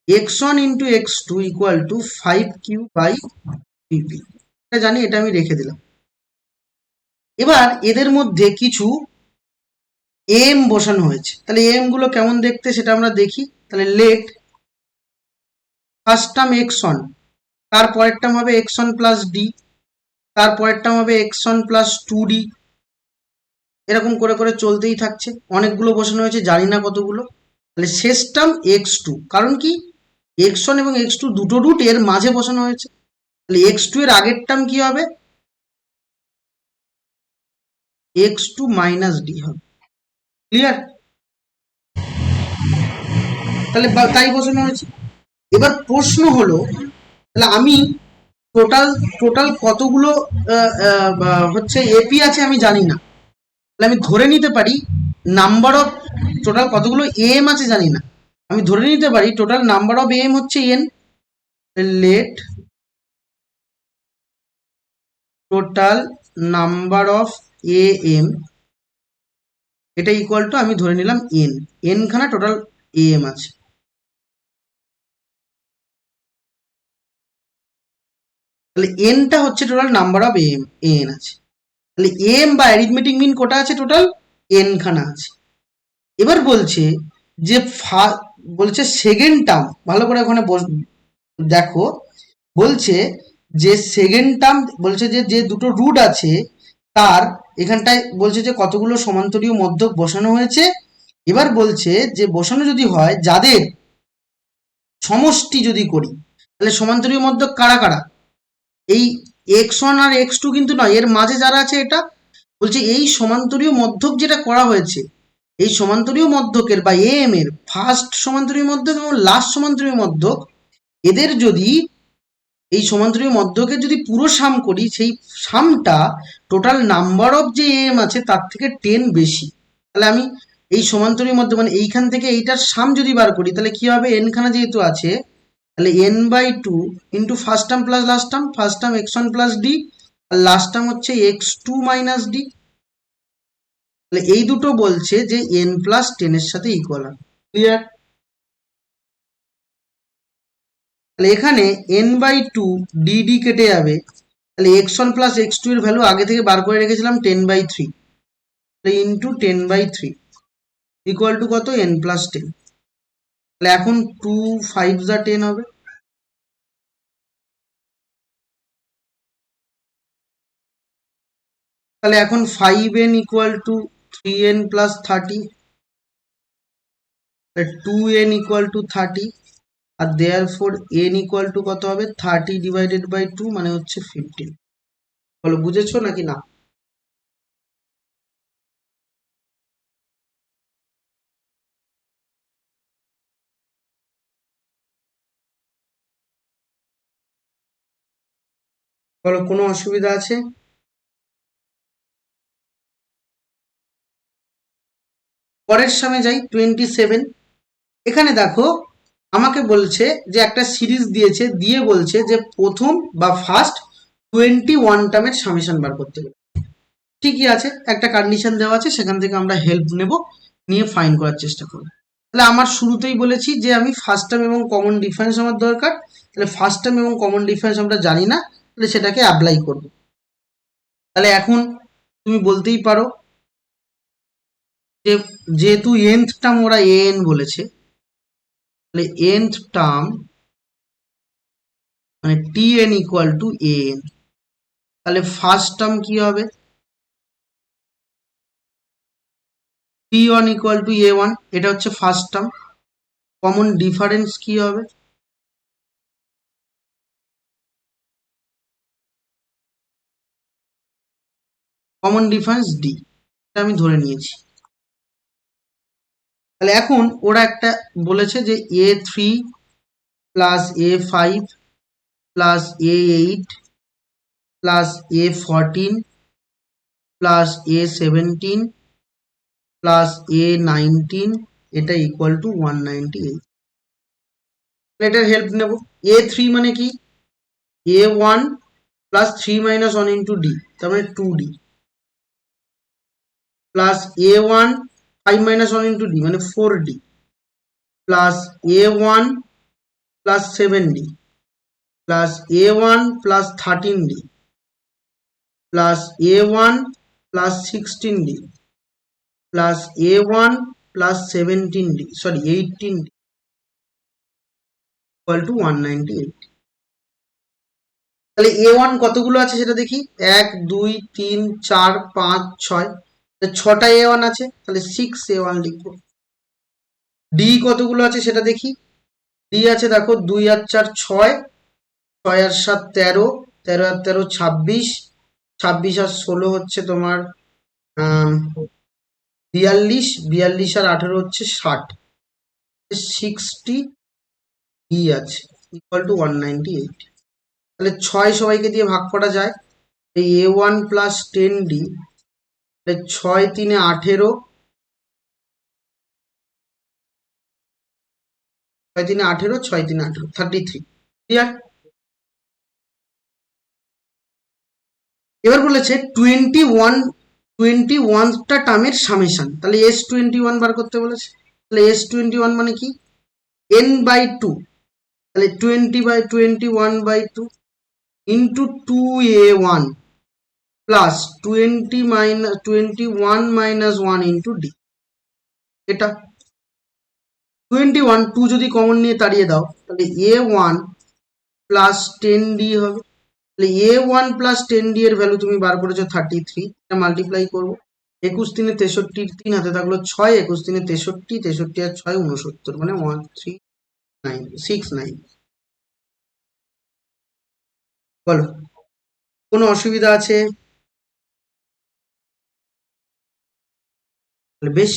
x1 into x2 equal to 5q/3p। এটা জানি, এটা আমি রেখে দিলাম। এবার এদের মধ্যে কিছু এম বসানো হয়েছে, তাহলে এম গুলো কেমন দেখতে সেটা আমরা দেখি। তাহলে লেট ফার্স্ট টার্ম x1, তারপরের টার্ম হবে x1 প্লাস ডি, তারপরের টার্ম হবে x1 প্লাস 2d, এরকম করে করে চলতেই থাকছে। অনেকগুলো বসানো হয়েছে, জানি না কতগুলো। তাহলে শেষ টার্ম x2, কারণ কি x1 এবং x2 দুটো রুট এর মাঝে বসানো হয়েছে। তাহলে x2 এর আগের টার্ম কি হবে, x2 মাইনাস ডি হবে। ক্লিয়ার? তাহলে তাই বসানো হয়েছে। এবার প্রশ্ন হলো, তাহলে আমি টোটাল টোটাল কতগুলো হচ্ছে এপি আছে আমি জানি না, তাহলে আমি ধরে নিতে পারি নাম্বার অফ টোটাল কতগুলো এম আছে জানি না, আমি ধরে নিতে পারি টোটাল নাম্বার অফ এম হচ্ছে n. Let total number of A M এটা ইকুয়াল টু আমি ধরে নিলাম এন, এন খানা টোটাল এ এম আছে। তাহলে এনটা হচ্ছে total number of m, n আছে। তাহলে এম বা অ্যারিথমেটিক মিন কটা আছে টোটাল? এন খানা আছে। এবার বলছে যে বলছে সেকেন্ড টার্ম, ভালো করে ওখানে দেখো, বলছে যে সেকেন্ড টার্ম বলছে যে যে দুটো রুট আছে তার এখানটায় বলছে যে কতগুলো সমান্তরীয় মধ্যক বসানো হয়েছে। এবার বলছে যে বসানো যদি হয় যাদের সমষ্টি যদি করি তাহলে সমান্তরীয় মধ্যক কারা কারা? এই x1 আর x2 কিন্তু নয়, এর মাঝে যারা আছে এটা বলছে এই সমান্তরীয় মধ্যক যেটা করা হয়েছে, এই সমান্তরীয় মধ্যকের বা এম এর ফার্স্ট সমান্তরীয় মধ্যক এবং লাস্ট সমান্তরীয় মধ্যক, এদের যদি এই সমান্তরীয় মধ্যকের যদি পুরো সাম করি, সেই সামটা টোটাল নাম্বার অফ যে এম আছে তার থেকে 10 বেশি। তাহলে আমি এই সমান্তরীয় মধ্যক মানে এইখান থেকে এইটার সাম যদি বার করি তাহলে কি হবে, এন খানা যেহেতু আছে তাহলে n by two into first term plus last term, first term x1 plus d আর লাস্ট টার্ম হচ্ছে x2 মাইনাস ডি। তাহলে এই দুটো বলছে যে n প্লাস 10 এর সাথে ইকুয়াল হয়। ক্লিয়ার? তাহলে এখানে n বাই টু ডি কেটে যাবে, তাহলে x1 প্লাস x2 এর ভ্যালু আগে থেকে বার করে রেখেছিলাম 10/3, তাহলে ইন্টু 10/3 ইকুয়াল টু কত, n প্লাস 10। তাহলে এখন 2 5 যা 10 হবে, তাহলে এখন 5n ইকুয়াল টু 3n প্লাস 30, 2n ইকুয়াল টু 30, আর দেয়ারফর n ইকুয়াল টু কত হবে, 30 ডিভাইডেড বাই 2 মানে হচ্ছে 15। বলো বুঝেছো নাকি না? বলো কোনো অসুবিধা আছে? পরের সামনে যাই, 27। এখানে দেখো আমাকে বলছে যে একটা সিরিজ দিয়েছে, দিয়ে বলছে যে প্রথম বা ফার্স্ট 21 টার্মের সামেশন বার করতে হবে। ঠিকই আছে, একটা কন্ডিশন দেওয়া আছে, সেখান থেকে আমরা হেল্প নেব, নিয়ে ফাইন করার চেষ্টা করব। তাহলে আমার শুরুতেই বলেছি যে আমি ফার্স্ট টার্ম এবং কমন ডিফারেন্স আমার দরকার, তাহলে ফার্স্ট টার্ম এবং কমন ডিফারেন্স আমরা জানি না, তাহলে সেটাকে অ্যাপ্লাই করব। তাহলে এখন তুমি বলতেই পারো যে যেহেতু nth টার্ম ওরা an বলেছে, তাহলে nth টার্ম মানে tn ইকুয়াল টু an, তাহলে ফার্স্ট টার্ম কি হবে, t1 ইকুয়াল টু a1, এটা হচ্ছে ফার্স্ট টার্ম। কমন ডিফারেন্স কি হবে, কমন ডিফারেন্স d, এটা আমি ধরে নিয়েছি। তাহলে এখন ওরা একটা বলেছে যে a3 plus a5 plus a8 plus a14 plus a17 plus a19 এটা ইকুয়াল টু 198। এটার হেল্প নেব। a3 মানে কি, a1 plus 3 minus 1 into D, তার মানে 2d plus a1 5 minus 1 into D মানে 4d plus a1 plus 7d plus a1 plus 13d plus a1 plus 16d plus a1 plus 17d sorry 18d equal to 198। তাহলে a1 কতগুলো আছে সেটা দেখি, 1 2 3 4 5 6, ছটা a1 আছে, তাহলে 6a1 লিখবো। ডি কতগুলো আছে সেটা দেখি, ডি আছে দেখো 2 আর 4 6, 6 আর 7 13, 13 আর 13 26, 26 আর 16 হচ্ছে তোমার 42, 42 আর 18 হচ্ছে 60, 60 ডি আছে ইকুয়াল টু 198। তাহলে 6 সবাইকে দিয়ে ভাগ করা যায়, এই a1 প্লাস 10d, 6 3 18, 6 3 18, 6 3 18, 33। ক্লিয়ার? এবার বলেছে 21টা টার্মের সামেশন, তাহলে S21 বার করতে বলেছে। তাহলে S21 মানে কি, n/2, তাহলে 20/21/2 into 2a1 plus 21 minus 1 into d. এটা 21, 2 যদি কমন নিয়ে তাড়িয়ে দাও তাহলে a1 প্লাস 10d হবে। তাহলে a1 প্লাস 10d এর ভ্যালু তুমি বার করেছো 33, এটা মাল্টিপ্লাই করবো, 21 3 63, 3 হাতে থাকলো 6, 21 3 63, 63 আর 6 69, মানে 1369। বলো কোনো অসুবিধা আছে? বেশ,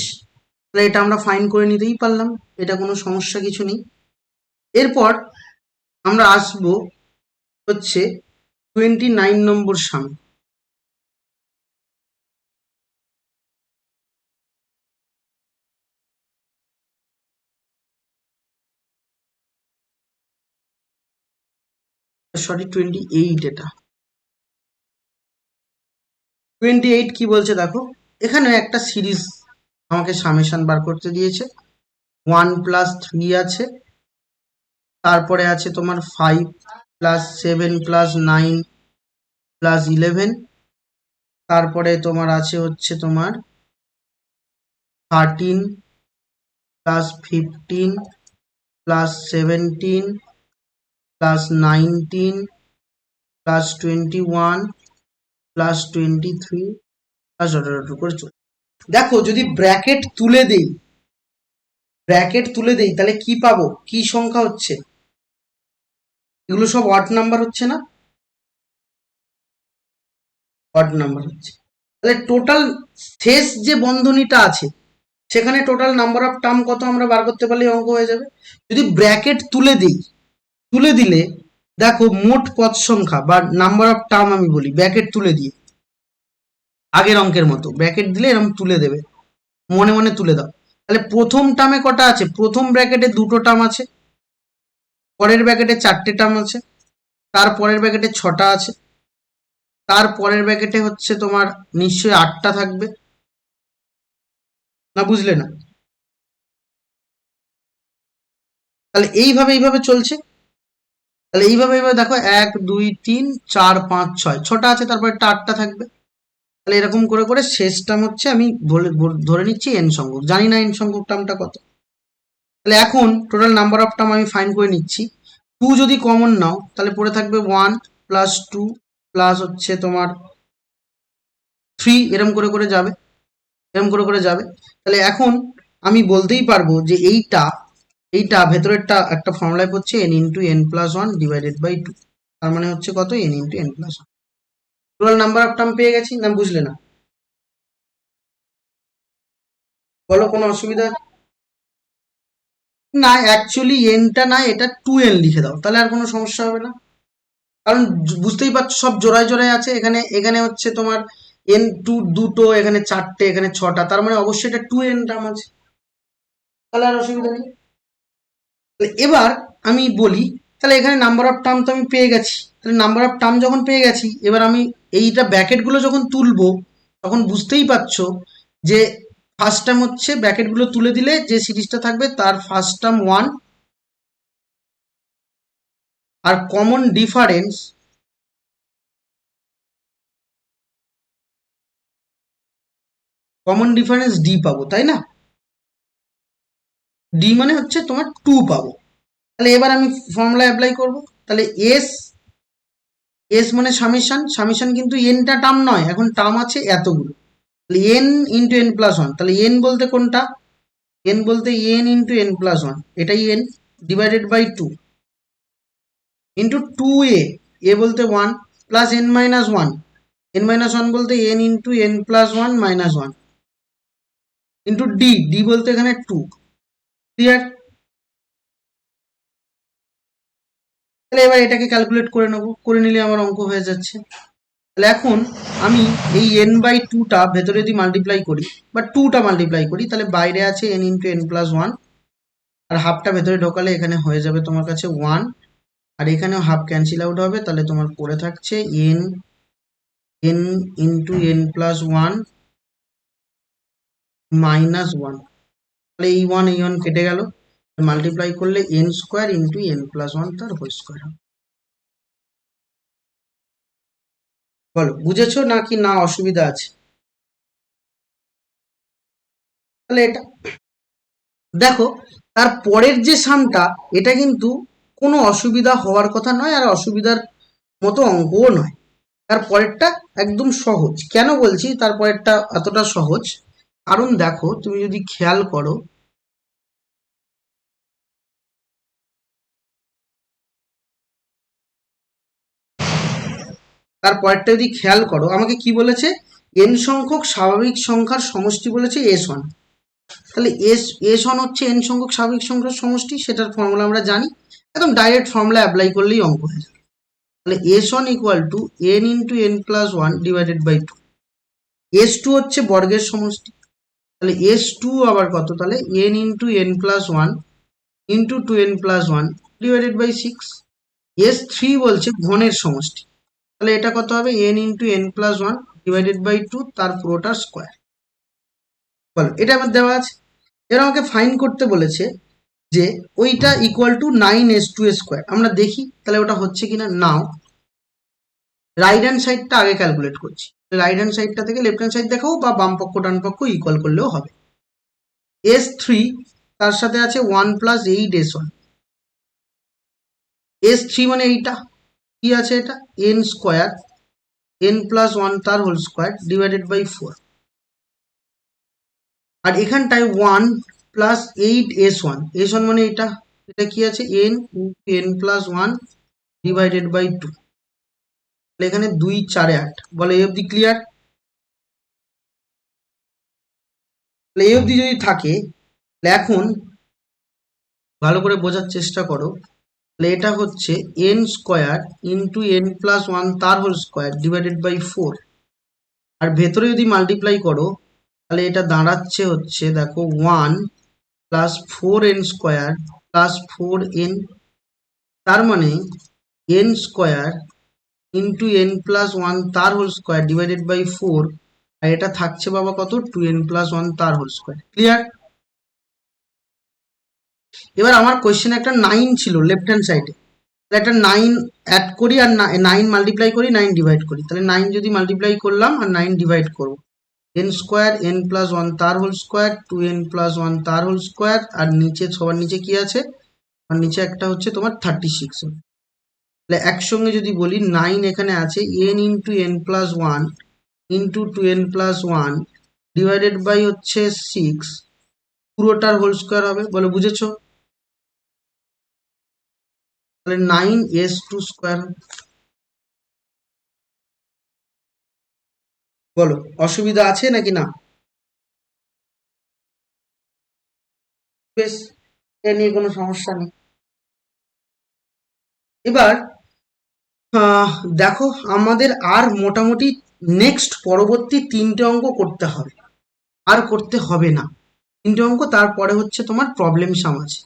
তাহলে এটা আমরা ফাইন করে নিতেই পারলাম, এটা কোনো সমস্যা কিছু নেই। এরপর আমরা আসবো হচ্ছে 29 নম্বর সামনে। সরি 28, এটা 28 কি বলছে দেখো, এখানে একটা সিরিজ আমাকে সামেশন বার করতে দিয়েছে। 1 প্লাস 3 আছে, তারপরে আছে তোমার 5 প্লাস 7 প্লাস 9 প্লাস 11, তারপরে তোমার আছে হচ্ছে তোমার 13 plus 15 plus 17 plus 19 plus 21 plus 23 plus করে চলে। দেখো যদি ব্র্যাকেট তুলে দেই, তাহলে কি পাবো, কি সংখ্যা হচ্ছে, এগুলো সব অড নাম্বার হচ্ছে না, অড নাম্বার হচ্ছে। তাহলে টোটাল শেষ যে বন্ধনীটা আছে সেখানে টোটাল নাম্বার অফ টার্ম কত আমরা বার করতে পারলে অঙ্ক হয়ে যাবে। যদি ব্র্যাকেট তুলে দিলে দেখো মোট পদ সংখ্যা বা নাম্বার অফ টার্ম, আমি বলি ব্র্যাকেট তুলে দিয়ে, আগের অঙ্কের মতো ব্র্যাকেট দিলে এরকম তুলে দেবে, মনে মনে তুলে দাও। তাহলে প্রথম টার্মে কটা আছে, প্রথম ব্র্যাকেটে 2টো টার্ম আছে, পরের ব্র্যাকেটে 4টে টার্ম আছে, তার পরের ব্র্যাকেটে 6টা আছে, তার পরের ব্র্যাকেটে হচ্ছে তোমার নিশ্চয়ই 8টা থাকবে, না বুঝলে না? তাহলে এইভাবে চলছে। তাহলে এইভাবে দেখো 1 2 3 4 5 6, 6টা আছে, তারপর 8টা থাকবে। তাহলে এরকম করে করে শেষ টার্ম হচ্ছে, আমি ধরে নিচ্ছি এন সংখ্যক, জানি না এন সংখ্যক টার্মটা কত। তাহলে এখন টোটাল নাম্বার অফ টার্ম আমি ফাইন্ড করে নিচ্ছি। 2 যদি কমন নাও তাহলে পড়ে থাকবে 1 প্লাস 2 প্লাস হচ্ছে তোমার 3, এরকম করে করে যাবে, এরকম করে করে যাবে। তাহলে এখন আমি বলতেই পারবো যে এইটা ভেতরেরটা একটা ফর্মুলায় পড়ছে n into N plus 1 divided by 2, তার মানে হচ্ছে কত, n into N plus 1। Total number of term পেয়ে গেছি, না বুঝলে না? বলো কোনো অসুবিধা? না অ্যাকচুয়ালি এনটা না, এটা 2n লিখে দাও, তাহলে আর কোনো সমস্যা হবে না। কারণ বুঝতেই পারছো সব জোড়ায় জোড়ায় আছে, এখানে এখানে হচ্ছে তোমার এন টু দুটো, এখানে 4টে, এখানে 6টা, তার মানে অবশ্যই এটা 2n টার্ম আছে, তাহলে আর অসুবিধা নেই। এবার আমি বলি, তাহলে এখানে নাম্বার অফ টার্ম তো আমি পেয়ে গেছি। তাহলে নাম্বার অফ টার্ম যখন পেয়ে গেছি, এবার আমি এইটা ব্র্যাকেটগুলো যখন তুলবো তখন বুঝতেই পারছো যে ফার্স্ট টার্ম হচ্ছে, ব্র্যাকেটগুলো তুলে দিলে যে সিরিজটা থাকবে তার ফার্স্ট টার্ম 1, আর কমন ডিফারেন্স ডি পাবো, তাই না? ডি মানে হচ্ছে তোমার 2 পাবো। তাহলে এবার আমি ফর্মুলা অ্যাপ্লাই করব। তাহলে এস মানে সামেশন কিন্তু এনটা টার্ম নয়, এখন টার্ম আছে এতগুলো। তাহলে এন ইন্টু এন প্লাস 1, তাহলে এন বলতে কোনটা, এন বলতে এন ইন্টু এন প্লাস 1, এটাই n, divided by 2 into 2a, a বলতে 1 plus n minus 1, n minus 1 বলতে n into N plus 1 minus 1 into d বলতে এখানে 2। ক্লিয়ার? তাহলে এবার এটাকে ক্যালকুলেট করে নেবো, করে নিলে আমার অঙ্ক হয়ে যাচ্ছে। তাহলে এখন আমি এই n/2টা ভেতরে যদি মাল্টিপ্লাই করি বা 2টা মাল্টিপ্লাই করি, তাহলে বাইরে আছে n ইন্টু n প্লাস 1, আর হাফটা ভেতরে ঢোকালে এখানে হয়ে যাবে তোমার কাছে 1, আর এখানেও হাফ ক্যান্সেল আউট হবে, তাহলে তোমার পড়ে থাকছে n into n plus 1 minus 1। তাহলে এই 1 কেটে গেল, মাল্টিপ্লাই করলে n square into n plus 1 তার হোল স্কোয়ার হবে। বলো বুঝেছো নাকি না অসুবিধা আছে? তাহলে এটা দেখো, তার পরের যে সামটা, এটা কিন্তু কোনো অসুবিধা হওয়ার কথা নয়, আর অসুবিধার মতো অঙ্কও নয়। তার পরেরটা একদম সহজ। কেন বলছি তার পরেরটা এতটা সহজ? কারণ দেখো, তুমি যদি খেয়াল করো, তার পরেরটা যদি খেয়াল করো, আমাকে কি বলেছে? n সংখ্যক স্বাভাবিক সংখ্যার সমষ্টি বলেছে s1। তাহলে s1 হচ্ছে n সংখ্যক স্বাভাবিক সংখ্যার সমষ্টি, সেটার ফর্মুলা আমরা জানি, একদম ডাইরেক্ট ফর্মুলা অ্যাপ্লাই করলেই অঙ্ক হয়ে যাবে। তাহলে s1 equals to n into n plus 1 divided by 2। s2 হচ্ছে বর্গের সমষ্টি, তাহলে s2 আবার কত? তাহলে n into n plus 1 into 2n plus 1 divided by 6। s3 বলছে ঘনের সমষ্টি, তাহলে এটা কত হবে? n into n plus 1 divided by 2 তার পুরোটার স্কোয়ার। বলো, এটা আমার দেওয়া আছে। এরা আমাকে ফাইন্ড করতে বলেছে যে ওইটা ইকুয়াল টু 9s2 স্কোয়ার। আমরা দেখি তাহলে ওটা হচ্ছে কিনা। নাও রাইট হ্যান্ড সাইডটা আগে ক্যালকুলেট করছি। রাইট হ্যান্ড সাইডটা থেকে লেফট হ্যান্ড সাইড দেখাও, বা বাম পক্ষ ডান পক্ষ ইকুয়াল করলেও হবে। s3 তার সাথে আছে 1 প্লাস 8s1। s3 মানে এইটা কি আছে? এটা n স্কোয়ার n প্লাস 1 তার হোল স্কোয়ার ডিভাইডেড বাই 4। আর এখানটায় 1 প্লাস 8s1, s1 মানে এটা, এটা কি আছে? n plus 1 divided by 2। এখানে 2 4 8। বলে এই অবধি ক্লিয়ার? এই অবধি যদি থাকে, এখন ভালো করে বোঝার চেষ্টা করো। তাহলে এটা হচ্ছে n square into n plus 1 তার হোল স্কোয়ার ডিভাইডেড বাই 4। আর ভেতরে যদি মাল্টিপ্লাই করো, তাহলে এটা দাঁড়াচ্ছে হচ্ছে, দেখো, 1 plus 4n square plus 4n। তার মানে n square into n plus 1 তার হোল স্কোয়ার ডিভাইডেড বাই 4। আর এটা থাকছে বাবা কত? 2n প্লাস 1 তার হোল স্কোয়ার। ক্লিয়ার? এবার আমার কোয়েশ্চেনে একটা 9 ছিল লেফট হ্যান্ড সাইডে, একটা 9 অ্যাড করি, আর 9 মাল্টিপ্লাই করি, 9 ডিভাইড করি। তাহলে 9 যদি মাল্টিপ্লাই করলাম আর 9 ডিভাইড করবো, n স্কোয়ার n প্লাস 1 তার হোল স্কোয়ার 2n প্লাস 1 তার হোল স্কোয়ার, আর নিচে সবার নিচে কি আছে? আর নিচে একটা হচ্ছে তোমার 36 হবে। তাহলে একসঙ্গে যদি বলি, 9 এখানে আছে n into n plus 1 into 2n plus 1 divided by হচ্ছে 6, পুরোটার হোল স্কোয়ার হবে। বলে বুঝেছো? তাহলে 9s2 স্কোয়ার। বলো অসুবিধা আছে নাকি না? বেশ, এ নিয়ে কোনো সমস্যা নেই। এবার দেখো, আমাদের আর মোটামুটি নেক্সট পরবর্তী 3টে অঙ্ক করতে হবে, আর করতে হবে না 3টে অঙ্ক। তারপরে হচ্ছে তোমার প্রবলেম সাম আছে।